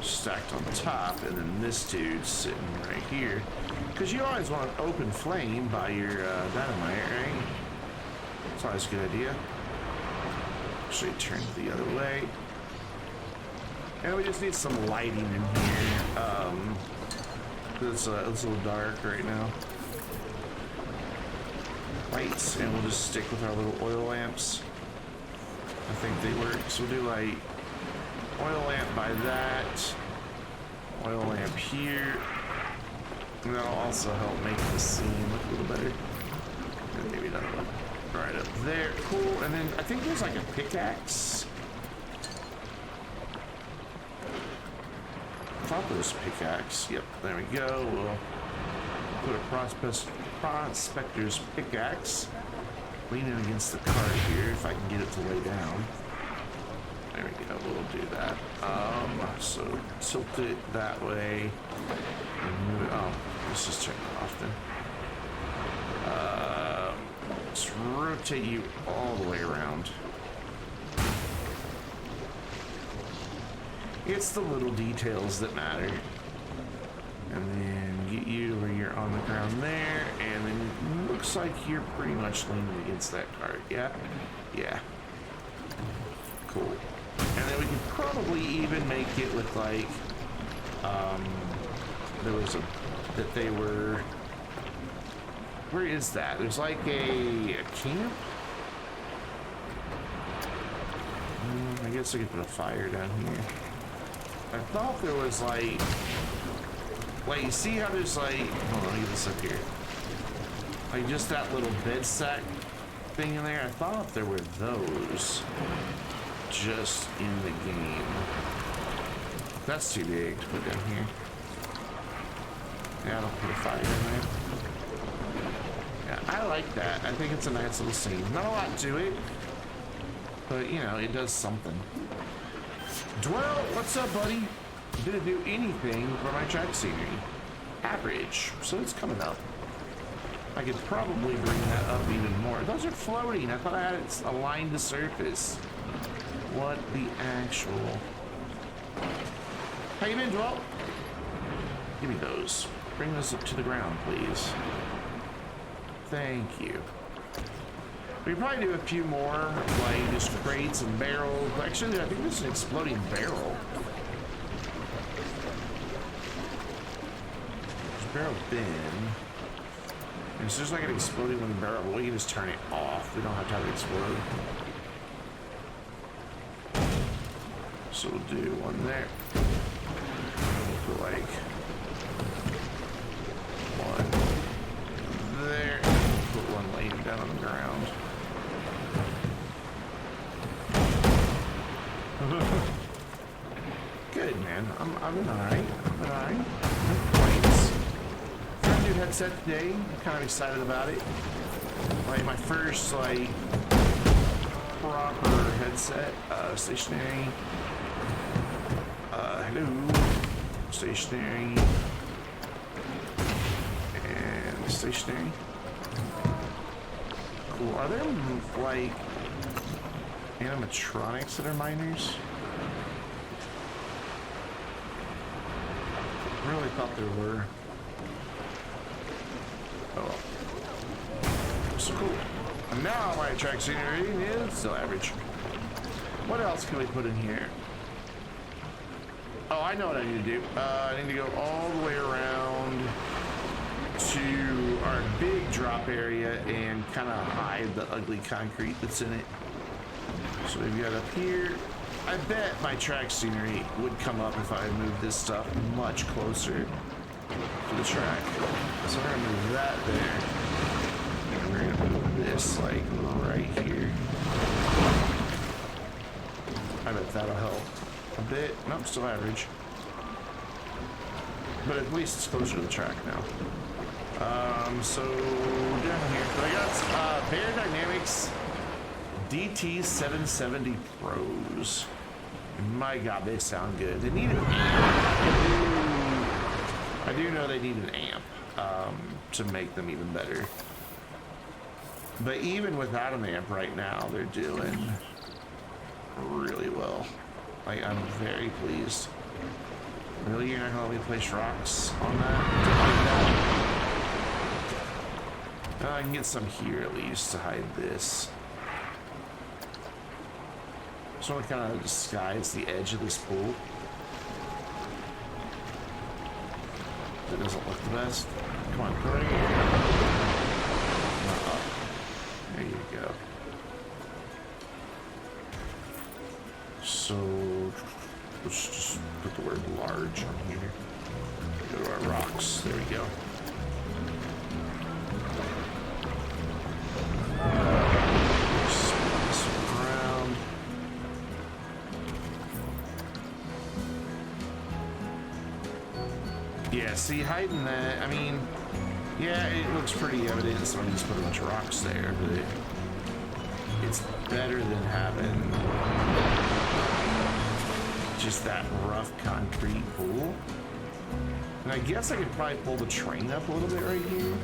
stacked on top, and then this dude's sitting right here. Because you always want an open flame by your dynamite, right? It's always a good idea. Actually, turn the other way. And we just need some lighting in here. It's a little dark right now. Lights, and we'll just stick with our little oil lamps. I think they work. So we'll do like oil lamp by that, oil lamp here, and that'll also help make the scene look a little better. And maybe another one right up there. Cool. And then I think there's like a pickaxe. I thought there was a pickaxe. Yep, there we go. We'll put a prospector's pickaxe leaning against the cart here if I can get it to lay down. There we go, we'll do that. So tilt it that way and move it. Oh, let's just turn it off then. Let's rotate you all the way around. It's the little details that matter. And then get you where you're on the ground there, and then it looks like you're pretty much leaning against that cart. Yeah? Yeah. Cool. And then we could probably even make it look like there was that they were, where is that? There's like a camp? I guess I could put a fire down here. I thought there was like you see how there's like, hold on, let me get this up here. Like just that little bed sack thing in there. I thought there were those just in the game. That's too big to put down here. Yeah, I'll put a fire in there. Yeah, I like that. I think it's a nice little scene. Not a lot to it, but you know, it does something. Dwell, what's up, buddy? Didn't do anything for my track scenery. Average, so it's coming up. I could probably bring that up even more. Those are floating. I thought I had it aligned to surface. What the actual? How you been, Dwell? Give me those. Bring those up to the ground, please. Thank you. We could probably do a few more, like just crates and barrels. Actually, I think this is an exploding barrel. There's a barrel bin. And it's just like an exploding one barrel, but we can just turn it off. We don't have to have it explode. So we'll do one there. We'll put like one there. Put one laying down on the ground. Good, man. I'm doing alright. I'm doing alright. No complaints. Got a new headset today. I'm kind of excited about it. Like my first like proper headset. Stationary. Hello. Stationary. And stationary. Cool. Are there like animatronics that are miners? I really thought there were. Oh well. So cool. And now my track scenery is still average. What else can we put in here? Oh, I know what I need to do. I need to go all the way around to our big drop area and kind of hide the ugly concrete that's in it. So we've got up here. I bet my track scenery would come up if I moved this stuff much closer to the track. So we're gonna move that there. And we're gonna move this like right here. I bet that'll help a bit. Nope, still average. But at least it's closer to the track now. So down here, but I got Bear Dynamics DT770 Pros. My God, they sound good. They need an amp. I do know they need an amp to make them even better. But even without an amp right now, they're doing really well. Like, I'm very pleased. Really, you're not gonna let me place rocks on that? I can get some here at least to hide this. Just want to kind of disguise the edge of this pool. That doesn't look the best. Come on, put it right here. There you go. So let's just put the word large on here. Go to our rocks. There we go. Spin this around. Yeah, see, hiding that, I mean, yeah, it looks pretty evident somebody just put a bunch of rocks there, but it's better than having just that rough concrete pool. And I guess I could probably pull the train up a little bit right here.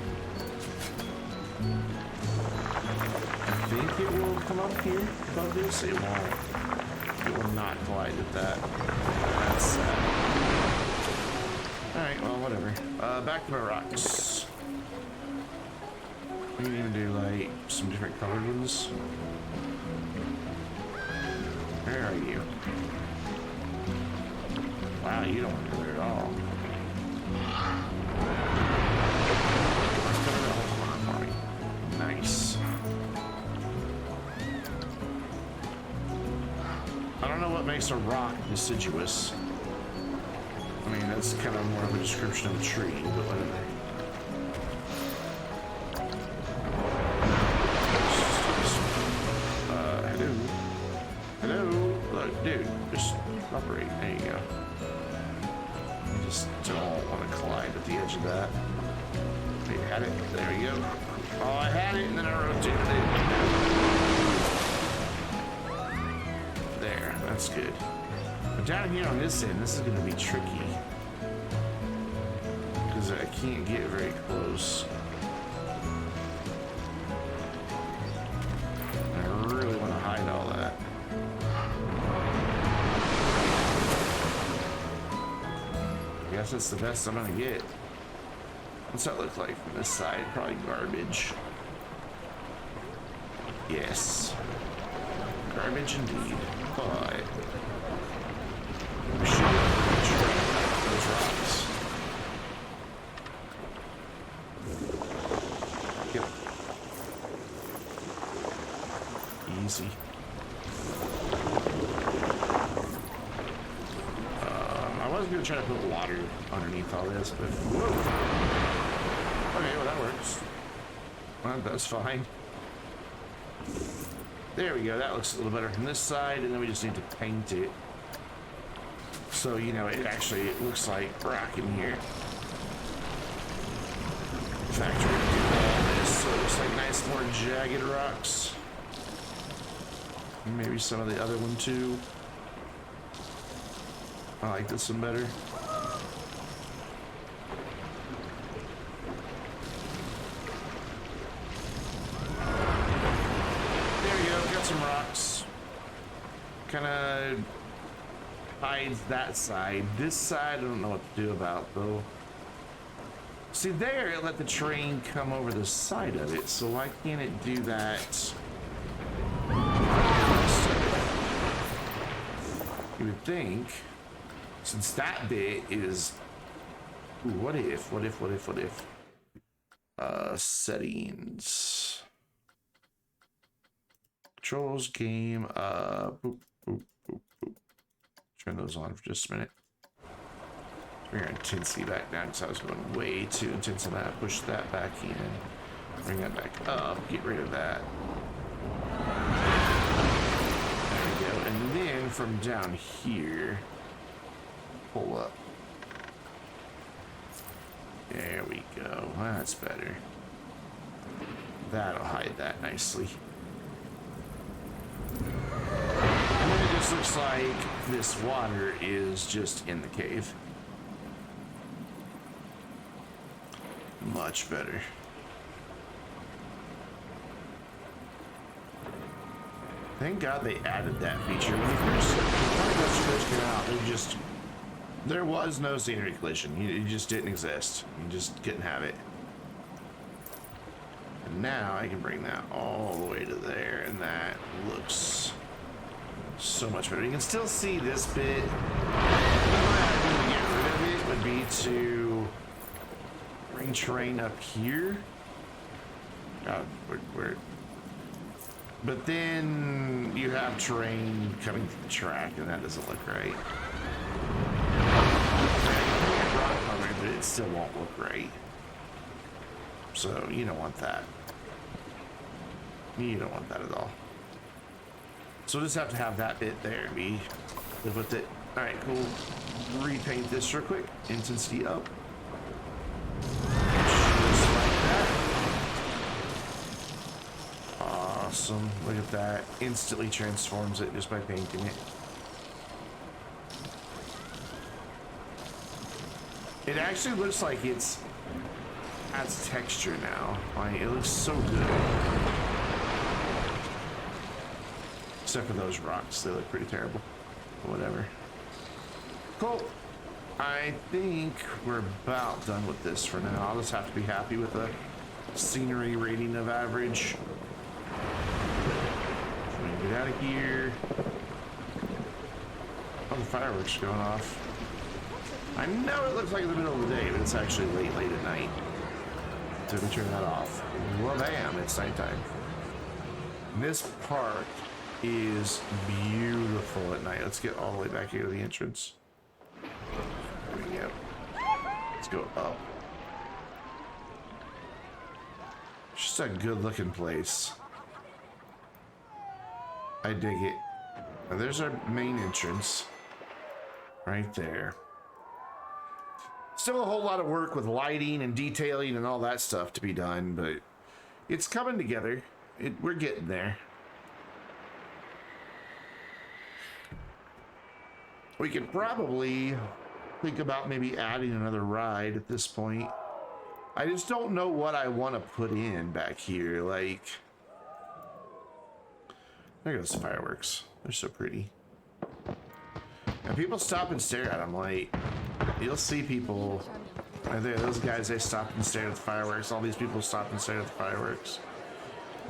I think it will come up here above this. It won't. It will not collide with that. That's sad. Alright, well, whatever. Back to my rocks. We can even do, like, some different colored ones. Where are you? Wow, you don't want to go there at all. Let's cover the whole corner for me. Nice. I don't know what makes a rock deciduous. I mean, that's kind of more of a description of a tree, but whatever. Hello? Hello? Look, dude, just operate. There you go. I just don't want to collide with the edge of that. Wait, I had it. There we go. Oh, I had it, and then I rotated it. There, that's good. But down here on this end, this is going to be tricky. Because I can't get very close. I really want to hide all that. I guess that's the best I'm going to get. What's that look like from this side? Probably garbage. Yes. Garbage indeed. But we should have those rocks. Yep. Easy. I was going to try to put water underneath all this, but whoa. Okay, well that works. Well, that's fine. There we go. That looks a little better from this side, and then we just need to paint it. So, you know, it looks like rock in here. In fact, we're going to do all this so it looks like nice, more jagged rocks. Maybe some of the other one too. I like this one better. There we go, got some rocks. Kind of hides that side. This side, I don't know what to do about though. See there, it let the train come over the side of it, so why can't it do that? You would think, since that bit is, ooh, what if? Settings. Controls, game, boop, boop, boop, boop. Turn those on for just a minute. Bring our intensity back down because I was going way too intense on that. Push that back in. Bring that back up. Get rid of that. There we go. And then from down here, pull up. There we go. That's better. That'll hide that nicely. And then it just looks like this water is just in the cave. Much better. Thank God they added that feature. When those first came out, there was no scenery collision. It just didn't exist. You just couldn't have it. And now I can bring that all the way to there, and that looks so much better. You can still see this bit. What I'd do to get rid of it would be to bring terrain up here. God, but then you have terrain coming to the track, and that doesn't look right. But it still won't look right. So you don't want that. You don't want that at all. So we'll just have to have that bit there and be live with it. All right, cool. Repaint this real quick. Intensity up. Just like that. Awesome. Look at that. Instantly transforms it just by painting it. It actually looks like it's has texture now. Like, it looks so good. Except for those rocks, they look pretty terrible. But whatever. Cool. I think we're about done with this for now. I'll just have to be happy with a scenery rating of average. Get out of here. Oh, the fireworks are going off. I know it looks like in the middle of the day, but it's actually late at night. So we turn that off. Well, bam, it's nighttime. This park is beautiful at night. Let's get all the way back here to the entrance. There we go. Let's go up. It's just a good looking place. I dig it. Now there's our main entrance. Right there. Still a whole lot of work with lighting and detailing and all that stuff to be done, but it's coming together. We're getting there. We could probably think about maybe adding another ride at this point. I just don't know what I want to put in back here. Like, there goes the fireworks. They're so pretty. And people stop and stare at them. Like, you'll see people right there. Those guys, they stop and stare at the fireworks. All these people stop and stare at the fireworks.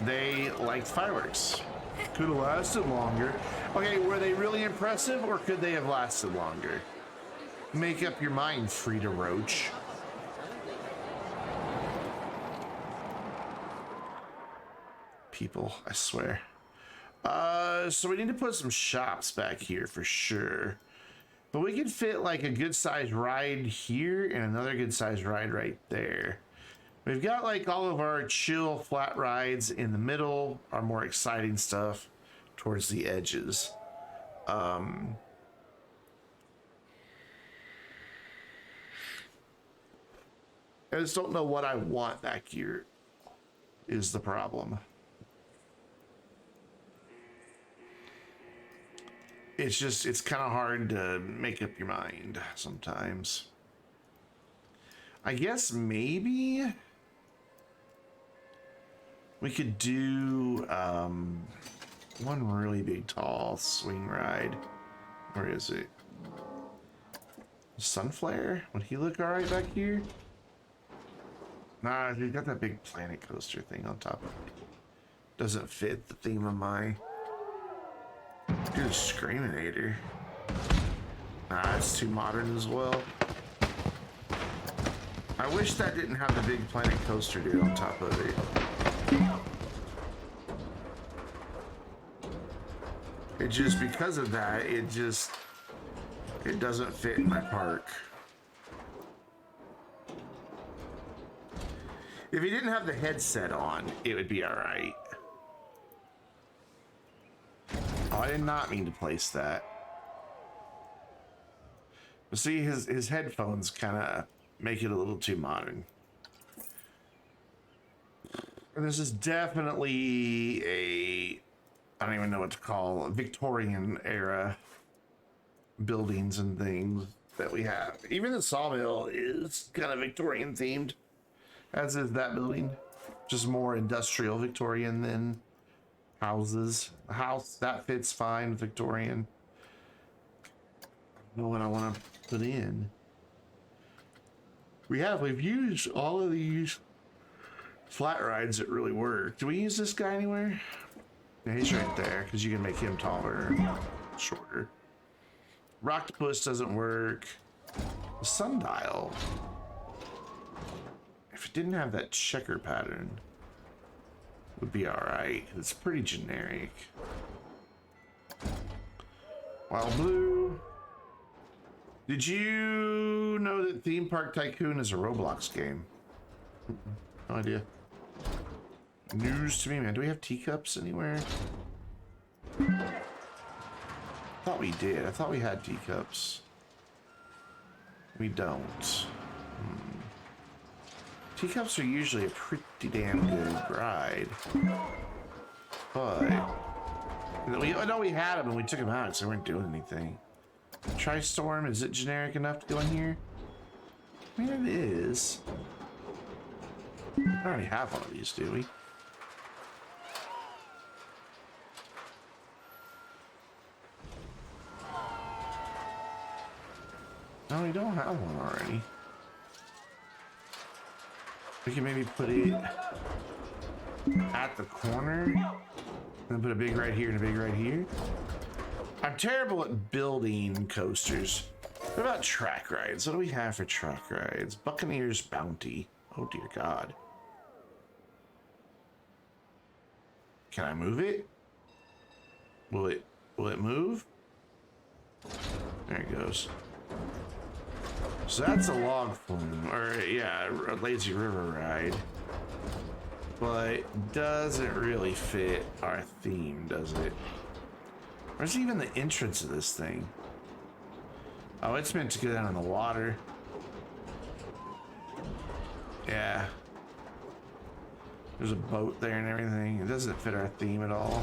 They liked fireworks. Could have lasted longer. Okay, were they really impressive, or could they have lasted longer? Make up your mind, Frida Roach. People, I swear. So we need to put some shops back here for sure. But we can fit like a good sized ride here and another good sized ride right there. We've got like all of our chill flat rides in the middle, our more exciting stuff towards the edges. I just don't know what I want back here is the problem. It's kind of hard to make up your mind sometimes. I guess maybe we could do one really big tall swing ride. Where is it? Sunflare? Would he look all right back here? Nah, he's got that big Planet Coaster thing on top of it. Doesn't fit the theme of my... Dude, Screaminator. Nah, it's too modern as well. I wish that didn't have the big Planet Coaster dude on top of it. It just, because of that, it doesn't fit in my park. If he didn't have the headset on, it would be all right. Oh, I did not mean to place that. But see, his headphones kind of make it a little too modern. And this is definitely a, I don't even know what to call, Victorian era buildings and things that we have. Even the sawmill is kind of Victorian themed, as is that building. Just more industrial Victorian than houses. A house that fits fine, Victorian. I don't know what I want to put in. We've used all of these flat rides that really work. Do we use this guy anywhere? Yeah, he's right there because you can make him taller, shorter. Rocktopus doesn't work. The sundial. If it didn't have that checker pattern, would be all right. It's pretty generic. Wild Blue. Did you know that Theme Park Tycoon is a Roblox game? No idea. News to me, man. Do we have teacups anywhere? I thought we did. I thought we had teacups. We don't. Teacups are usually a pretty damn good ride. But I know we had them and we took them out because they weren't doing anything. Tri-Storm, is it generic enough to go in here? I mean, it is. We don't already have one of these, do we? No, we don't have one already. We can maybe put it at the corner and put a big right here and a big right here. I'm terrible at building coasters. What about track rides? What do we have for track rides? Buccaneers Bounty. Oh dear God. Can I move it? Will it move? There it goes. So that's a log flume, or yeah, a lazy river ride. But doesn't really fit our theme, does it? Where's even the entrance of this thing? Oh, it's meant to go down in the water. Yeah. There's a boat there and everything. It doesn't fit our theme at all.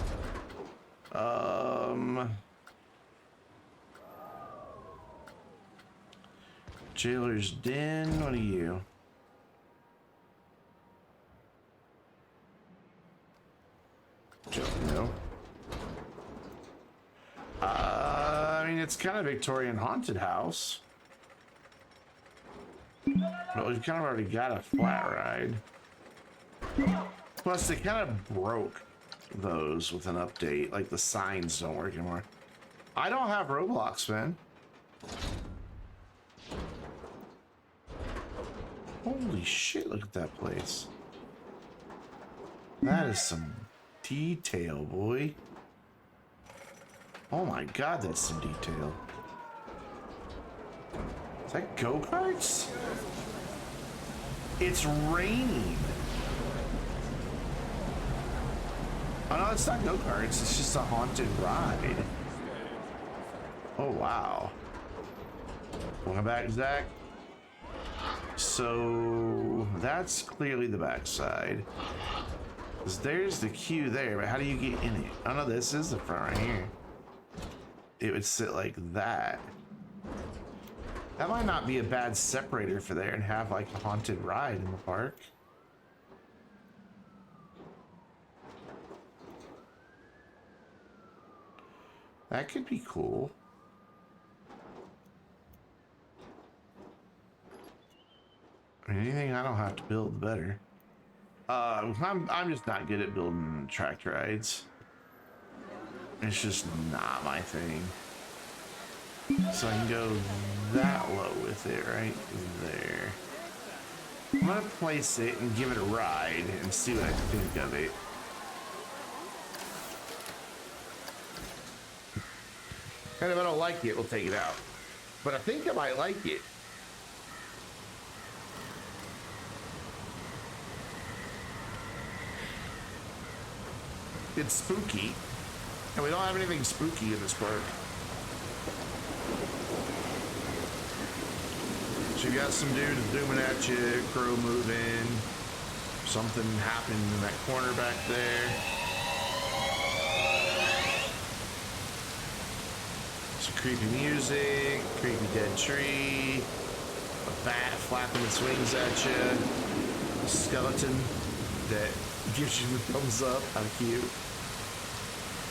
Jailer's Den, what are you? Don't know. I mean, it's kind of Victorian haunted house. But we've kind of already got a flat ride. Plus, they kind of broke those with an update. Like, the signs don't work anymore. I don't have Roblox, man. Holy shit, look at that place. That is some detail, boy. Oh my God, that's some detail. Is that go-karts? It's raining. Oh no, it's not go-karts, it's just a haunted ride. Oh wow. Welcome back, Zach. So that's clearly the backside. Because there's the queue there, but how do you get in it? Oh no, this is the front right here. It would sit like that. That might not be a bad separator for there and have like a haunted ride in the park. That could be cool. I mean, anything I don't have to build, the better. I'm just not good at building track rides. It's just not my thing. So I can go that low with it right there. I'm gonna place it and give it a ride and see what I think of it. And if I don't like it, we'll take it out. But I think I might like it. It's spooky. And we don't have anything spooky in this park. So you got some dudes zooming at you, crow moving, something happening in that corner back there. Some creepy music, creepy dead tree, a bat flapping its wings at you, a skeleton that gives you the thumbs up. How cute.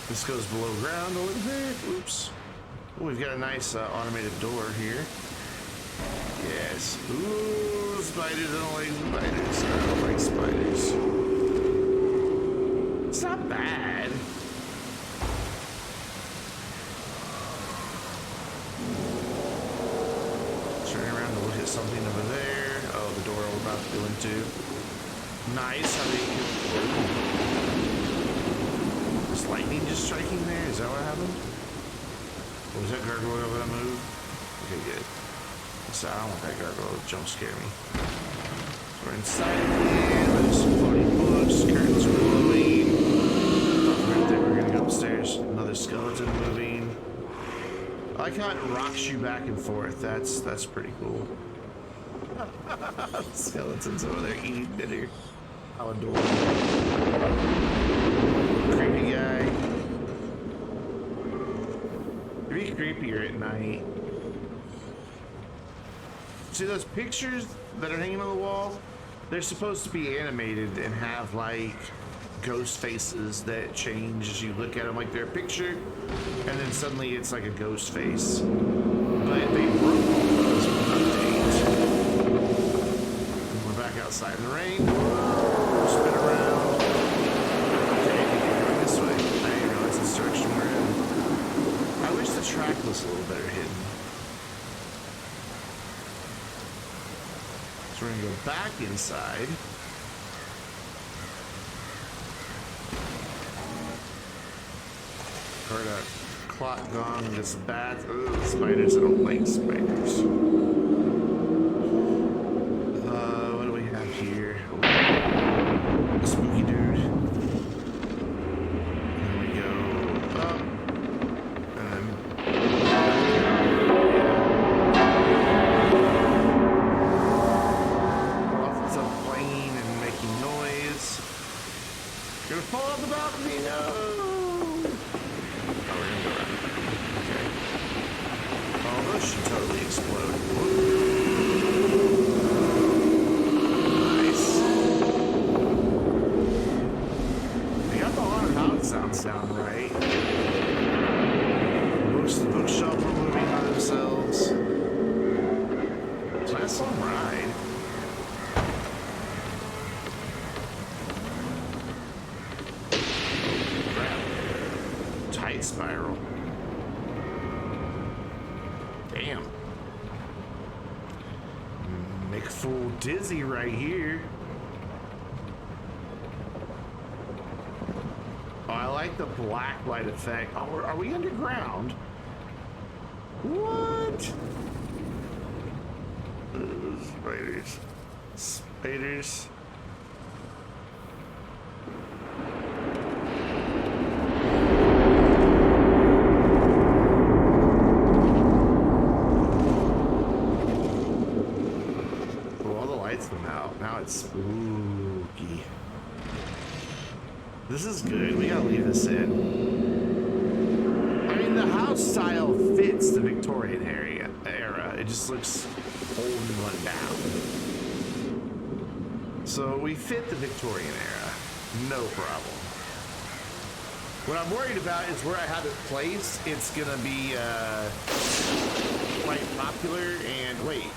This goes below ground a little bit. Oops. Oh, we've got a nice automated door here. Yes. Ooh, spiders. I don't like spiders. I don't like spiders. It's not bad. Turning around to look at something over there. Oh, the door we're about to go into. Nice. How they was lightning just striking there? Is that what happened? Or was that gargoyle gonna move? Okay, good. So I don't want that gargoyle to jump scare me. So we're inside again. There's some floating books. Curtains are glowing. Right there, we're gonna go upstairs. Another skeleton moving. I like how it rocks you back and forth. That's pretty cool. Skeletons over there eating dinner. How adorable. Creepy guy. It'd be creepier at night. See those pictures that are hanging on the wall? They're supposed to be animated and have like ghost faces that change as you look at them, like they're a picture, and then suddenly it's like a ghost face. But they broke all those with an update. And we're back outside in the rain. Spin around. Okay, going this way. I didn't realize this direction we're in. I wish the track was a little better hidden. So we're gonna go back inside. Heard a clock gong, this bat. Ugh, spiders, I don't like spiders. What do we have here? A spooky dude. And we go up. And then off the plane and making noise. Gonna fall off the balcony, no! Should totally explode. Nice. They got the haunted house sounds down right. Books the bookshelf are moving by themselves. It's a nice long ride. Oh, crap. Tight spiral. Damn. Make a fool dizzy right here. Oh, I like the black light effect. Oh, are we underground? What? Spiders. Spiders. Now it's spooky. This is good. We gotta leave this in. I mean, the house style fits the Victorian era. It just looks old and run down. So we fit the Victorian era. No problem. What I'm worried about is where I have it placed. It's gonna be quite popular. And wait,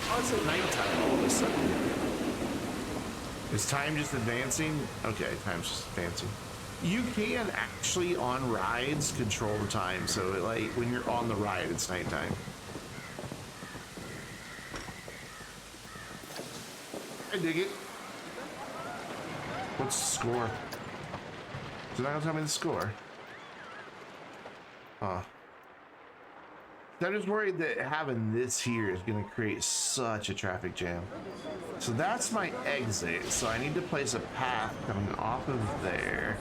oh, it's at nighttime all of a sudden. Is time just advancing? Okay, time's just advancing. You can actually on rides control the time, so like when you're on the ride, it's nighttime. I dig it. What's the score? Is it not gonna tell me the score? Huh. I'm just worried that having this here is going to create such a traffic jam. So that's my exit. So I need to place a path coming off of there.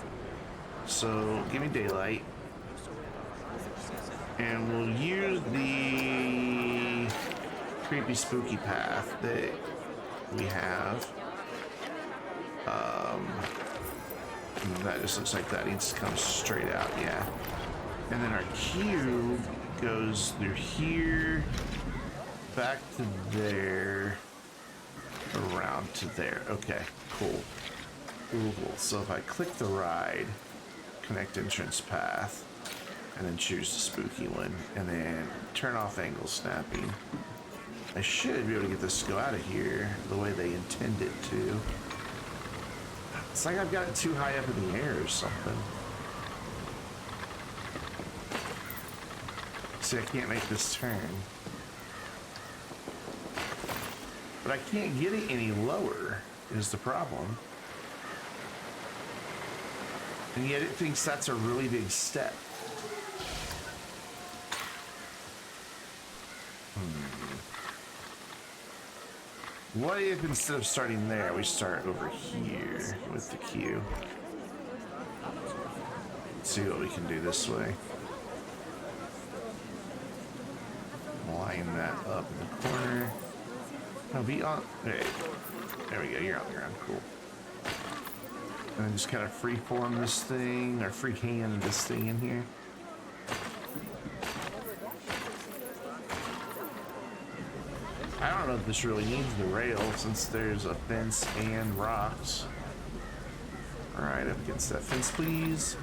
So give me daylight. And we'll use the creepy spooky path that we have. That just looks like that needs to come straight out, yeah. And then our cube goes through here, back to there, around to there. Okay, cool. Cool. So if I click the ride, connect entrance path, and then choose the spooky one, and then turn off angle snapping. I should be able to get this to go out of here the way they intend it to. It's like I've got it too high up in the air or something. See, I can't make this turn. But I can't get it any lower, is the problem. And yet it thinks that's a really big step. What if instead of starting there, we start over here with the queue? Let's see what we can do this way. Line that up in the corner. No, be on. Hey, there we go. You're on the ground. Cool. And then just kind of freeform this thing, or freehand this thing in here. I don't know if this really needs the rail since there's a fence and rocks. All right, up against that fence, please.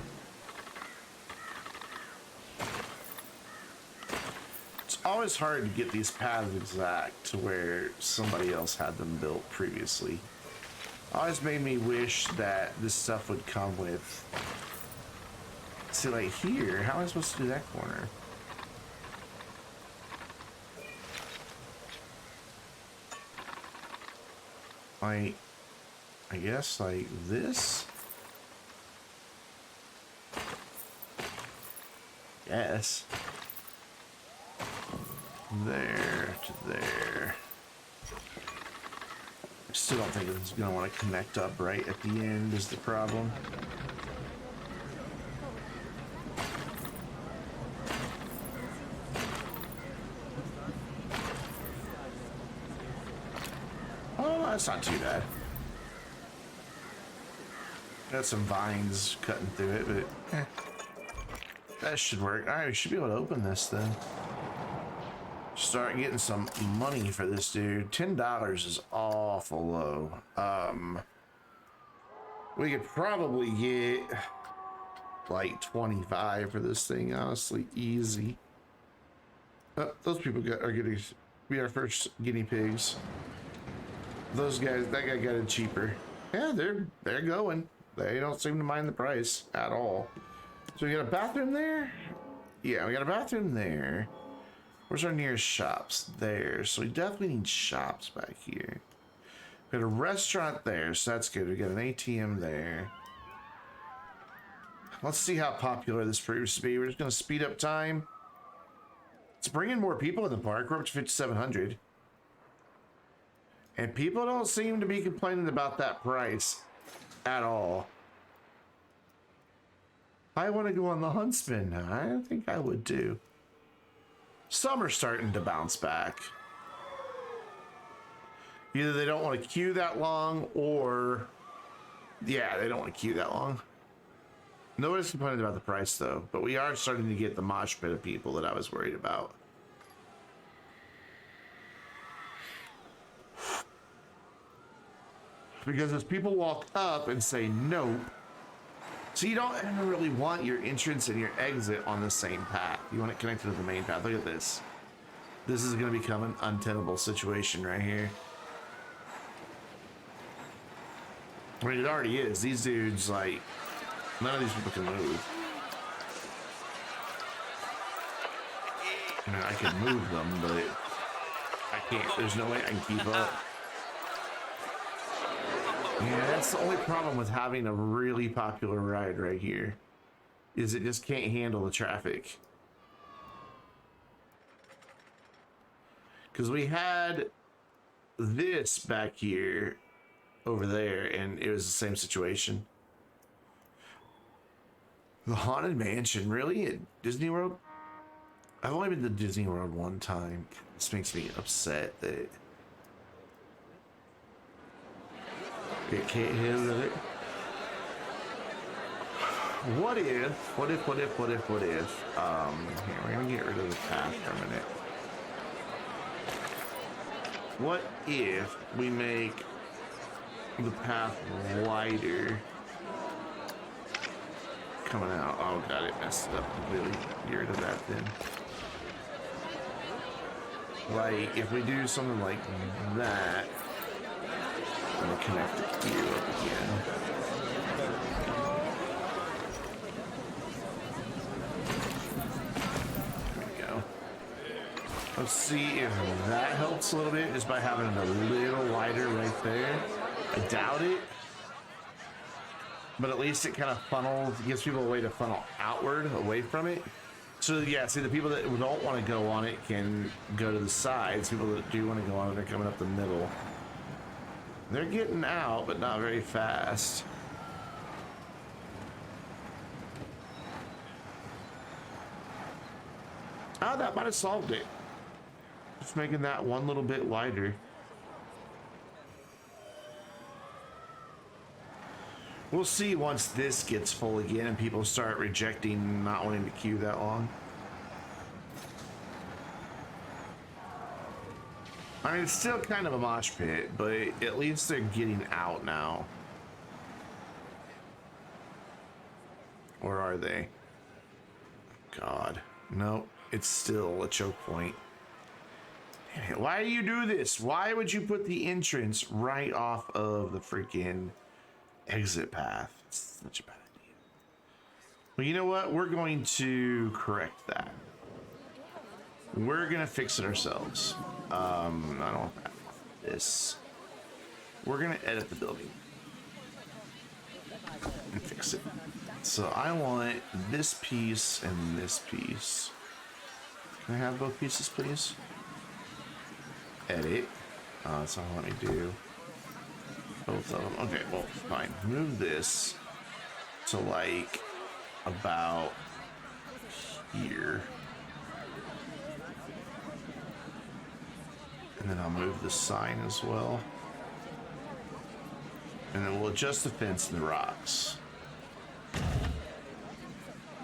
It's always hard to get these paths exact to where somebody else had them built previously. Always made me wish that this stuff would come with. See, like here, how am I supposed to do that corner? I guess like this? Yes. There to there. I still don't think it's gonna want to connect up right at the end is the problem. Oh, that's not too bad. Got some vines cutting through it, but that should work. All right, we should be able to open this then. Start getting some money for this dude. $10 is awful low. We could probably get like 25 for this thing, honestly, easy. Those people are getting be our first guinea pigs. Those guys, that guy got it cheaper. Yeah, they're going. They don't seem to mind the price at all. So we got a bathroom there? Yeah, we got a bathroom there. Where's our nearest shops? There. So we definitely need shops back here. We got a restaurant there, so that's good. We got an ATM there. Let's see how popular this proves to be. We're just gonna speed up time. It's bringing more people in the park. We're up to 5,700. And people don't seem to be complaining about that price at all. I want to go on the Huntsman. I think I would too. Some are starting to bounce back. Either they don't want to queue that long or, yeah, they don't want to queue that long. Nobody's complaining about the price though, but we are starting to get the mosh pit of people that I was worried about. Because as people walk up and say nope, so you don't ever really want your entrance and your exit on the same path. You want it connected to the main path. Look at this. This is going to become an untenable situation right here. I mean, it already is. These dudes, like, none of these people can move. I mean, I can move them, but I can't. There's no way I can keep up. Yeah, that's the only problem with having a really popular ride right here, is it just can't handle the traffic. Because we had this back here over there, and it was the same situation. The Haunted Mansion, really? At Disney World? I've only been to Disney World one time. This makes me upset that it can't handle it. What if, here, we're gonna get rid of the path for a minute. What if we make the path wider? coming out. Oh god, it messed it up completely. Get rid of that then. Like, if we do something like that, I'm gonna connect the queue up again. There we go. Let's see if that helps a little bit just by having it a little wider right there. I doubt it. But at least it kind of funnels, gives people a way to funnel outward away from it. So yeah, see, the people that don't want to go on it can go to the sides. People that do want to go on it are coming up the middle. They're getting out, but not very fast. Oh, that might have solved it. Just making that one little bit wider. We'll see once this gets full again and people start rejecting not wanting to queue that long. I mean, it's still kind of a mosh pit, but at least they're getting out now. Or are they? God, no, it's still a choke point. Damn it, why do you do this? Why would you put the entrance right off of the freaking exit path? It's such a bad idea. Well, you know what? We're going to correct that. We're gonna fix it ourselves. I don't want this. We're gonna edit the building and fix it. So I want this piece and this piece. Can I have both pieces, please? Edit. That's all I want to do. Both of them. Okay, well, fine. Move this to like about here. And then I'll move the sign as well. And then we'll adjust the fence and the rocks.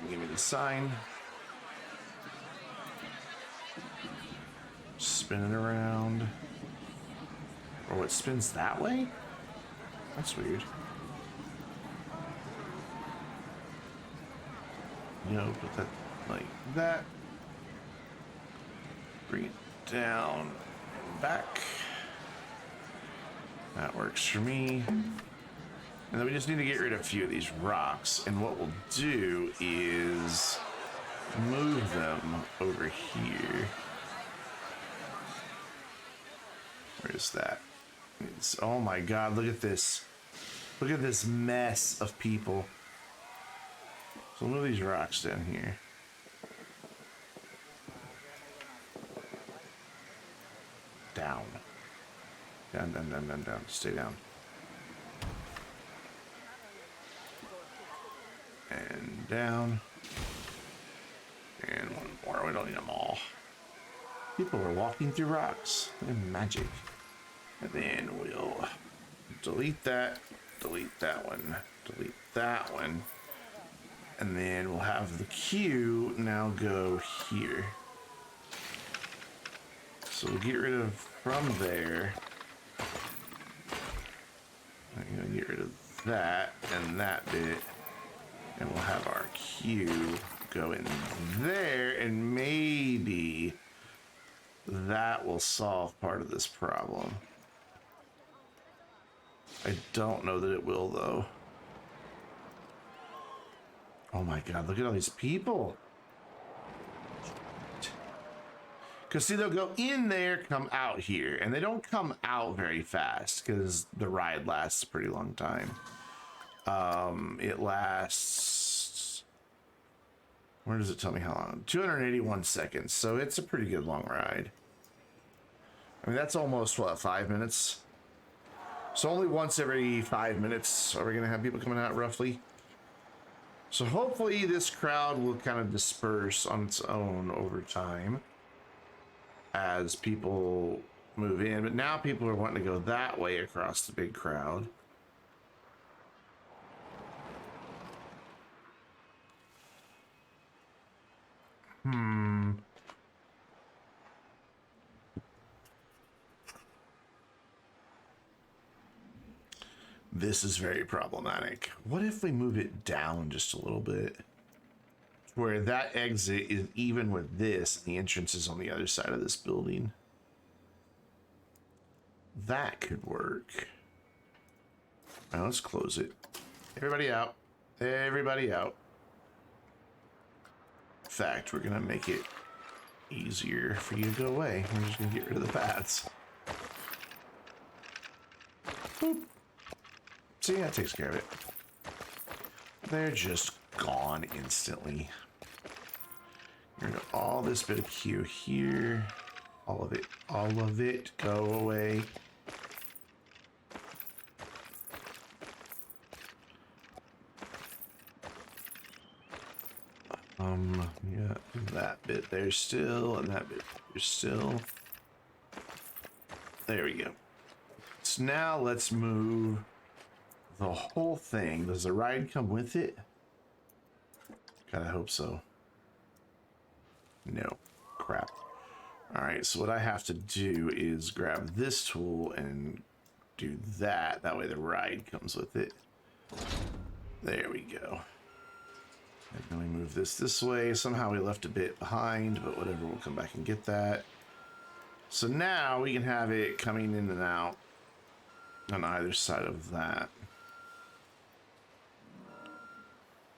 Give me the sign. Spin it around. Or it spins that way? That's weird. You know, put that like that. Bring it down and back. That works for me. And then we just need to get rid of a few of these rocks. And what we'll do is move them over here. Where is that? Oh my god, look at this. Look at this mess of people. So move these rocks down here. Down. Down, down, down, down, down. Stay down. And down. And one more. We don't need them all. People are walking through rocks. They're magic. And then we'll delete that one, delete that one. And then we'll have the queue now go here. So we'll get rid of from there. I'm gonna get rid of that and that bit. And we'll have our queue go in there, and maybe that will solve part of this problem. I don't know that it will, though. Oh my god, look at all these people. Because, see, they'll go in there, come out here, and they don't come out very fast because the ride lasts a pretty long time. It lasts... Where does it tell me how long? 281 seconds, so it's a pretty good long ride. I mean, that's almost, what, 5 minutes? So only once every 5 minutes are we going to have people coming out, roughly. So hopefully this crowd will kind of disperse on its own over time as people move in. But now people are wanting to go that way across the big crowd. This is very problematic. What if we move it down just a little bit? Where that exit is even with this, and the entrance is on the other side of this building. That could work. Now let's close it. Everybody out. Everybody out. In fact, we're gonna make it easier for you to go away. We're just gonna get rid of the paths. Boop. See, that takes care of it. They're just gone instantly. You're gonna all this bit of queue here. All of it, go away. Yeah, that bit there still, and that bit there still. There we go. So now let's move the whole thing. Does the ride come with it? God, I hope so. No. Crap. Alright, so what I have to do is grab this tool and do that. That way the ride comes with it. There we go. And then we move this way. Somehow we left a bit behind, but whatever, we'll come back and get that. So now we can have it coming in and out on either side of that.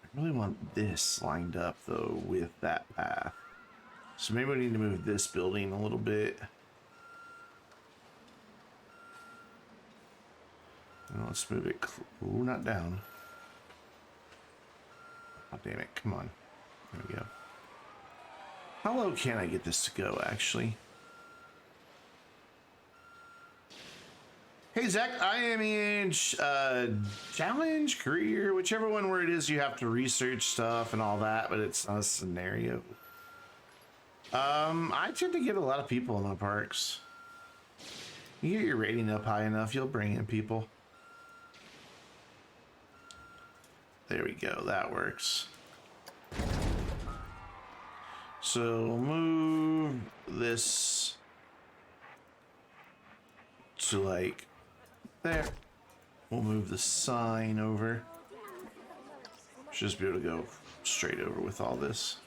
I really want this lined up, though, with that path. So maybe we need to move this building a little bit. And let's move it. Ooh, not down. Oh, damn it. Come on. There we go. How low can I get this to go, actually? Hey, Zach, I am in challenge, career, whichever one where it is you have to research stuff and all that, but it's not a scenario. I tend to get a lot of people in the parks. You get your rating up high enough, you'll bring in people. There we go, that works. So we'll move this to like there. We'll move the sign over. Should just be able to go straight over with all this.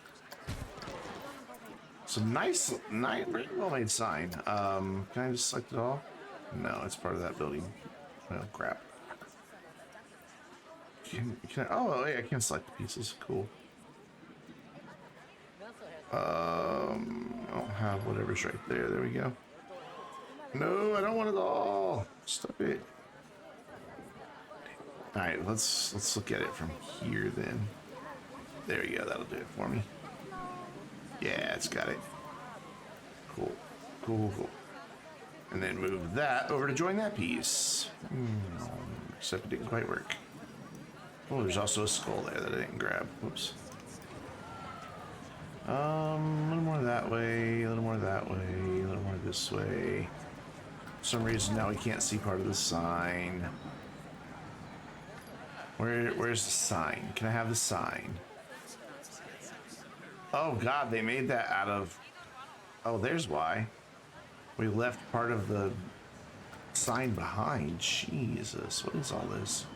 So nice, well made sign. Can I just select it all? No, it's part of that building. Oh crap. Oh yeah, I can select the pieces. Cool. I'll have whatever's right there. There we go. No, I don't want it all. Stop it. All right, let's look at it from here then. There you go. That'll do it for me. Yeah, it's got it. Cool. Cool. And then move that over to join that piece. Except it didn't quite work. Oh, there's also a skull there that I didn't grab. Whoops. A little more that way, a little more that way, a little more this way. For some reason now we can't see part of the sign. Where's the sign? Can I have the sign? Oh god, they made that out of... Oh, there's why. We left part of the sign behind. Jesus, what is all this?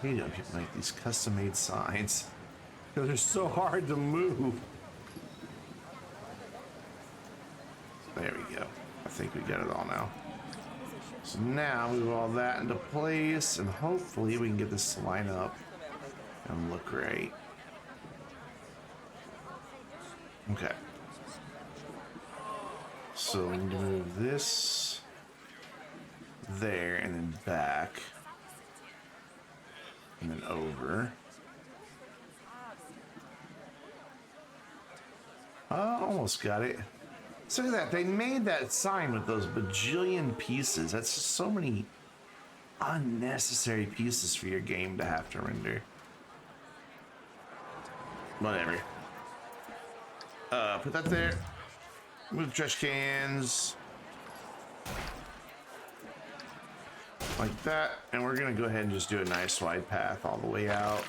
You know, people make these custom-made signs. Because they're so hard to move. There we go. I think we got it all now. So now move all that into place, and hopefully we can get this to line up and look right. Okay. So we need to move this there and then back and then over. Almost got it. So look at that. They made that sign with those bajillion pieces. That's just so many unnecessary pieces for your game to have to render. Whatever. Put that there. Move trash cans. Like that. And we're going to go ahead and just do a nice wide path all the way out.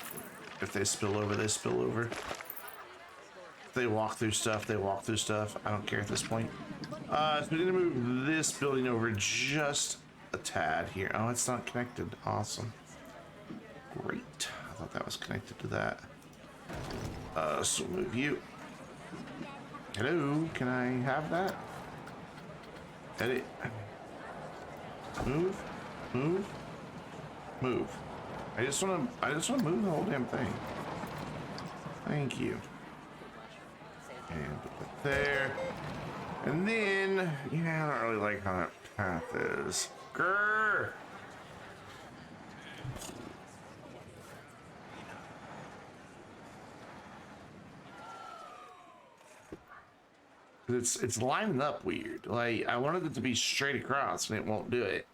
If they spill over, they spill over. If they walk through stuff, they walk through stuff. I don't care at this point. So we're going to move this building over just a tad here. Oh, it's not connected. Awesome. Great. I thought that was connected to that. So we'll move you. Hello, can I have that? Edit. Move. Move. Move. I just want to move the whole damn thing. Thank you. And put it there. And then, yeah, I don't really like how that path is. Grrr. It's lining up weird. Like, I wanted it to be straight across and it won't do it.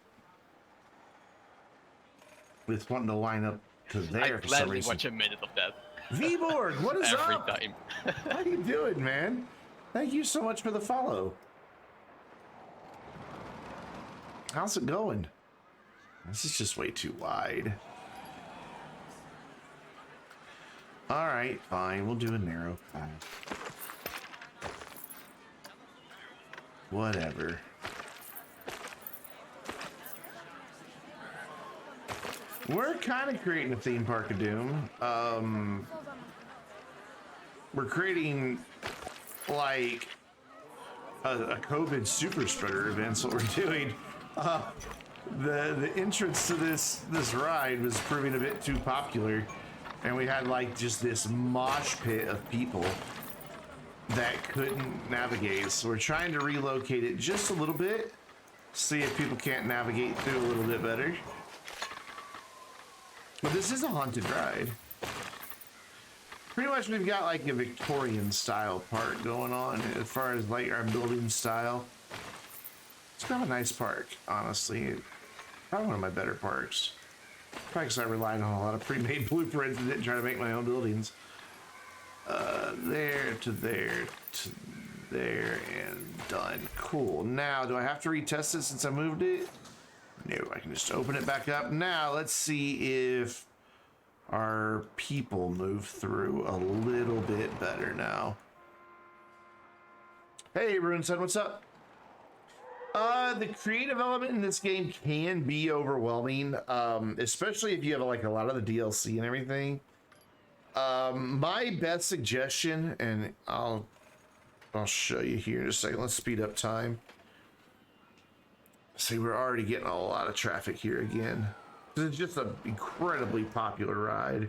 It's wanting to line up to there for some gladly reason. watch a minute of that V-Borg, what is every up? time. How you doing, man? Thank you so much for the follow. How's it going? This is just way too wide. All right, fine. We'll do a narrow path. Whatever. We're kind of creating a theme park of doom. We're creating like a COVID super spreader event. So what we're doing. The entrance to this ride was proving a bit too popular, and we had like just this mosh pit of people that couldn't navigate. So we're trying to relocate it just a little bit, see if people can't navigate through a little bit better. But this is a haunted ride. Pretty much we've got like a Victorian style park going on as far as like our building style. It's kind of a nice park, honestly. Probably one of my better parks. Probably because I relied on a lot of pre-made blueprints and didn't try to make my own buildings. There to there to there and done. Cool. Now, do I have to retest it since I moved it? No, I can just open it back up. Now, let's see if our people move through a little bit better now. Hey, RuneSun, what's up? The creative element in this game can be overwhelming, especially if you have like a lot of the DLC and everything. My best suggestion, and I'll show you here in a second. Let's speed up time. See, we're already getting a lot of traffic here again. This is just an incredibly popular ride.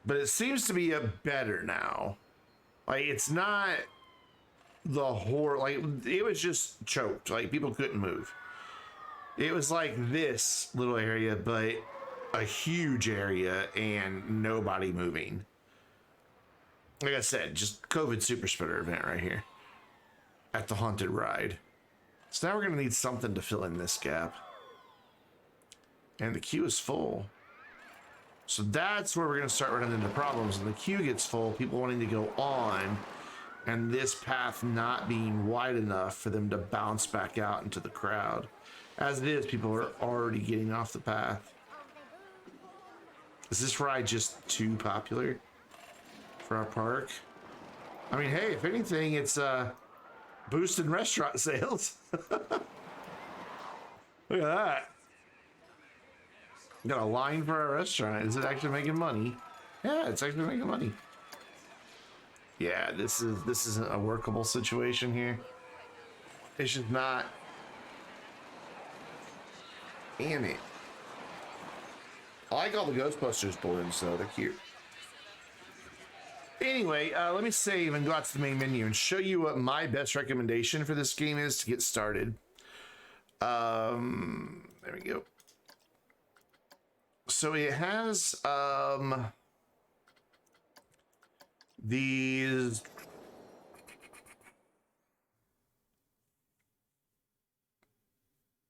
But it seems to be a better now. Like, it's not the horror, like, it was just choked. Like, people couldn't move. It was like this little area, but a huge area and nobody moving. Like I said, just COVID super spreader event right here at the haunted ride. So now we're gonna need something to fill in this gap. And the queue is full. So that's where we're gonna start running into problems. And the queue gets full, people wanting to go on, and this path not being wide enough for them to bounce back out into the crowd. As it is, people are already getting off the path. Is this ride just too popular for our park? I mean, hey, if anything, it's boosting restaurant sales. Look at that. Got a line for our restaurant. Is it actually making money? Yeah, it's actually making money. Yeah, this isn't a workable situation here. It's just not. Damn it. I like all the Ghostbusters balloons, though. They're cute. Anyway, let me save and go out to the main menu and show you what my best recommendation for this game is to get started. There we go. So it has these.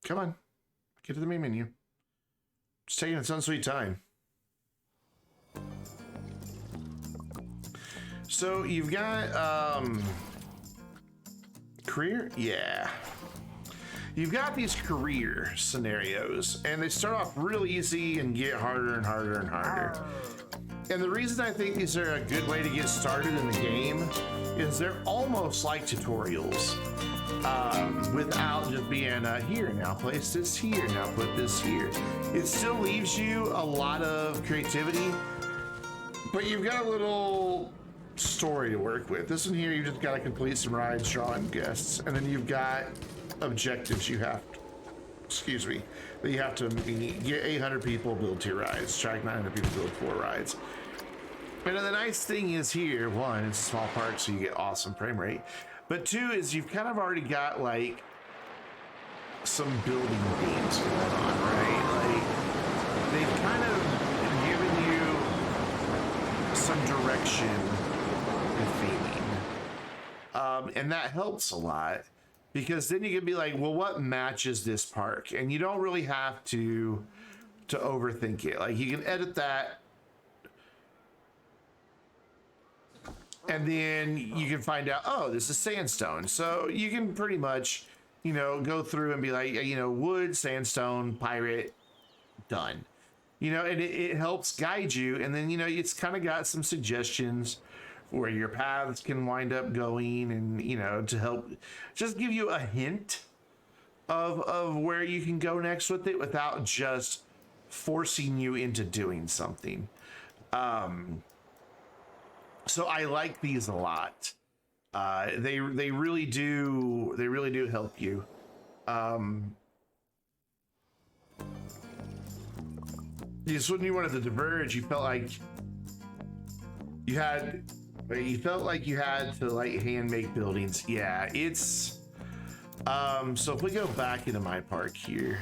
Come on, get to the main menu. It's taking its own sweet time. So you've got career, yeah. You've got these career scenarios, and they start off real easy and get harder and harder and harder. And the reason I think these are a good way to get started in the game is they're almost like tutorials. without just being here, now place this here, now put this here. It still leaves you a lot of creativity, but you've got a little story to work with. This one here, you just got to complete some rides, draw in guests, and then you've got objectives you have to, excuse me, that you have to meet. Get 800 people, build 2 rides. Track 900 people, build 4 rides. And then the nice thing is here, one, it's a small park, so you get awesome frame rate. But 2 is you've kind of already got like some building themes going on, right? Like they've kind of given you some direction in theming. And that helps a lot because then you can be like, well, what matches this park? And you don't really have to overthink it. Like you can edit that, and then you can find out, oh, this is sandstone. So you can pretty much, you know, go through and be like, you know, wood, sandstone, pirate, done. You know, and it helps guide you. And then, you know, it's kind of got some suggestions where your paths can wind up going, and, you know, to help just give you a hint of where you can go next with it without just forcing you into doing something. So I like these a lot. They really do help you. Just when you wanted to diverge, you felt like you had to like hand make buildings. Yeah, it's so if we go back into my park here,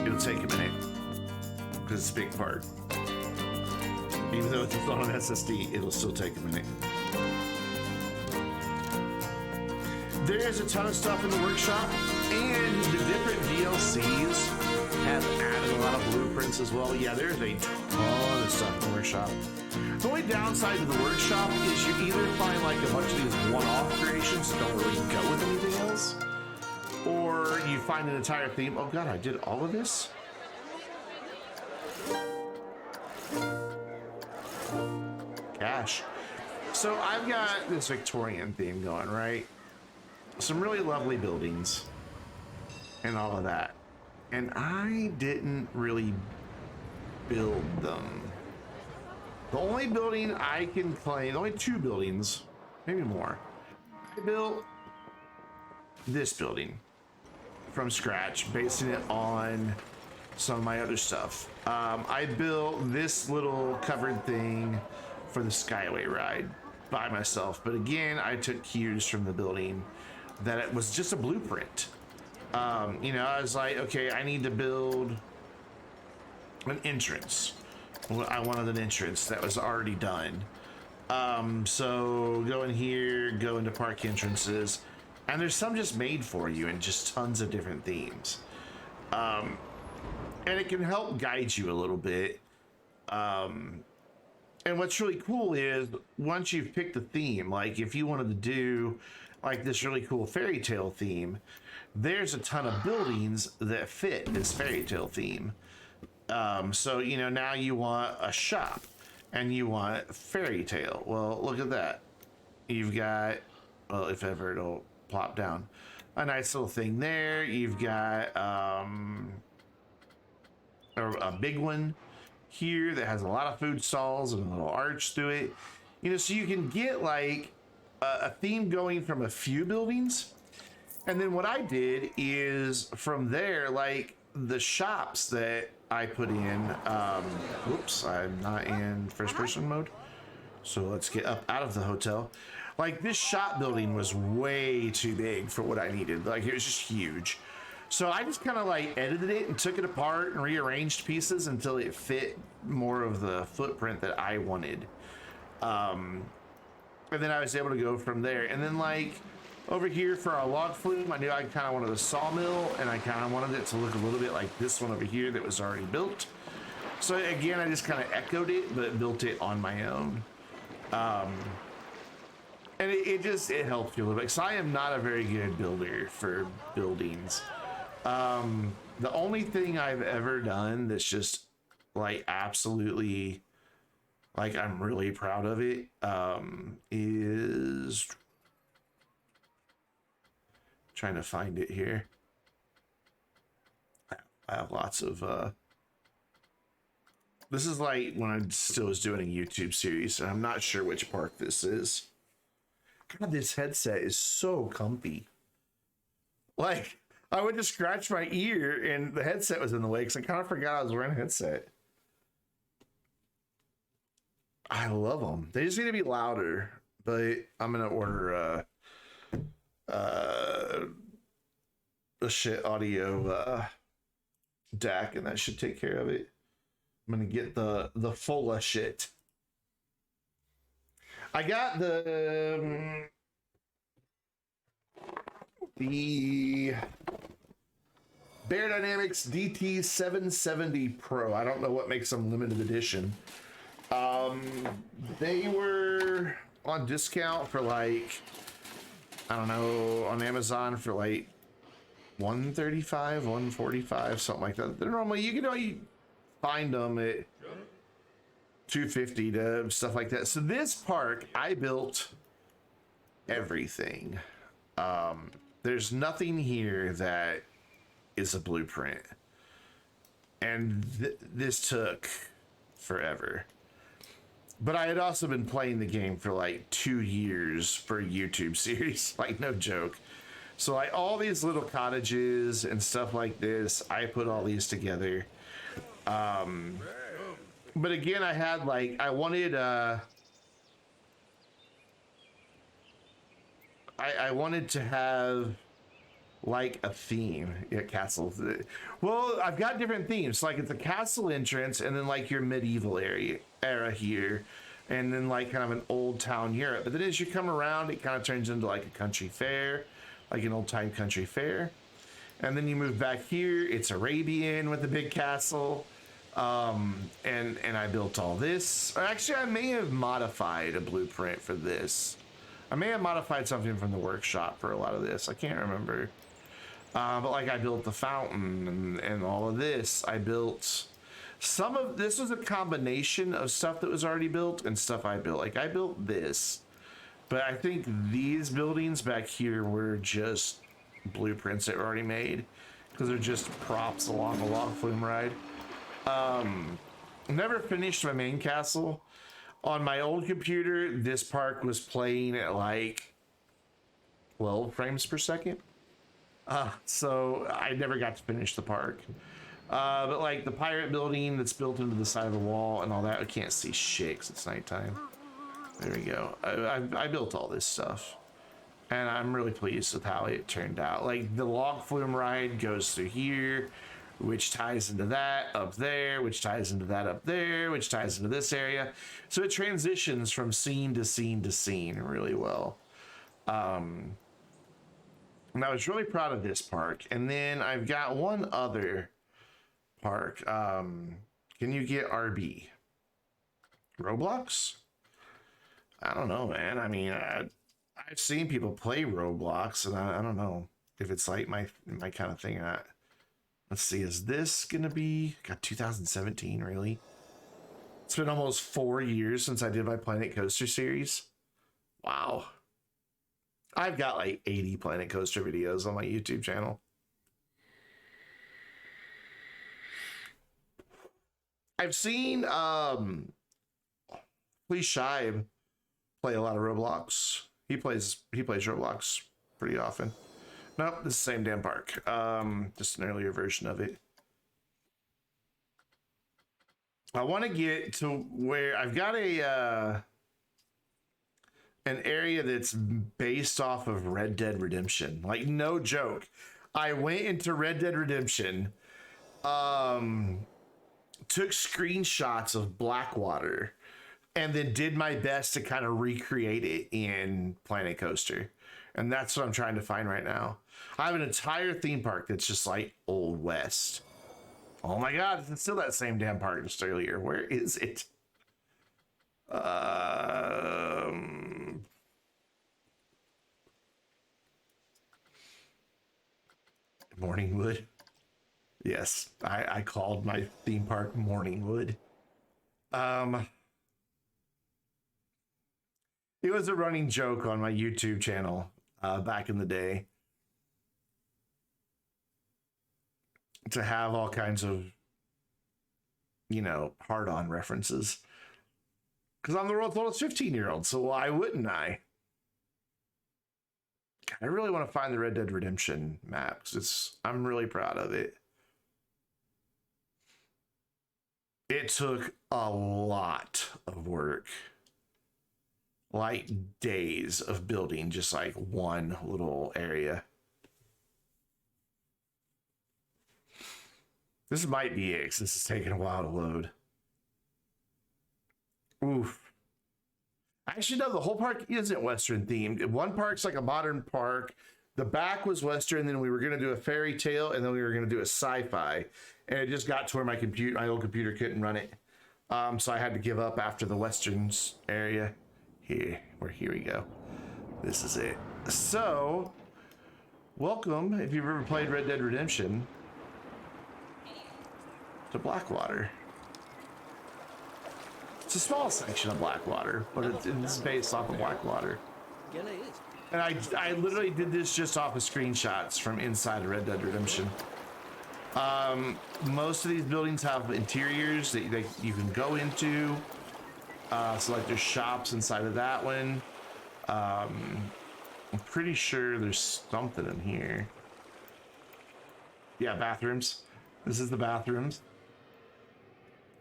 it'll take a minute because it's a big part. Even though it's on an SSD, it'll still take a minute. There's a ton of stuff in the workshop, and the different DLCs have added a lot of blueprints as well. Yeah, there's a ton of stuff in the workshop. The only downside to the workshop is you either find like a bunch of these one-off creations that don't really go with anything else, or you find an entire theme. Oh god, I did all of this? Gosh. So I've got this Victorian theme going, right? Some really lovely buildings and all of that. And I didn't really build them. The only building I can claim, only 2 buildings, maybe more. I built this building from scratch, basing it on some of my other stuff. I built this little covered thing for the Skyway ride by myself, but again, I took cues from the building that it was just a blueprint. You know, I was like, okay, I need to build an entrance. I wanted an entrance that was already done. So go in here, go into park entrances, and there's some just made for you and just tons of different themes. And it can help guide you a little bit. And what's really cool is once you've picked a theme, like if you wanted to do like this really cool fairy tale theme, there's a ton of buildings that fit this fairy tale theme. So, you know, now you want a shop and you want fairy tale. Well, look at that. You've got, well, if ever it'll plop down, a nice little thing there. You've got a big one here that has a lot of food stalls and a little arch through it. You know, so you can get like a theme going from a few buildings. And then what I did is from there, like the shops that I put in, whoops, I'm not in first person mode. So let's get up out of the hotel. Like this shop building was way too big for what I needed. Like it was just huge. So I just kind of like edited it and took it apart and rearranged pieces until it fit more of the footprint that I wanted. And then I was able to go from there. And then like over here for our log flume, I knew I kind of wanted a sawmill, and I kind of wanted it to look a little bit like this one over here that was already built. So again, I just kind of echoed it, but built it on my own. And it helps you a little bit. So I am not a very good builder for buildings. The only thing I've ever done that's just like absolutely like I'm really proud of it, is trying to find it here. I have lots of this is like when I still was doing a YouTube series, and I'm not sure which park this is. God, this headset is so comfy. Like, I would just scratch my ear and the headset was in the way because I kind of forgot I was wearing a headset. I love them. They just need to be louder, but I'm gonna order a shit audio DAC, and that should take care of it. I'm gonna get the full shit. I got the Bear Dynamics DT770 Pro. I don't know what makes them limited edition. They were on discount for like, I don't know, on Amazon for like $135, $145, something like that. They're normally, you find them at $250 to stuff like that. So this park, I built everything. There's nothing here that is a blueprint, and this took forever. But I had also been playing the game for like 2 years for a YouTube series, like no joke. So like all these little cottages and stuff like this, I put all these together. But again, I had like, I wanted I wanted to have like a theme at castles. Well, I've got different themes. Like it's a castle entrance, and then like your medieval era here, and then like kind of an old town Europe. But then as you come around, it kind of turns into like a country fair, like an old time country fair. And then you move back here, it's Arabian with the big castle. And I built all this. Actually, I may have modified a blueprint for this. I may have modified something from the workshop for a lot of this. I can't remember. But like I built the fountain and all of this. I built some of this was a combination of stuff that was already built and stuff I built. Like I built this, but I think these buildings back here were just blueprints that were already made because they're just props along the log flume ride. Never finished my main castle. On my old computer, this park was playing at like 12 frames per second. So I never got to finish the park. But like the pirate building that's built into the side of the wall and all that, I can't see shit 'cause it's nighttime. There we go. I built all this stuff, and I'm really pleased with how it turned out. Like the log flume ride goes through here, which ties into that up there, which ties into that up there, which ties into this area. So it transitions from scene to scene to scene really well. And I was really proud of this park. And then I've got one other park. Can you get RB? Roblox? I don't know, man. I mean, I've seen people play Roblox, and I don't know if it's like my kind of thing. Let's see, is this gonna be, God, 2017, really? It's been almost 4 years since I did my Planet Coaster series. Wow. I've got like 80 Planet Coaster videos on my YouTube channel. I've seen Please Shive play a lot of Roblox. He plays Roblox pretty often. Nope, it's the same damn park. Just an earlier version of it. I want to get to where I've got an area that's based off of Red Dead Redemption. Like no joke. I went into Red Dead Redemption, took screenshots of Blackwater, and then did my best to kind of recreate it in Planet Coaster. And that's what I'm trying to find right now. I have an entire theme park that's just like Old West. Oh my God, it's still that same damn park just earlier. Where is it? Morningwood. Yes, I called my theme park Morningwood. It was a running joke on my YouTube channel back in the day to have all kinds of, you know, hard-on references. Because I'm the world's oldest 15-year-old, so why wouldn't I? I really want to find the Red Dead Redemption map because I'm really proud of it. It took a lot of work, like days of building just like one little area. This might be it, 'cause this is taking a while to load. Oof. Actually, no, the whole park isn't Western themed. One park's like a modern park. The back was Western, then we were going to do a fairy tale, and then we were going to do a sci-fi. And it just got to where my old computer couldn't run it. So I had to give up after the Westerns area. Here we go. This is it. So, welcome, if you've ever played Red Dead Redemption, to Blackwater. It's a small section of Blackwater, but it's based off of Blackwater. And I literally did this just off of screenshots from inside of Red Dead Redemption. Most of these buildings have interiors that you can go into. So like there's shops inside of that one. I'm pretty sure there's something in here. Yeah, bathrooms. This is the bathrooms.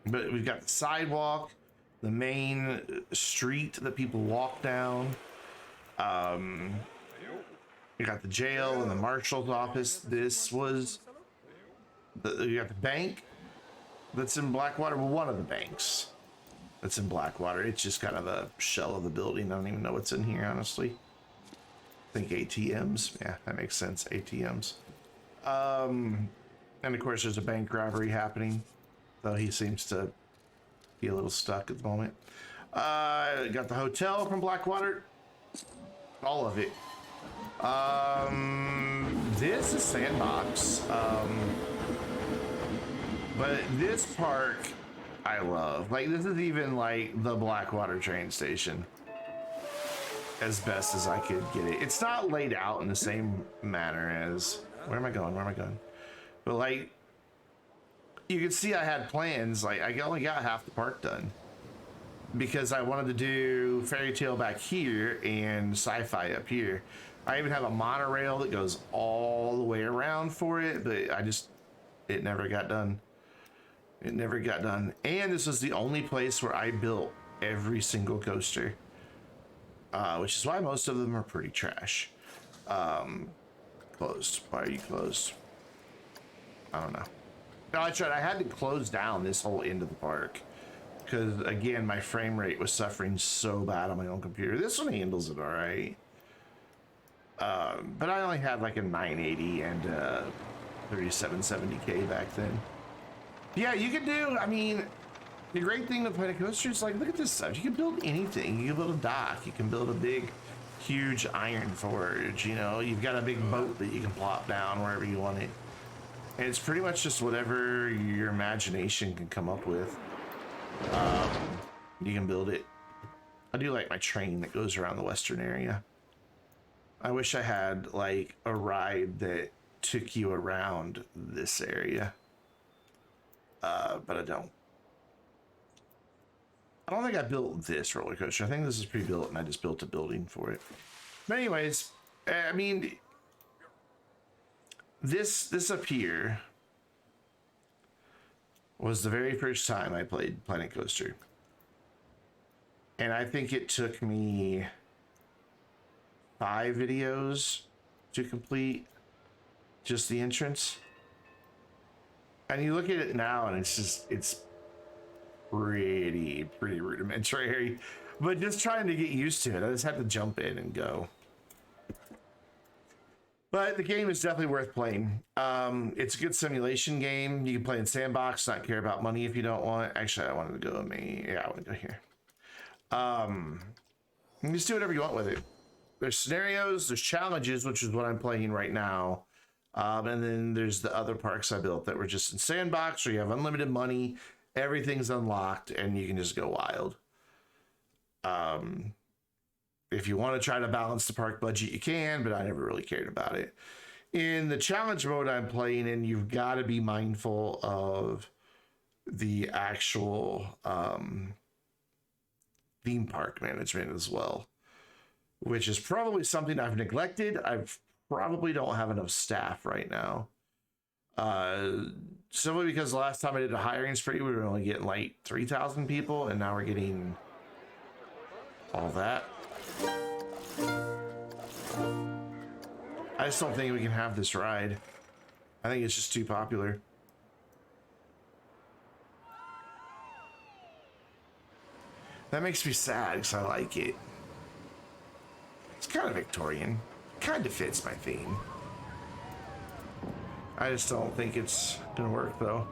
But we've got the sidewalk, the main street that people walk down. You got the jail and the marshal's office. This was you got the bank that's in Blackwater. Well, one of the banks that's in Blackwater. It's just kind of a shell of the building. I don't even know what's in here, honestly. I think ATMs. Yeah, that makes sense. ATMs. And of course, there's a bank robbery happening, though he seems to be a little stuck at the moment. Got the hotel from Blackwater. All of it. This is Sandbox. But this park I love. Like, this is even like the Blackwater train station, as best as I could get it. It's not laid out in the same manner as where am I going? But like, you can see I had plans. Like, I only got half the park done because I wanted to do fairy tale back here and sci-fi up here. I even have a monorail that goes all the way around for it, but it never got done. It never got done. And this was the only place where I built every single coaster, which is why most of them are pretty trash. Closed. Why are you closed? I don't know. No, I tried. I had to close down this whole end of the park because, again, my frame rate was suffering so bad on my own computer. This one handles it all right. But I only had like a 980 and 3770K back then. Yeah, you can do, I mean, the great thing with Planet Coaster is like, look at this stuff. You can build anything. You can build a dock. You can build a big, huge iron forge. You know, you've got a big boat that you can plop down wherever you want it. And it's pretty much just whatever your imagination can come up with. You can build it. I do like my train that goes around the western area. I wish I had like a ride that took you around this area. But I don't. I don't think I built this roller coaster. I think this is pre-built and I just built a building for it. But anyways, I mean, this up here was the very first time I played Planet Coaster. And I think it took me 5 videos to complete just the entrance. And you look at it now and it's pretty rudimentary, but just trying to get used to it. I just had to jump in and go. But the game is definitely worth playing. It's a good simulation game. You can play in Sandbox, not care about money if you don't want. Actually, I wanted to go I want to go here. You just do whatever you want with it. There's scenarios, there's challenges, which is what I'm playing right now. And then there's the other parks I built that were just in Sandbox, where you have unlimited money, everything's unlocked, and you can just go wild. If you want to try to balance the park budget, you can, but I never really cared about it. In the challenge mode I'm playing in, you've got to be mindful of the actual theme park management as well, which is probably something I've neglected. I've probably don't have enough staff right now. Simply because the last time I did a hiring spree, we were only getting like 3,000 people, and now we're getting all that. I just don't think we can have this ride. I think it's just too popular. That makes me sad because I like it. It's kind of Victorian. Kind of fits my theme. I just don't think it's gonna work though.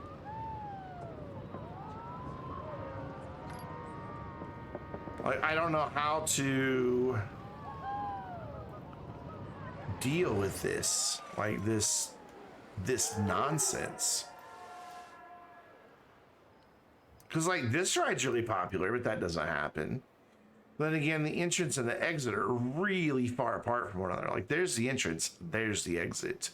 Like, I don't know how to deal with this, like this nonsense. Because like this ride's really popular, but that doesn't happen. Then again, the entrance and the exit are really far apart from one another. Like there's the entrance, there's the exit.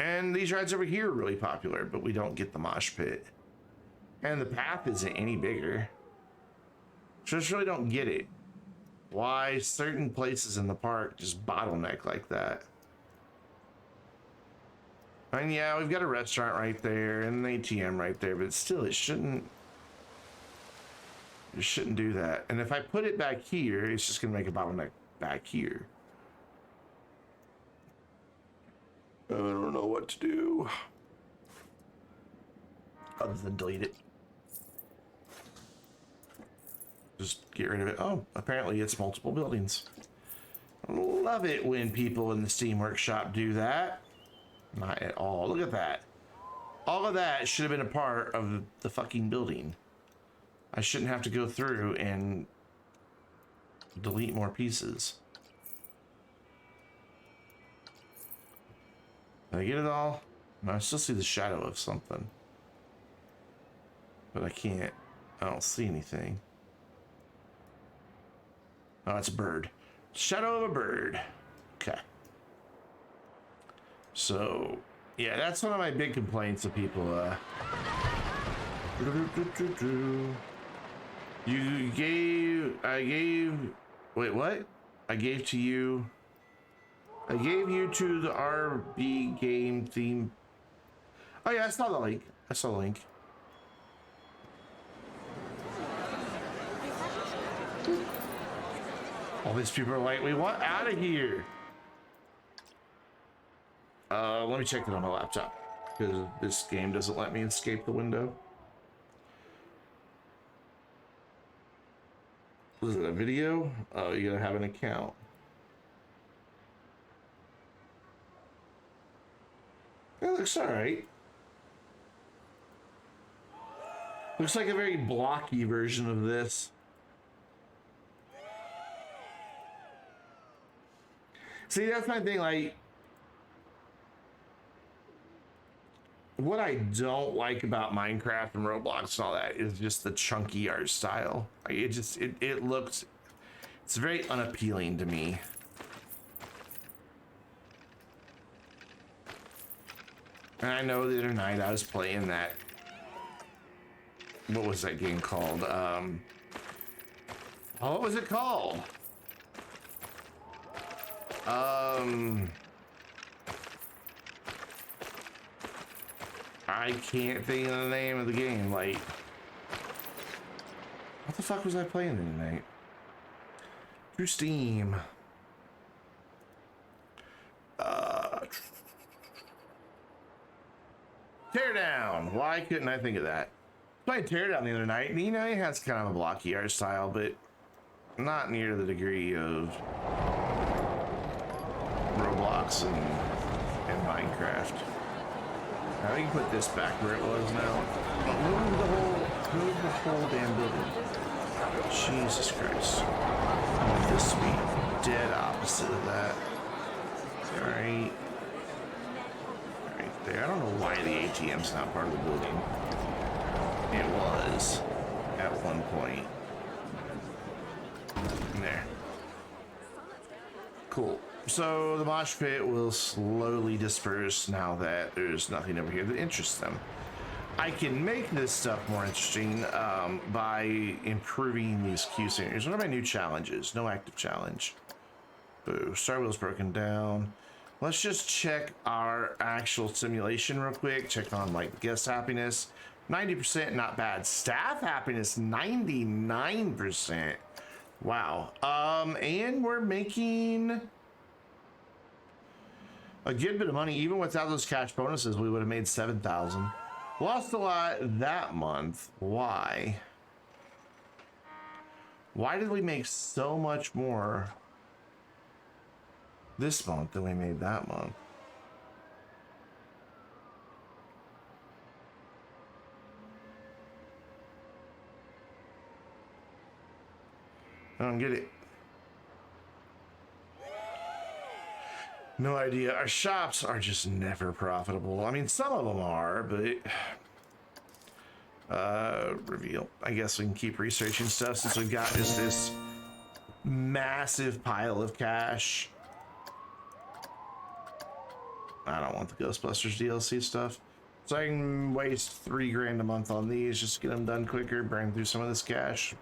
And these rides over here are really popular, but we don't get the mosh pit. And the path isn't any bigger. So I just really don't get it. Why certain places in the park just bottleneck like that. And yeah, we've got a restaurant right there and an ATM right there, but still it shouldn't do that. And if I put it back here, it's just gonna make a bottleneck back here. I don't know what to do other than delete it. Just get rid of it. Oh, apparently it's multiple buildings. Love it when people in the Steam Workshop do that. Not at all. Look at that. All of that should have been a part of the fucking building. I shouldn't have to go through and delete more pieces. Did I get it all? No, I still see the shadow of something. But I can't. I don't see anything. Oh, it's a bird. Shadow of a bird. Okay. So, yeah, that's one of my big complaints of people. Wait, what? I gave you to the RB game theme. Oh yeah, I saw the link. All these people are like, we want out of here. Let me check it on my laptop because this game doesn't let me escape the window. Was it a video? Oh, you gotta have an account. It looks all right. Looks like a very blocky version of this. See, that's my thing, like, what I don't like about Minecraft and Roblox and all that is just the chunky art style. Like, it looks, it's very unappealing to me. And I know the other night I was playing that, what was that game called? What was it called? I can't think of the name of the game. Like, what the fuck was I playing tonight? Through Steam. Teardown. Why couldn't I think of that? I played Teardown the other night, and you know, it has kind of a blocky art style, but not near the degree of Roblox and Minecraft. Now we can put this back where it was now. Move the whole damn building. Jesus Christ. I want this to be dead opposite of that. Alright. Right there. I don't know why the ATM's not part of the building. It was at one point. there. Cool. So the mosh pit will slowly disperse now that there's nothing over here that interests them. I can make this stuff more interesting by improving these queue scenarios. What are my new challenges? No active challenge. Boo. Star Wheel's broken down. Let's just check our actual simulation real quick. Check on like guest happiness. 90%, not bad. Staff happiness, 99%. Wow. And we're making a good bit of money. Even without those cash bonuses, we would have made 7,000. Lost a lot that month. Why? Why did we make so much more this month than we made that month? I don't get it. No idea. Our shops are just never profitable. I mean, some of them are, but reveal. I guess we can keep researching stuff since we've got just this massive pile of cash. I don't want the Ghostbusters DLC stuff. So I can waste $3 grand a month on these, just to get them done quicker, burn through some of this cash.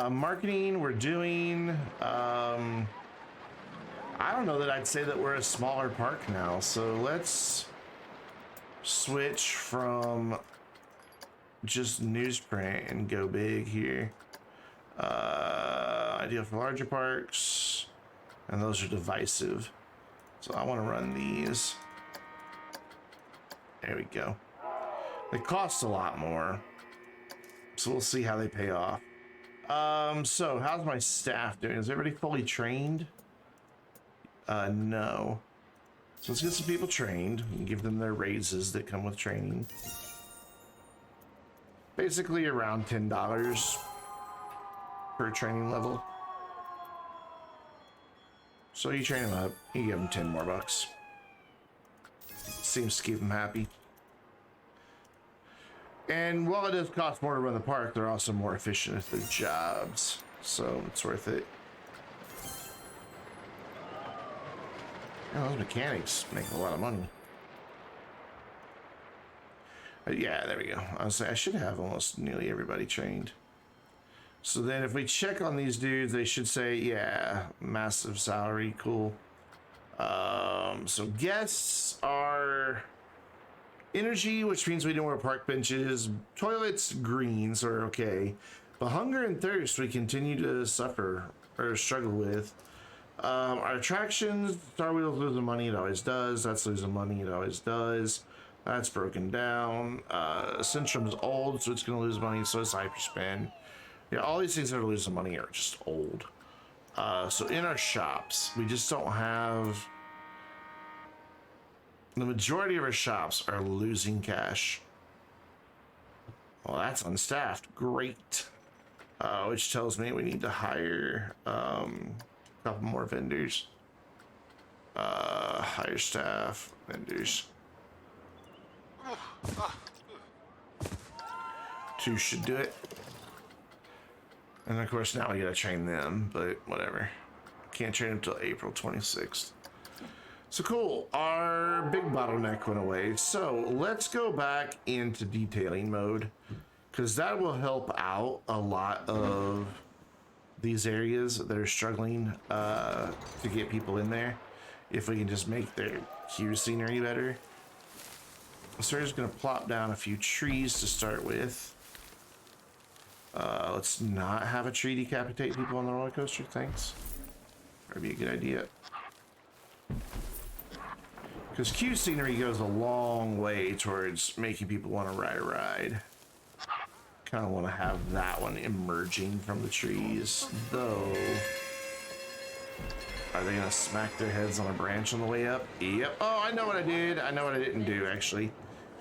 Marketing, we're doing, I don't know that I'd say that we're a smaller park now. So let's switch from just newsprint and go big here. Ideal for larger parks, and those are divisive. So I want to run these. There we go. They cost a lot more, so we'll see how they pay off. So how's my staff doing? Is everybody fully trained? No. So let's get some people trained and give them their raises that come with training. Basically around $10 per training level. So you train them up, you give them 10 more bucks. Seems to keep them happy. And while it does cost more to run the park, they're also more efficient at their jobs. So it's worth it. Oh, those mechanics make a lot of money. Yeah, there we go. I was saying I should have almost nearly everybody trained. So then if we check on these dudes, they should say, yeah, massive salary, cool. So guests are energy, which means we know where park benches. Toilets, greens are okay. But hunger and thirst, we continue to suffer or struggle with. Our attractions, Star Wheel's losing money, it always does. That's losing money, it always does. That's broken down. Centrum's old, so it's going to lose money, so it's Hyperspin. Yeah, all these things that are losing money are just old. So in our shops, we just don't have... The majority of our shops are losing cash. Well, that's unstaffed. Great. Which tells me we need to hire a couple more vendors. Hire staff, vendors. 2 should do it. And of course now we gotta train them, but whatever. Can't train them until April 26th. So cool, our big bottleneck went away. So let's go back into detailing mode, because that will help out a lot of these areas that are struggling to get people in there. If we can just make their queue scenery better. So we're just gonna plop down a few trees to start with. Let's not have a tree decapitate people on the roller coaster, thanks. That'd be a good idea. Because queue scenery goes a long way towards making people want to ride a ride. Kind of want to have that one emerging from the trees, though. Are they going to smack their heads on a branch on the way up? Yep. Oh, I know what I did. I know what I didn't do, actually.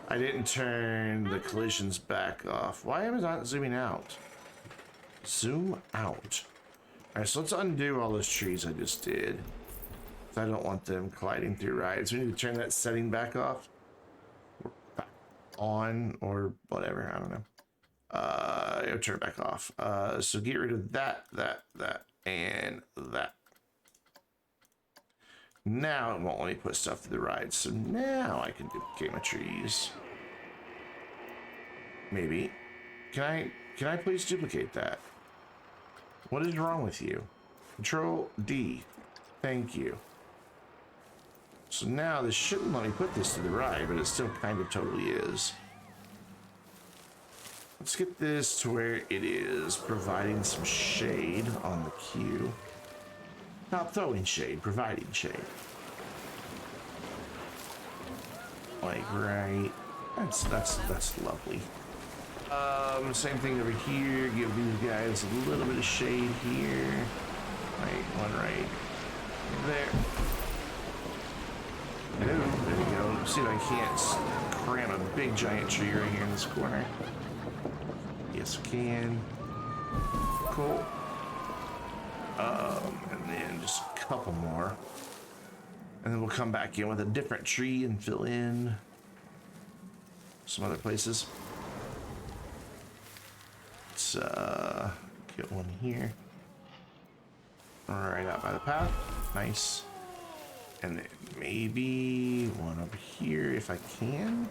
I didn't turn the collisions back off. Why am I not zooming out? Zoom out. Alright, so let's undo all those trees I just did. I don't want them colliding through rides. We need to turn that setting back off. Or back on, or whatever. I don't know. Turn it back off. So get rid of that. and that. Now it won't let me put stuff through the ride, so now I can duplicate my trees. Maybe. Can I please duplicate that? What is wrong with you? Control D. Thank you. So now this shouldn't let me put this to the right, but it still kind of totally is. Let's get this to where it is providing some shade on the queue. Not throwing shade, providing shade. Like right. That's lovely. Same thing over here. Give these guys a little bit of shade here. Right, one right there. Hello, there we go. See if I can't cram a big giant tree right here in this corner. Yes, I can. Cool. And then just a couple more. And then we'll come back in with a different tree and fill in some other places. Let's get one here. Right out by the path. Nice. And then maybe one over here if I can.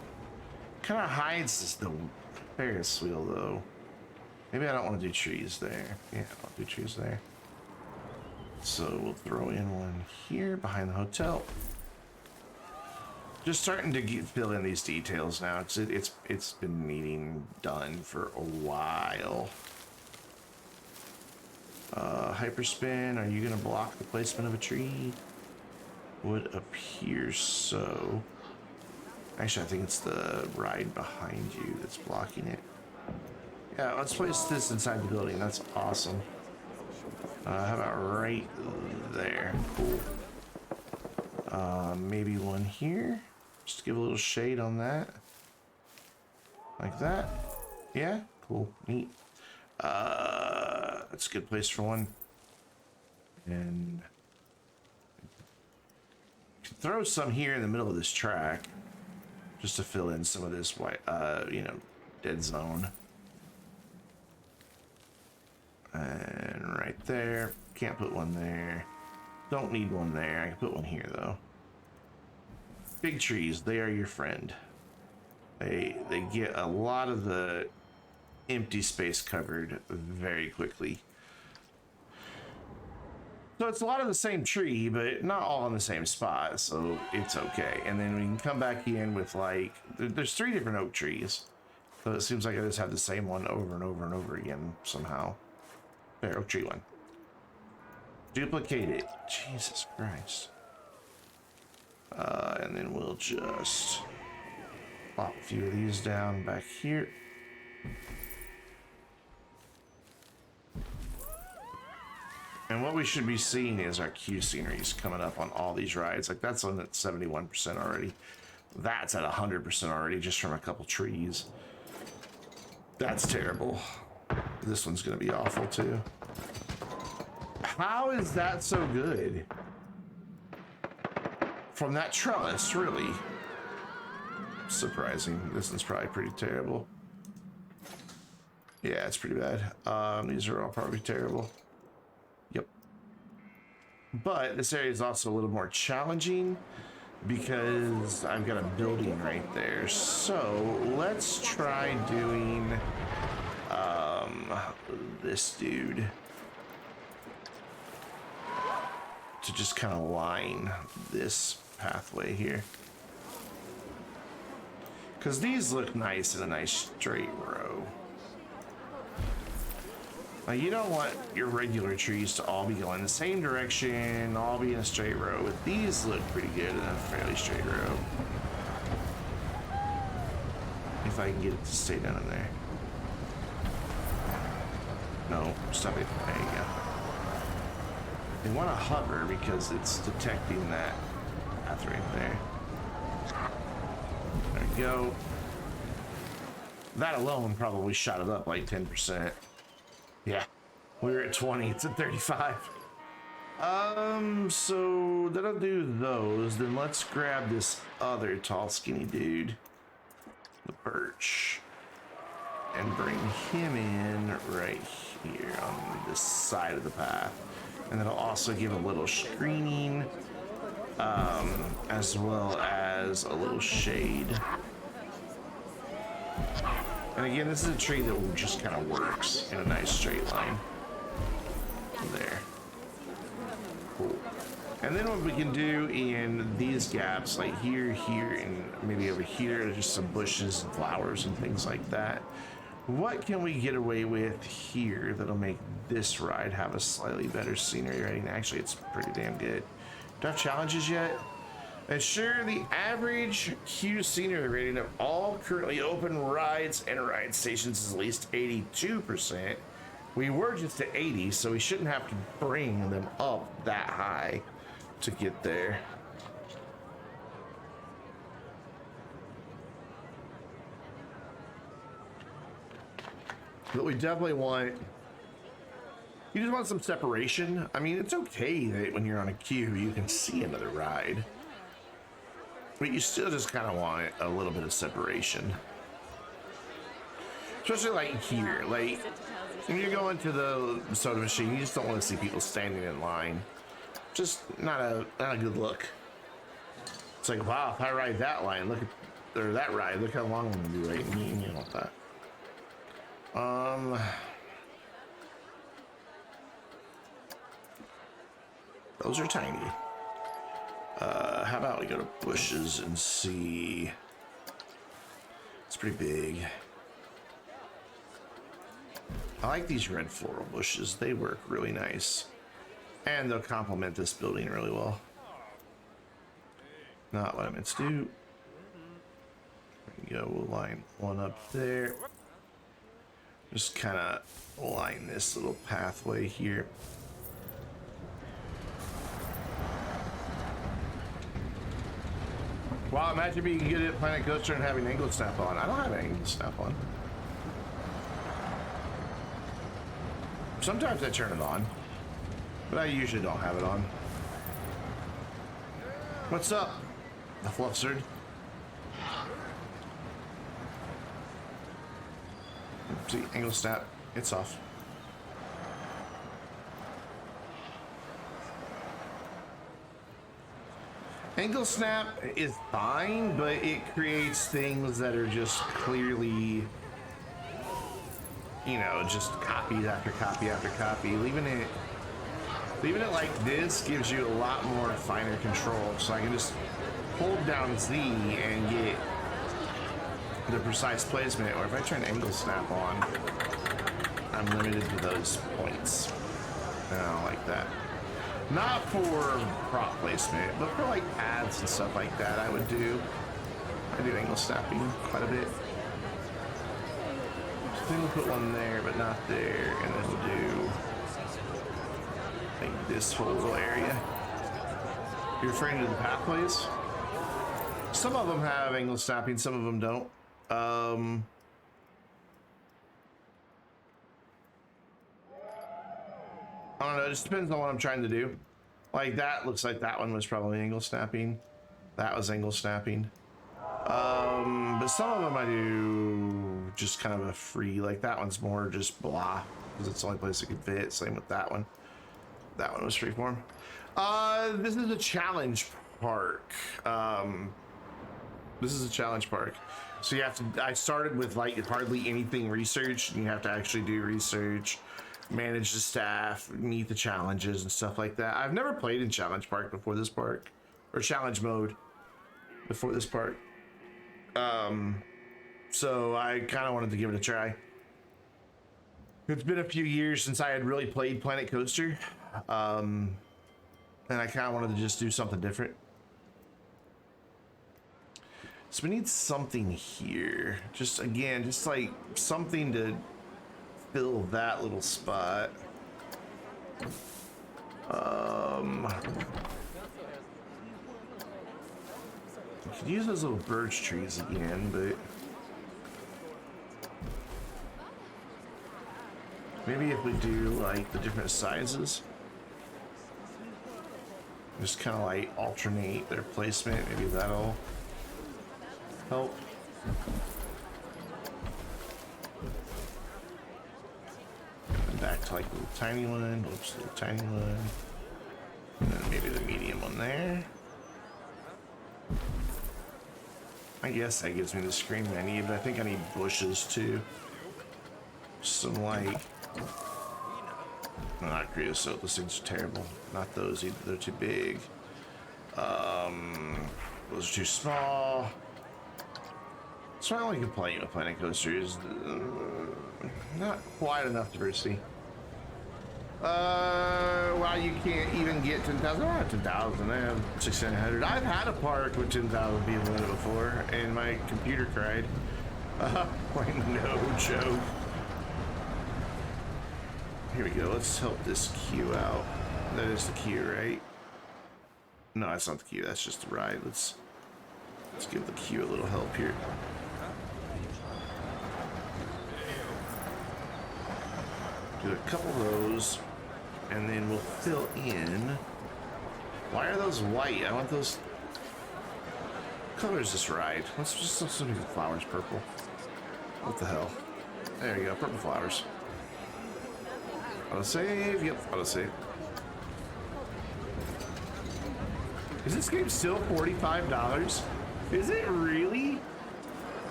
Kind of hides the Ferris wheel though. Maybe I don't want to do trees there. Yeah, I'll do trees there. So we'll throw in one here behind the hotel. Just starting to fill in these details now because it's been needing done for a while. Hyperspin, are you gonna block the placement of a tree? Would appear so. Actually, I think it's the ride behind you that's blocking it. Yeah, let's place this inside the building. That's awesome. How about right there? Cool. Maybe one here. Just to give a little shade on that. Like that. Yeah, cool, neat. That's a good place for one. And throw some here in the middle of this track, just to fill in some of this white, dead zone. And right there, can't put one there. Don't need one there. I can put one here though. Big trees, they are your friend. They get a lot of the empty space covered very quickly. So it's a lot of the same tree, but not all in the same spot, so it's okay. And then we can come back in with like, there's 3 different oak trees. So it seems like I just have the same one over and over and over again somehow. There, oak tree 1. Duplicate it. Jesus Christ. And then we'll just pop a few of these down back here. And what we should be seeing is our queue sceneries coming up on all these rides. Like that's on at 71% already. That's at 100% already just from a couple trees. That's terrible. This one's gonna be awful too. How is that so good? From that trellis, really. Surprising. This one's probably pretty terrible. Yeah, it's pretty bad. These are all probably terrible. Yep. But this area is also a little more challenging because I've got a building right there. So let's try doing this dude to just kind of line this pathway here, because these look nice in a nice straight row. Now you don't want your regular trees to all be going the same direction, all be in a straight row, but these look pretty good in a fairly straight row. If I can get it to stay down in there. No, stop it. There you go. They want to hover because it's detecting that path right there. There we go. That alone probably shot it up like 10%. Yeah, we were at 20, it's at 35. So that'll do those. Then let's grab this other tall, skinny dude. The birch. and bring him in right here on this side of the path. And that'll also give a little screening, as well as a little shade. And again, this is a tree that just kind of works in a nice straight line. There. Cool. And then what we can do in these gaps, like here, here, and maybe over here, just some bushes and flowers and things like that. What can we get away with here that'll make this ride have a slightly better scenery rating? Actually, it's pretty damn good. Do I have challenges yet? Ensure the average Q scenery rating of all currently open rides and ride stations is at least 82%. We were just at 80, so we shouldn't have to bring them up that high to get there. But we definitely want, you just want some separation. I mean, it's okay that when you're on a queue, you can see another ride, but you still just kind of want a little bit of separation. Especially like here, like when you're going to the soda machine, you just don't want to see people standing in line. Just not a good look. It's like, wow, if I ride that line, look at, or that ride, look how long I'm gonna be waiting. You don't want that. Those are tiny. How about we go to bushes and see? It's pretty big. I like these red floral bushes. They work really nice. And they'll complement this building really well. Not what I meant to do. There we go, we'll line one up there. Just kind of line this little pathway here. Wow, imagine being good at Planet Coaster and having angle snap on. I don't have angle snap on. Sometimes I turn it on, but I usually don't have it on. What's up, the Fluffsard? See, angle snap, it's off. Angle snap is fine, but it creates things that are just clearly, you know, just copies after copy after copy. Leaving it like this gives you a lot more finer control. So I can just hold down Z and get the precise placement. Or if I turn angle snap on, I'm limited to those points. And I don't like that. Not for prop placement, but for like pads and stuff like that, I do angle snapping quite a bit. So then we'll put one there, but not there, and then we'll do like this whole little area. You're referring to the pathways? Some of them have angle snapping, some of them don't. I don't know, it just depends on what I'm trying to do. Like that looks like that one was probably angle snapping. That was angle snapping. But some of them I do just kind of a free, like that one's more just blah, because it's the only place it could fit. Same with that one. That one was freeform. This is a challenge park. This is a challenge park. So you have to, I started with like hardly anything research, and you have to actually do research, manage the staff, meet the challenges and stuff like that. I've never played in Challenge Park before this park, or Challenge Mode before this park. So I kind of wanted to give it a try. It's been a few years since I had really played Planet Coaster, and I kind of wanted to just do something different. So we need something here. Just again, just like something to fill that little spot. We could use those little birch trees again, but maybe if we do like the different sizes, just kind of like alternate their placement, maybe that'll help. back to like a little tiny one. Whoops, little tiny one. And then maybe the medium one there. I guess that gives me the screen I need, but I think I need bushes too. Some like, no, not creosote. Those things are terrible. Not those either. They're too big. Those are too small. So my only complaint with Planet Coaster is not quite enough diversity. Well, you can't even get 10,000. I have 10,000. I have 1,600. I've had a park with 10,000 people in it before, and my computer cried. Like no joke. Here we go. Let's help this queue out. That is the queue, right? No, that's not the queue. That's just the ride. Let's give the queue a little help here. Do a couple of those, and then we'll fill in. Why are those white? I want those. What color is this ride? Let's do the flowers purple. What the hell? There you go, purple flowers. Autosave, yep, autosave. Is this game still $45? Is it really?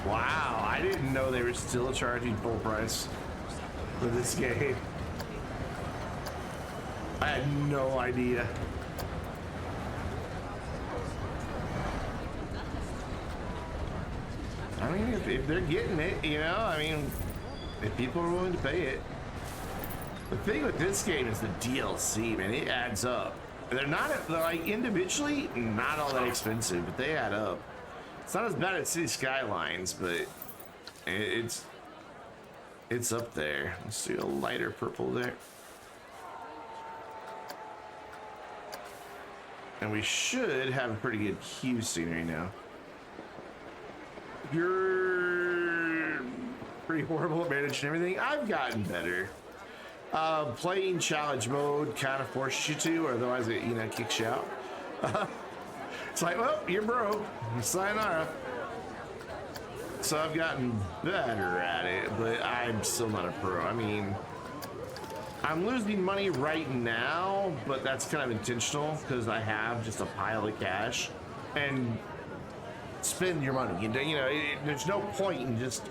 Wow, I didn't know they were still charging full price for this game. I had no idea. I mean, if they're getting it, you know, I mean, if people are willing to pay it. The thing with this game is the DLC, man, it adds up. They're like individually, not all that expensive, but they add up. It's not as bad as City Skylines, but it's up there. Let's do a lighter purple there. And we should have a pretty good queue scenery now. You're pretty horrible at managing everything. I've gotten better. Playing challenge mode kind of forces you to, or otherwise it, you know, kicks you out. It's like, well, you're broke. Sayonara. So I've gotten better at it, but I'm still not a pro. I mean, I'm losing money right now, but that's kind of intentional because I have just a pile of cash. And spend your money. You know, there's no point in just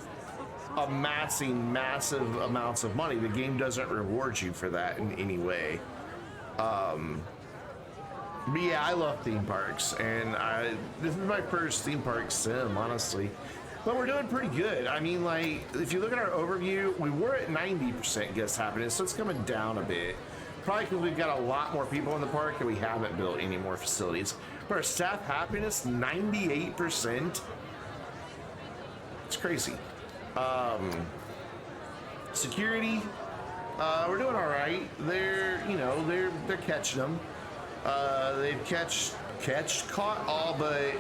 amassing massive amounts of money. The game doesn't reward you for that in any way. But yeah, I love theme parks, and this is my first theme park sim, honestly. But we're doing pretty good. I mean, like, if you look at our overview, we were at 90% guest happiness, so it's coming down a bit. Probably because we've got a lot more people in the park and we haven't built any more facilities. But our staff happiness, 98%. It's crazy. Security, we're doing all right. They're catching them. They've caught all but,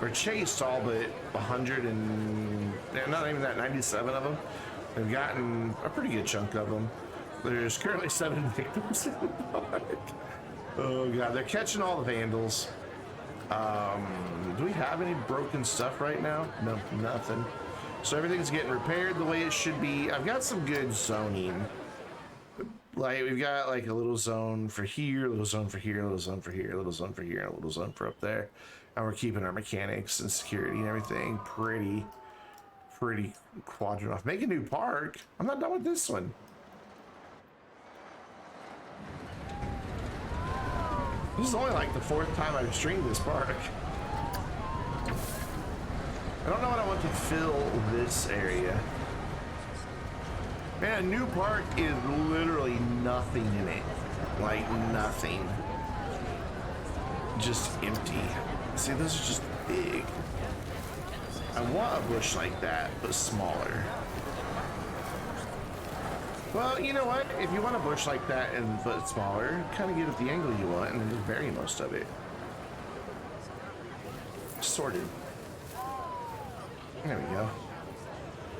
or chased all but 100 and not even that, 97 of them. They've gotten a pretty good chunk of them. There's currently 7 victims in the park. Oh god, they're catching all the vandals. Do we have any broken stuff right now? No, nothing. So everything's getting repaired the way it should be. I've got some good zoning. Like, we've got like a little zone for here, a little zone for here, a little zone for here, a little zone for here, and a little zone for up there. And we're keeping our mechanics and security and everything pretty quadrant off. Make a new park. I'm not done with this one. This is only like the 4th time I've streamed this park. I don't know what I want to fill this area. Man, a new park is literally nothing in it. Like nothing. Just empty. See, those are just big. I want a bush like that, but smaller. Well, you know what? If you want a bush like that and but smaller, kind of get it the angle you want and then just bury most of it. Sorted. There we go.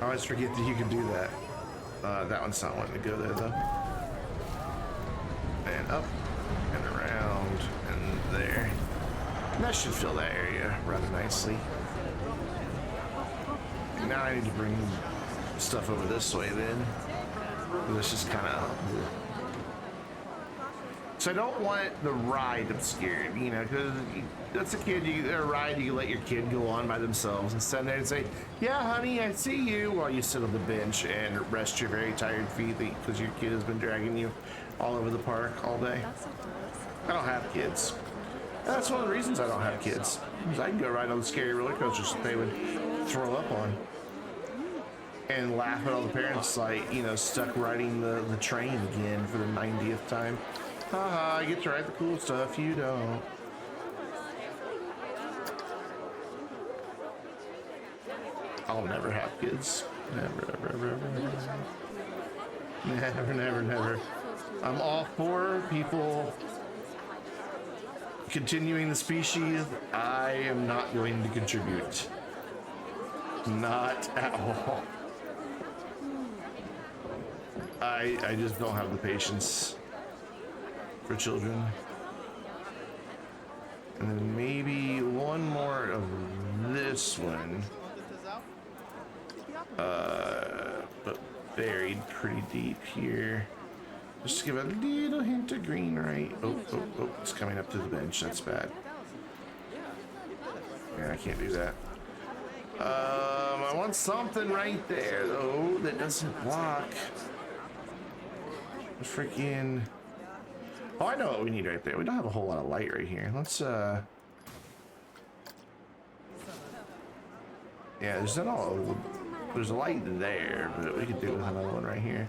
I always forget that you can do that. That one's not wanting to go there though. And up and around and there. And that should fill that area rather nicely. And now I need to bring stuff over this way then. It's just kind of. So I don't want the ride obscured, you know, because that's a kid, a ride you let your kid go on by themselves and stand there and say, yeah, honey, I see you, while you sit on the bench and rest your very tired feet because your kid has been dragging you all over the park all day. I don't have kids. And that's one of the reasons I don't have kids. Because I can go ride on the scary roller coasters that they would throw up on. And laugh at all the parents, like, you know, stuck riding the train again for the 90th time. Haha, I get to ride the cool stuff, you don't. I'll never have kids. Never, ever, ever, ever. Never, never, never. I'm all for people continuing the species. I am not going to contribute. Not at all. I just don't have the patience for children. And then maybe one more of this one. But buried pretty deep here. Just to give a little hint of green, right? Oh, it's coming up to the bench. That's bad. Yeah, I can't do that. I want something right there, though, that doesn't block. Freaking. Oh, I know what we need right there. We don't have a whole lot of light right here. Let's, yeah, there's not all. There's a light there, but we could do with another one right here.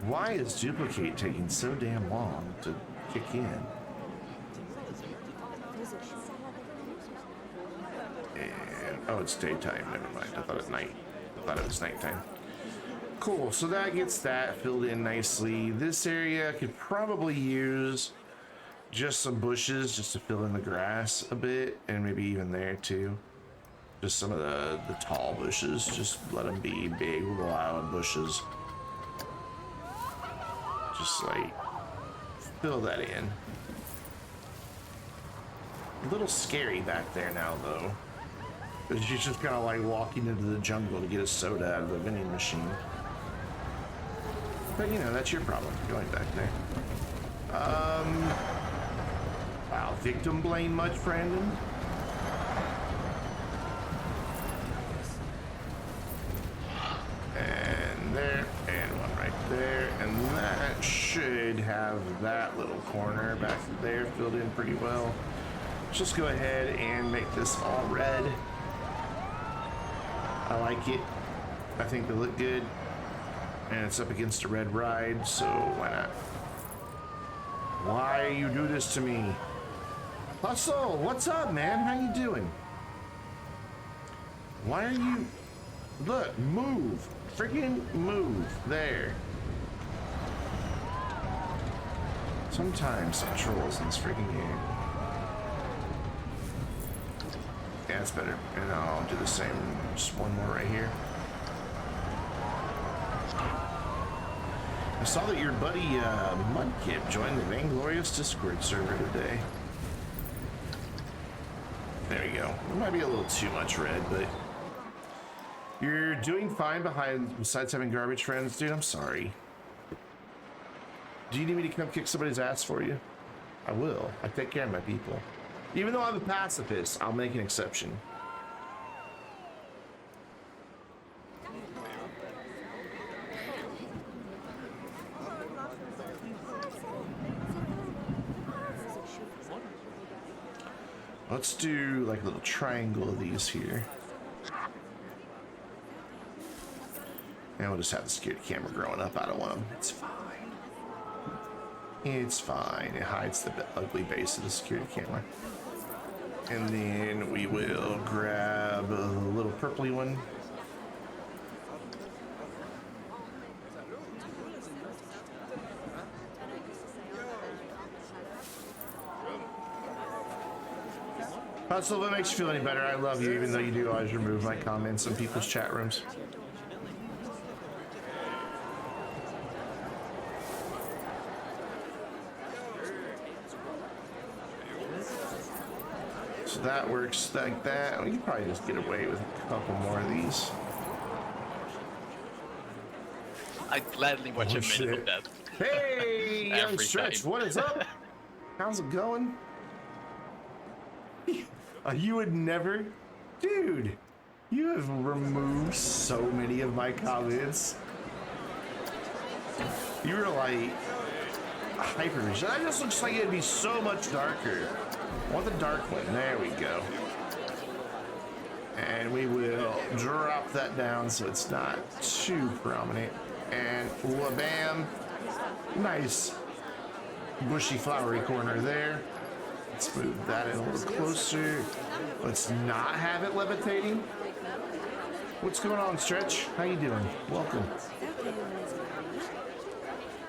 Why is duplicate taking so damn long to kick in? And oh, it's daytime. Never mind. I thought it was night. I thought it was nighttime. Cool. So that gets that filled in nicely. This area could probably use just some bushes just to fill in the grass a bit, and maybe even there too. Just some of the tall bushes. Just let them be big, wild bushes. Just like fill that in. A little scary back there now, though. Because you're just kind of like walking into the jungle to get a soda out of the vending machine. But you know, that's your problem going back there. Wow, victim blame much, Brandon? And there, and one right there, and that should have that little corner back there filled in pretty well. Just go ahead and make this all red. I like it. I think they look good. And it's up against a red ride, so why not? Why you do this to me? Hustle, what's up, man? How you doing? Why are you... Look, move. Freaking move. There. Sometimes some trolls in this freaking game. Yeah, it's better. And I'll do the same. Just one more right here. I saw that your buddy Mudkip joined the Vainglorious Discord server today. There we go. It might be a little too much red, but you're doing fine besides having garbage friends, dude. I'm sorry. Do you need me to come kick somebody's ass for you? I will. I take care of my people. Even though I'm a pacifist, I'll make an exception. Let's do like a little triangle of these here. And we'll just have the security camera growing up. I don't want them. It's fine. It's fine. It hides the ugly base of the security camera. And then we will grab a little purpley one. Hustle, if it makes you feel any better, I love you, even though you do always remove my comments in people's chat rooms. So that works like that. We can probably just get away with a couple more of these. I'd gladly watch Oh, a minute shit. of that. Hey, young Every Stretch, time. what is up? How's it going? You would never, dude. You have removed so many of my comments. You were like hypervision. That just looks like it'd be so much darker. I want the dark one. There we go. And we will drop that down so it's not too prominent. And wha-bam. Nice bushy flowery corner there. Let's move that in a little closer. Let's not have it levitating. What's going on, Stretch? How you doing? Welcome.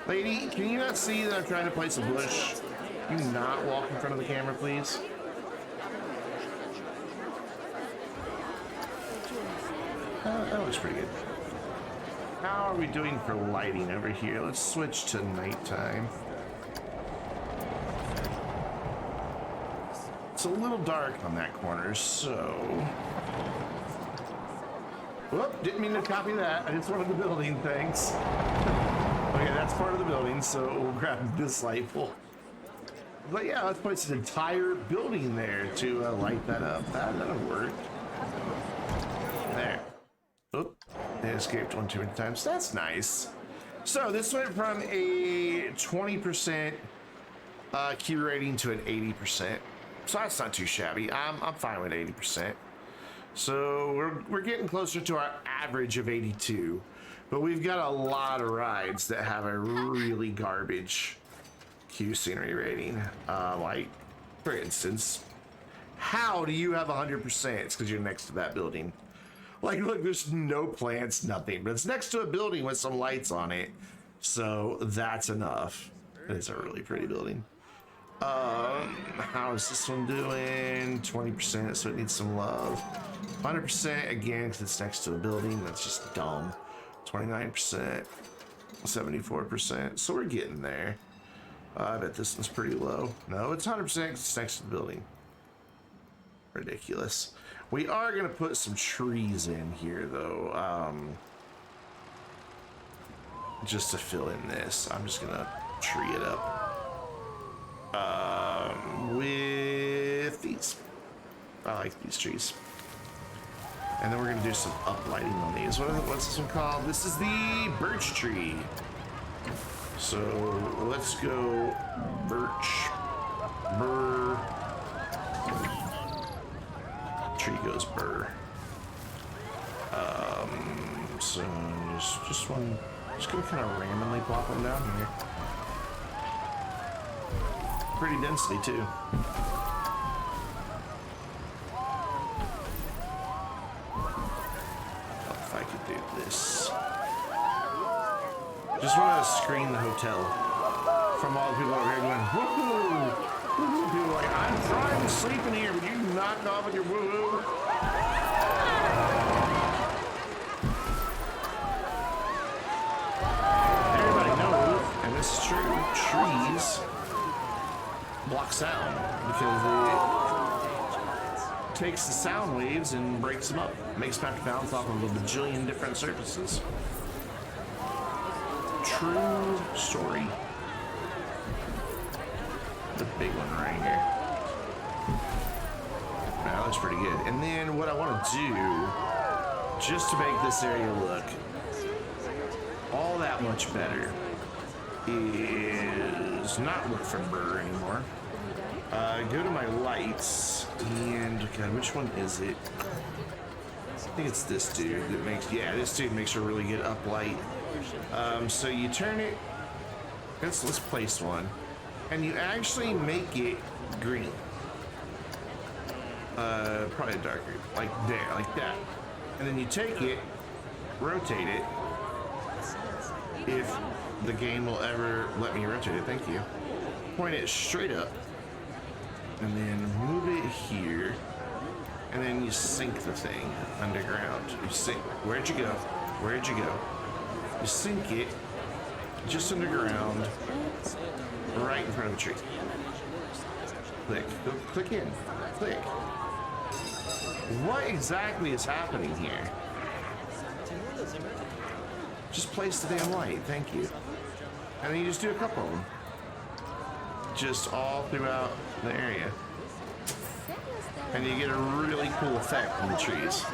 Lady, can you not see that I'm trying to place a bush? Can you not walk in front of the camera, please? That looks pretty good. How are we doing for lighting over here? Let's switch to nighttime. It's a little dark on that corner, so... Whoop, didn't mean to copy that. I just wanted the building, thanks. Okay, that's part of the building, so we'll grab this light pole. But yeah, let's place an entire building there to light that up. That'll work. There. Oop, they escaped one too many times. That's nice. So this went from a 20% key rating to an 80%. So that's not too shabby. I'm fine with 80%. So we're getting closer to our average of 82. But we've got a lot of rides that have a really garbage queue scenery rating. Like, for instance, how do you have 100%? It's because you're next to that building. Like, look, there's no plants, nothing, but it's next to a building with some lights on it. So that's enough. It's a really pretty building. How is this one doing? 20%, so it needs some love. 100% again, because it's next to a building. That's just dumb. 29%, 74%. So we're getting there. I bet this one's pretty low. No, it's 100% because it's next to the building. Ridiculous. We are going to put some trees in here, though. Just to fill in this. I'm just going to tree it up. With these. I like these trees. And then we're going to do some uplighting on these. What's this one called? This is the birch tree. So let's go birch. Burr. Tree goes burr. So just one, just gonna kind of randomly plop them down here. Pretty densely too. Oh, if I could do this. Just want to screen the hotel from all the people over here going woohoo. People are like, I'm trying to sleep in here, but you knock off with your woohoo. Everybody knows, and this is true, trees block sound because it takes the sound waves and breaks them up. Makes them have to bounce off of a bajillion different surfaces. True story. The big one right here. That looks pretty good. And then what I want to do, just to make this area look all that much better, is not look for burr anymore. Go to my lights, and God, which one is it? I think it's this dude that makes, yeah, this dude makes a really good uplight. So you turn it, let's place one, and you actually make it green. Probably darker, like there, like that. And then you take it, rotate it, if the game will ever let me rotate it, thank you. Point it straight up, and then move it here, and then you sink the thing underground. You sink, where'd you go? Where'd you go? You sink it just underground, right in front of the tree. Click, go click in, click. What exactly is happening here? Just place the damn light. Thank you. And then you just do a couple of them. Just all throughout the area. And you get a really cool effect from the trees.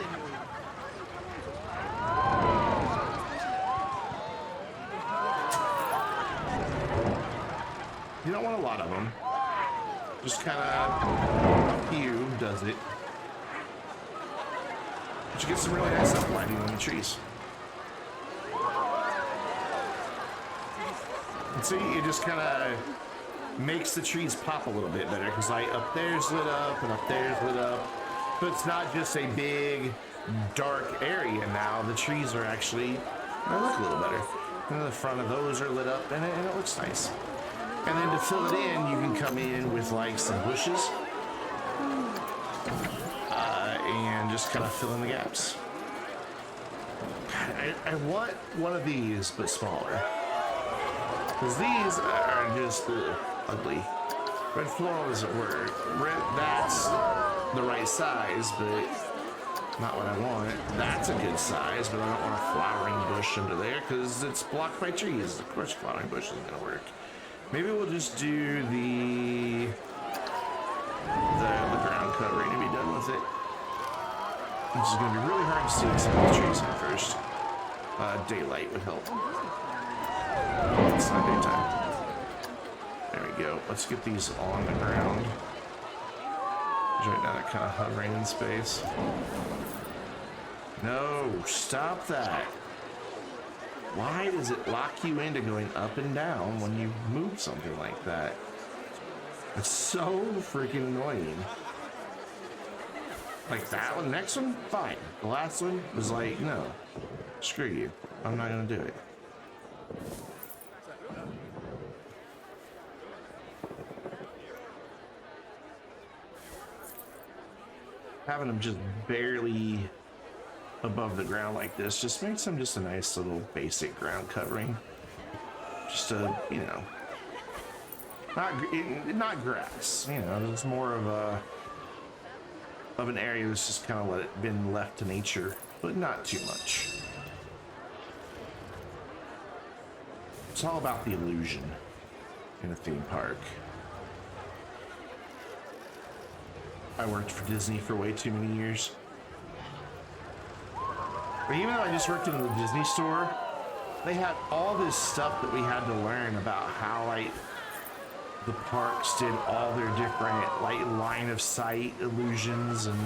You don't want a lot of them. Just kind of a few does it. But you get some really nice uplighting on the trees. And see, it just kind of makes the trees pop a little bit better because like up there's lit up and up there's lit up. But it's not just a big dark area now. The trees are actually, they look a little better. And the front of those are lit up and it looks nice. And then to fill it in, you can come in with like some bushes and just kind of fill in the gaps. I want one of these, but smaller. Because these are just ugly. Red floral doesn't work. Red, that's the right size, but not what I want. That's a good size, but I don't want a flowering bush under there because it's blocked by trees. Of course, flowering bush isn't going to work. Maybe we'll just do the ground covering and be done with it. Which is going to be really hard to see some of the trees at first. Daylight would help. It's not daytime. There we go. Let's get these on the ground. Right now they're kind of hovering in space. No, stop that. Why does it lock you into going up and down when you move something like that? It's so freaking annoying. Like that one, next one, fine. The last one was like, no, screw you. I'm not gonna do it. Having them just barely above the ground like this just makes them just a nice little basic ground covering. Just a, you know, not grass, you know, it's more of an area that's just kind of been left to nature, but not too much. It's all about the illusion in a theme park. I worked for Disney for way too many years. But even though I just worked in the Disney store, they had all this stuff that we had to learn about how like the parks did all their different like line of sight illusions and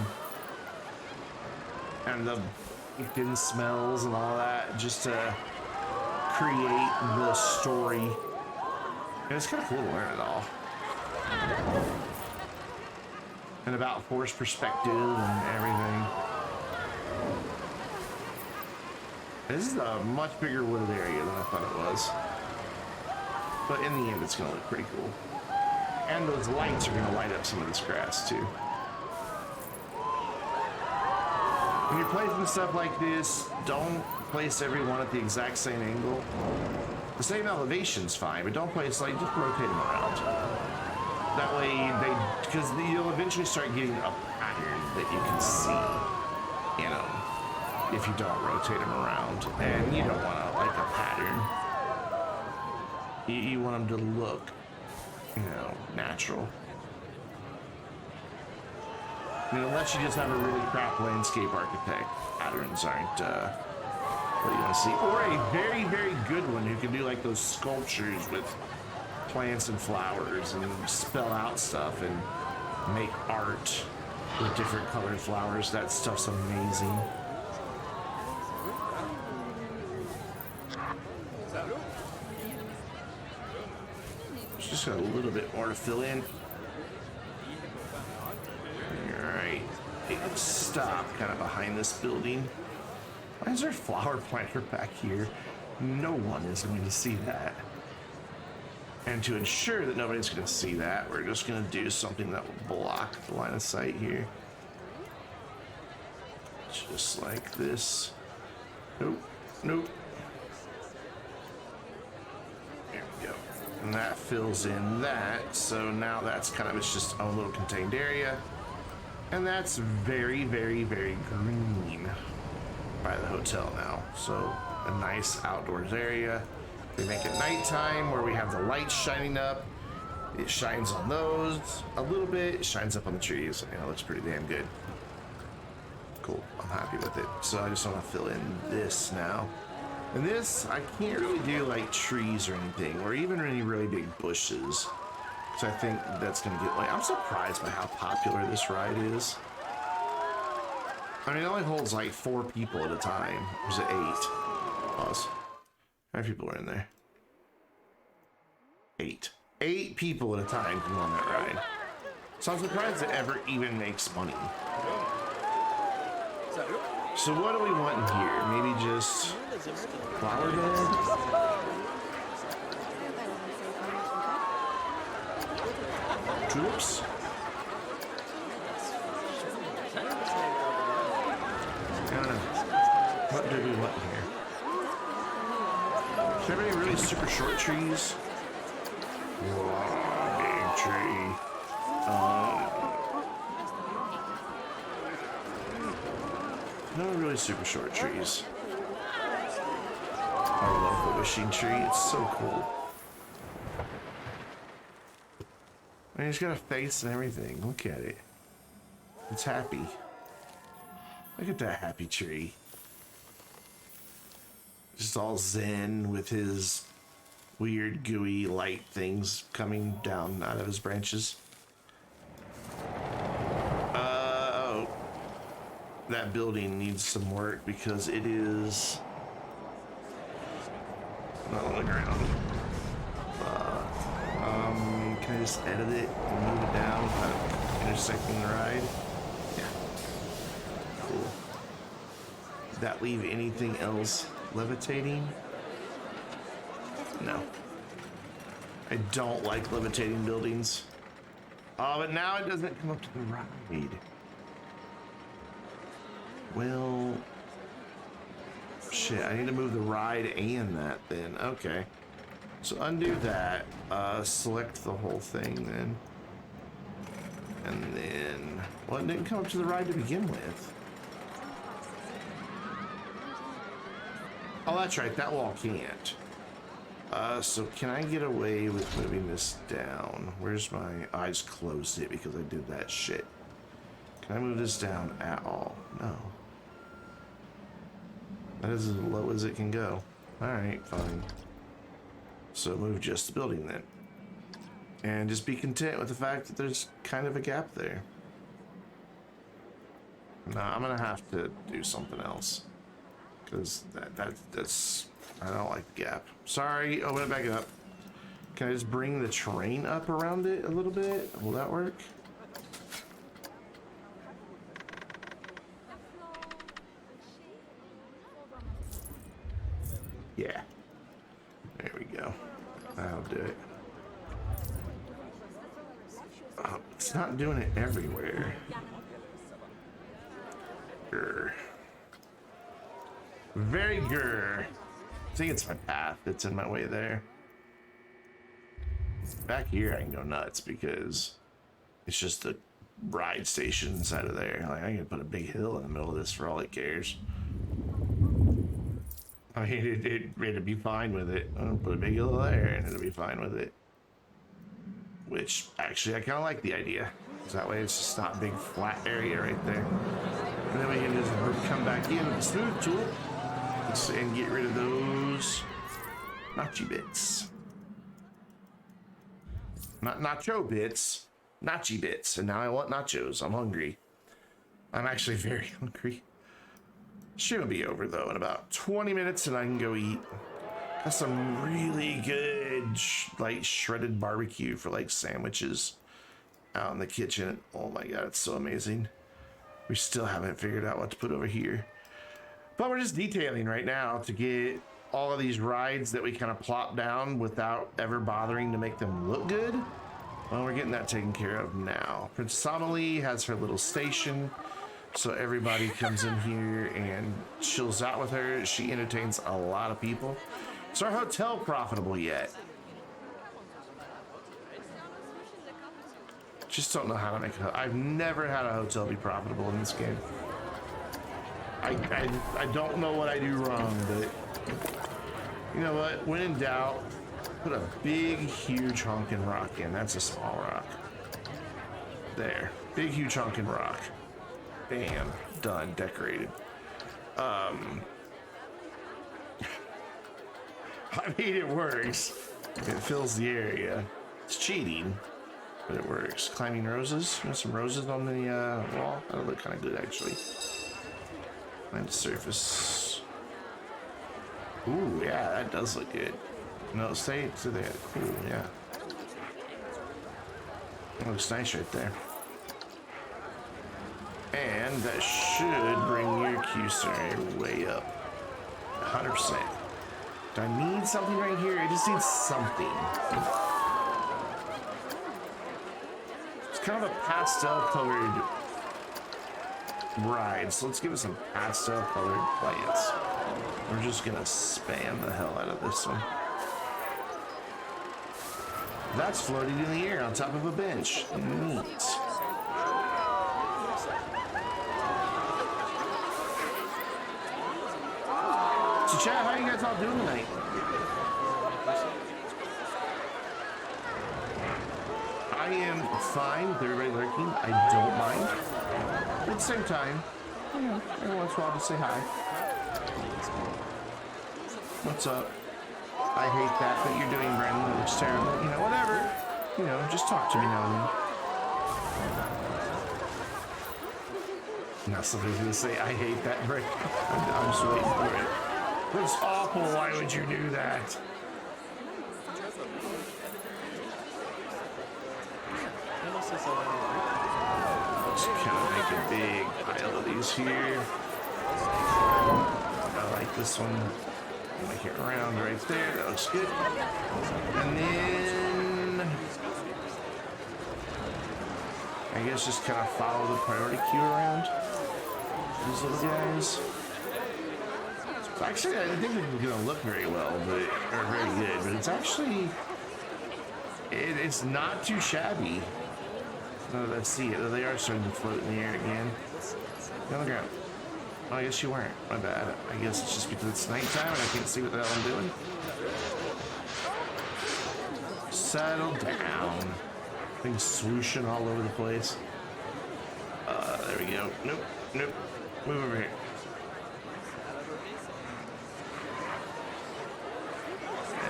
the freaking smells and all that just to create the story. And it's kind of cool to learn it all. And about force perspective and everything. This is a much bigger wooded area than I thought it was. But in the end, it's going to look pretty cool. And those lights are going to light up some of this grass, too. When you're placing stuff like this, don't place everyone at the exact same angle. The same elevation's fine, but don't place, like, just rotate them around. That way, because you'll eventually start getting a pattern that you can see, you know, if you don't rotate them around. And you don't want like a pattern. You want them to look, you know, natural. I mean, unless you just have a really crap landscape architect, patterns aren't what you want to see. Or a very, very good one who can do like those sculptures with plants and flowers and spell out stuff and make art with different colored flowers. That stuff's amazing. Just got a little bit more to fill in. Alright. Stop kind of behind this building. Why is there a flower planter back here? No one is going to see that. And to ensure that nobody's going to see that, we're just going to do something that will block the line of sight here. Just like this. Nope. Nope. There we go. And that fills in that. So now that's kind of its just own little contained area. And that's very, very, very green by the hotel now. So a nice outdoors area. We make it nighttime where we have the lights shining up. It shines on those a little bit. It shines up on the trees. It looks pretty damn good. Cool. I'm happy with it. So I just want to fill in this now. And this, I can't really do like trees or anything, or even any really big bushes. So I think that's going to get, like, I'm surprised by how popular this ride is. I mean, it only holds like 4 people at a time. Or is it 8? Pause. How many people are in there? 8. 8 people at a time can go on that ride. So I'm surprised it ever even makes money. So what do we want in here? Maybe just flower bed? Tulips? I don't know. What do we want here? Is there any really super short trees? Whoa, big tree. No really super short trees. I love the wishing tree. It's so cool. I mean, it's got a face and everything. Look at it. It's happy. Look at that happy tree. Just all zen with his weird gooey light things coming down out of his branches. Oh. That building needs some work because it is not on the ground. Can I just edit it and move it down without intersecting the ride? Yeah. Cool. Did that leave anything else levitating? No. I don't like levitating buildings. Oh, but now it doesn't come up to the ride. Well, shit, I need to move the ride and that then. Okay. So undo that, select the whole thing then. And then, well, it didn't come up to the ride to begin with. Oh, that's right, that wall can't. So can I get away with moving this down? Where's my, I just closed it because I did that shit. Can I move this down at all? No. That is as low as it can go. All right, fine. So move just the building then. And just be content with the fact that there's kind of a gap there. No, I'm gonna have to do something else. Because that's, I don't like the gap. Sorry, open it back up. Can I just bring the terrain up around it a little bit? Will that work? Yeah. There we go. That'll do it. Oh, it's not doing it everywhere. Grr. Very grr. I think it's my path that's in my way there. Back here I can go nuts because it's just the ride station inside of there. Like, I can put a big hill in the middle of this for all it cares. I mean, it'd be fine with it. I'll put a big hill there and it'll be fine with it. Which, actually, I kind of like the idea. So that way it's just not a big flat area right there. And then we can just come back in with the smooth tool and get rid of those nacho bits. Not nacho bits, nachi bits. And now I want nachos. I'm hungry. I'm actually very hungry. Shouldn't be over though in about 20 minutes and I can go eat. Got some really good like shredded barbecue for like sandwiches out in the kitchen. Oh my god, it's so amazing. We still haven't figured out what to put over here. But we're just detailing right now to get all of these rides that we kind of plop down without ever bothering to make them look good. Well, we're getting that taken care of now. Princess Amelie has her little station. So everybody comes in here and chills out with her. She entertains a lot of people. Is our hotel profitable yet? Just don't know how to make a... I've never had a hotel be profitable in this game. I don't know what I do wrong, but You know what? When in doubt, put a big, huge honking rock in. That's a small rock. There. Big, huge honking rock. Bam. Done. Decorated. I mean, it works. It fills the area. It's cheating, but it works. Climbing roses. There's some roses on the wall. That'll look kind of good, actually. Land surface. Ooh, yeah, that does look good. No, stay to there. Cool, yeah. That looks nice right there. And that should bring your Q-Star way up. 100%. Do I need something right here? I just need something. It's kind of a pastel colored ride, so let's give it some pastel colored plants. We're just gonna spam the hell out of this one. That's floating in the air on top of a bench. Neat. So chat, how you guys all doing tonight? I am fine with everybody lurking. I don't mind. But at the same time, you know, every once in a while to say hi. What's up? I hate that you're doing, Brandon. That looks terrible. You know, whatever. You know, just talk to me now and then. Now somebody's gonna say, I hate that, Brandon. I'm just waiting for it. That's awful. Why would you do that? Let's kind of make a big pile of these here. I like this one. Make it round right there. That looks good. And then I guess just kind of follow the priority queue around these little guys. Actually, I think it's gonna look very well, but or very good. But it's actually it's not too shabby. No, let's see it. They are starting to float in the air again. Go on the ground. Oh, I guess you weren't. My bad. I guess it's just because it's nighttime and I can't see what the hell I'm doing. Settle down. Things swooshing all over the place. There we go. Nope. Nope. Move over here.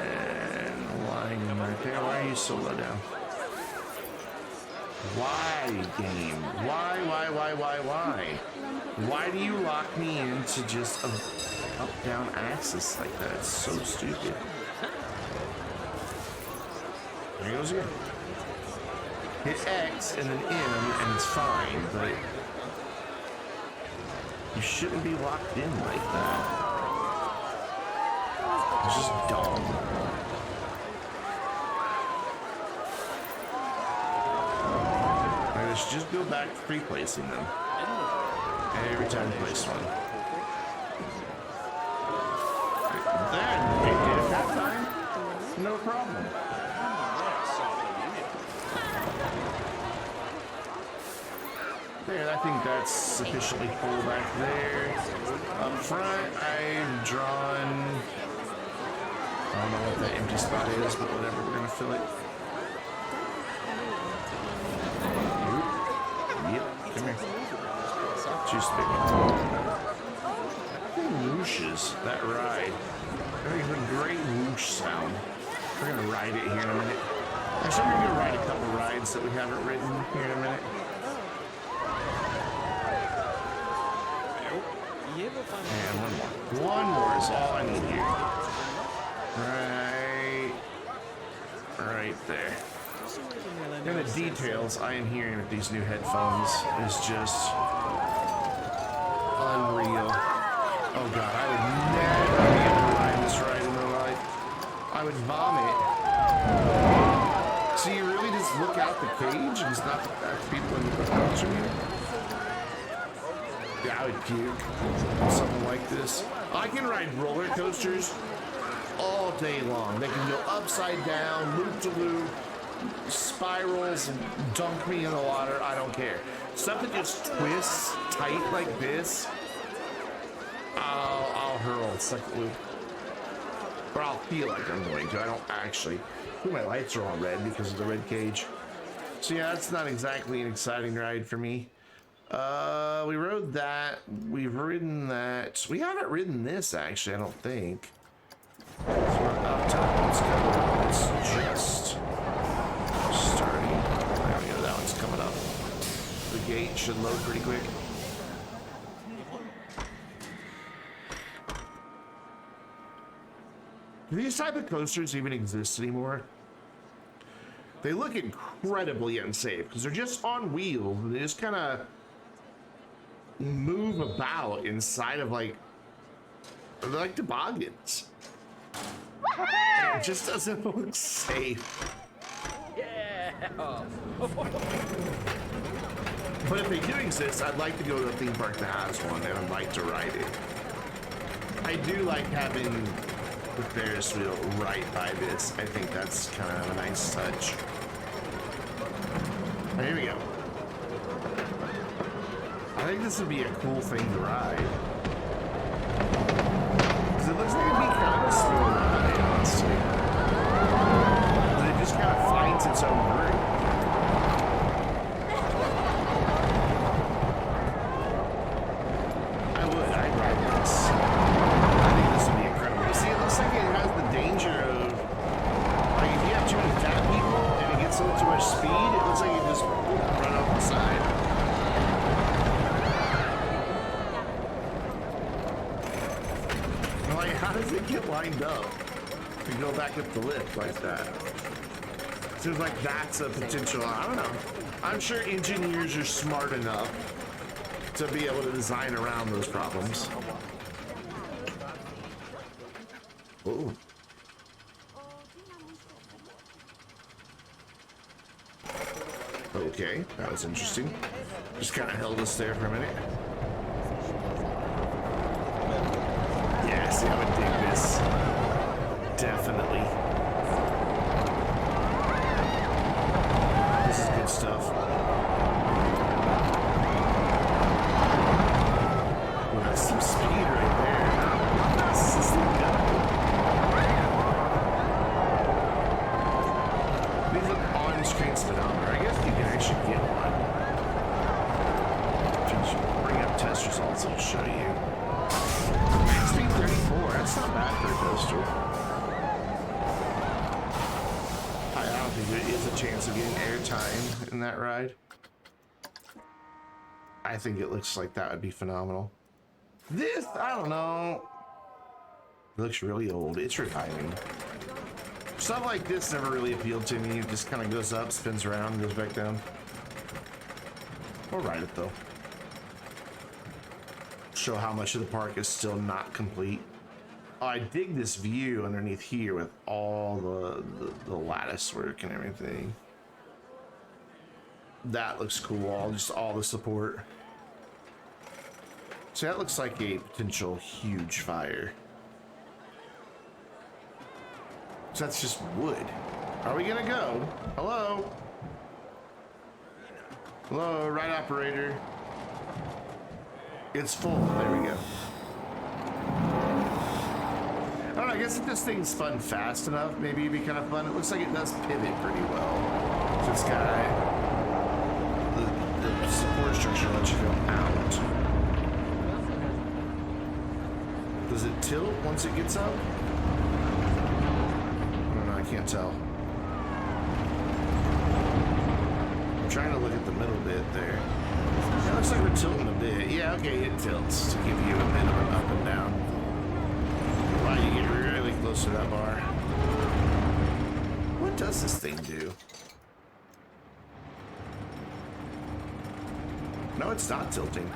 And line right there. Why are you so low down? Why, game? Why? Why do you lock me into just a up-down axis like that? It's so stupid. There he goes again. Hit X and then M and it's fine, but you shouldn't be locked in like that. It's just dumb. I should just go back to pre-placing them. Every time I place one. There, we did it that time. No problem. There, I think that's sufficiently full back there. Up front, I've drawn... I don't know what that empty spot is, but whatever, we're gonna fill it. Yep, come here. Too big. Whooshes, that ride. Very great whoosh sound. We're gonna ride it here in a minute. Actually, we're gonna ride a couple rides that we haven't ridden here in a minute. And one more. One more is all I need here. Right there. And the details I am hearing with these new headphones is just unreal. Oh god, I would never be able to ride this ride in real life. I would vomit. So you really just look out the cage and it's not the people in the watching you? Yeah, I would puke on something like this. I can ride roller coasters all day long. They can go upside down, loop to loop, spirals, and dunk me in the water. I don't care. Stuff that just twists tight like this, I'll hurl second loop. Or I'll feel like I'm going to. I don't actually. Ooh, my lights are all red because of the red cage. So yeah, that's not exactly an exciting ride for me. We rode that. We've ridden that. We haven't ridden this actually, I don't think. So we're up top. Let's go. It's just starting. There we go. That one's coming up. The gate should load pretty quick. Do these type of coasters even exist anymore? They look incredibly unsafe because they're just on wheels and they just kind of move about inside of like toboggans. It just doesn't look safe. Yeah. But if they do exist, I'd like to go to a theme park that has one and I'd like to ride it. I do like having the Ferris wheel right by this. I think that's kind of a nice touch. Here we go. I think this would be a cool thing to ride. Because it looks like it'd be kind of a smooth ride, honestly. But it just kind of finds its own groove. I'd ride this. I think this would be incredible. You see, it looks like it has the danger of, like, if you have too many fat people and it gets a little too much speed, it looks like you just run off the side. I'm like, how does it get lined up to go back up the lift like that? Seems like that's a potential, I don't know. I'm sure engineers are smart enough to be able to design around those problems. Ooh. Okay, that was interesting. Just kind of held us there for a minute. Yeah, see, I would dig this. Definitely. This is good stuff. Well, that's some speed right there. How fast is this thing going? These look on-screen speedometer. I guess you can actually get one. If you bring up test results, it'll show you. Speed 34. That's not bad for a coaster. I don't think there is a chance of getting airtime in that ride. I think it looks like that would be phenomenal. This, I don't know. It looks really old. It's reviving. Stuff like this never really appealed to me. It just kind of goes up, spins around, and goes back down. We'll ride it though. Show how much of the park is still not complete. Oh, I dig this view underneath here with all the lattice work and everything. That looks cool. Just all the support. So that looks like a potential huge fire. So that's just wood. Are we gonna go? Hello? Hello, ride operator. It's full. There we go. I don't know, I guess if this thing's spun fast enough, maybe it'd be kind of fun. It looks like it does pivot pretty well. So it's got the support structure lets you go out. Does it tilt once it gets up? I don't know, I can't tell. I'm trying to look at the middle bit there. It looks like we're tilting a bit. Yeah, okay, it tilts to give you a bit of an up and down. Wow, you get really close to that bar. What does this thing do? No, it's not tilting.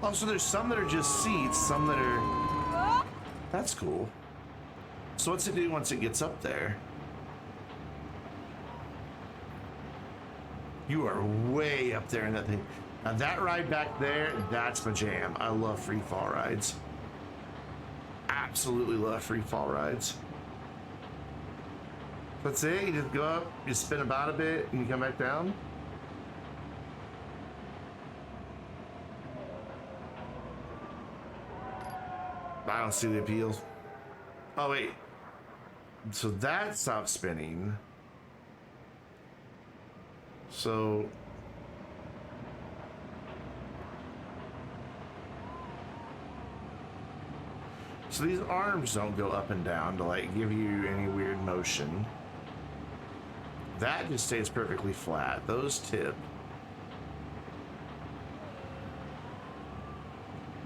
Oh, so there's some that are just seats, some that are... That's cool. So what's it do once it gets up there? You are way up there in that thing. Now that ride back there, that's my jam. I love free fall rides. Absolutely love free fall rides. That's it, you just go up, you spin about a bit, and you come back down. I don't see the appeals. Oh wait, So that stopped spinning. So these arms don't go up and down to like give you any weird motion. That just stays perfectly flat. Those tip.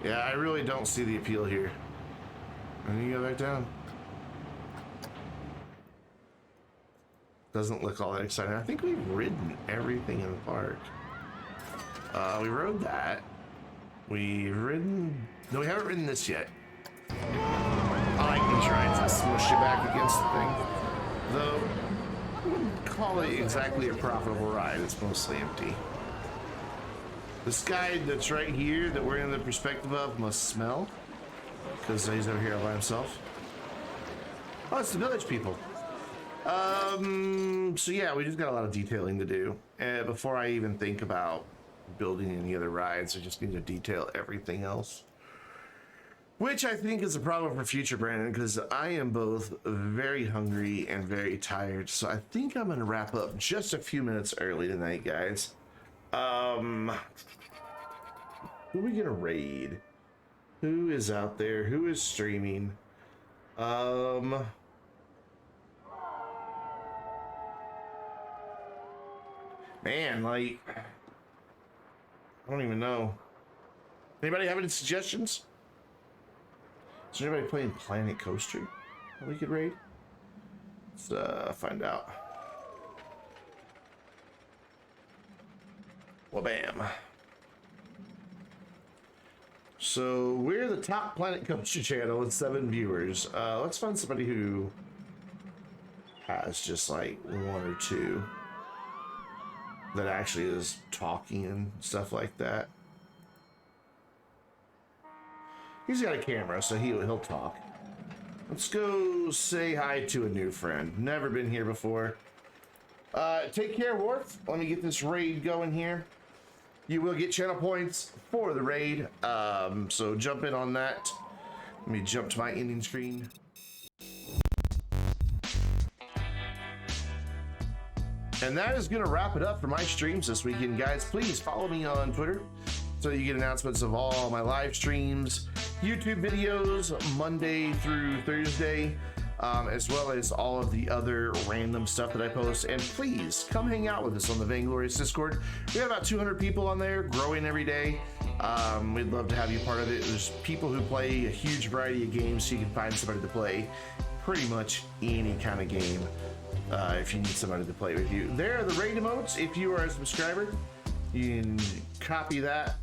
Yeah, I really don't see the appeal here. And you go back down. Doesn't look all that exciting. I think we've ridden everything in the park. We rode that. We've ridden... No, we haven't ridden this yet. I can try to smush you back against the thing. Though, I wouldn't call it exactly a profitable ride. It's mostly empty. This guy that's right here that we're in the perspective of must smell. Because he's over here all by himself. Oh, it's the village people. So yeah, we just got a lot of detailing to do. Before I even think about building any other rides, I just need to detail everything else. Which I think is a problem for future, Brandon, because I am both very hungry and very tired. So I think I'm going to wrap up just a few minutes early tonight, guys. Who are we going to raid? Who is out there? Who is streaming? Man, like, I don't even know. Anybody have any suggestions? Is there anybody playing Planet Coaster that we could raid? Let's find out. Well, bam. So we're the top Planet Coaster channel with 7 viewers. Let's find somebody who has just like 1 or 2 that actually is talking and stuff like that. He's got a camera, so he'll talk. Let's go say hi to a new friend. Never been here before. Take care, Worf. Let me get this raid going here. You will get channel points for the raid, so jump in on that. Let me jump to my ending screen. And that is going to wrap it up for my streams this weekend, guys. Please follow me on Twitter so you get announcements of all my live streams, YouTube videos, Monday through Thursday, as well as all of the other random stuff that I post. And please come hang out with us on the Vainglorious Discord. We have about 200 people on there, growing every day. We'd love to have you part of it. There's people who play a huge variety of games, so you can find somebody to play pretty much any kind of game. If you need somebody to play with you. There are the raid emotes. If you are a subscriber, you can copy that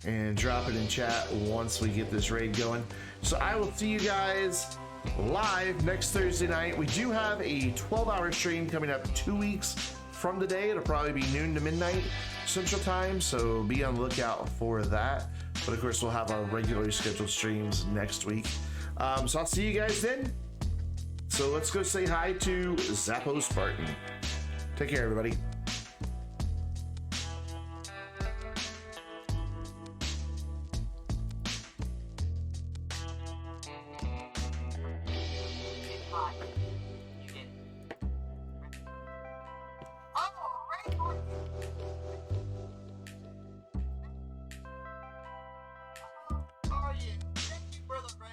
and drop it in chat once we get this raid going. So I will see you guys live next Thursday night. We do have a 12-hour stream coming up 2 weeks from today. It'll probably be noon to midnight Central Time, so be on the lookout for that. But of course, we'll have our regularly scheduled streams next week. So I'll see you guys then. So let's go say hi to Zappo Spartan. Take care, everybody. Oh yeah, thank you, brother Ray.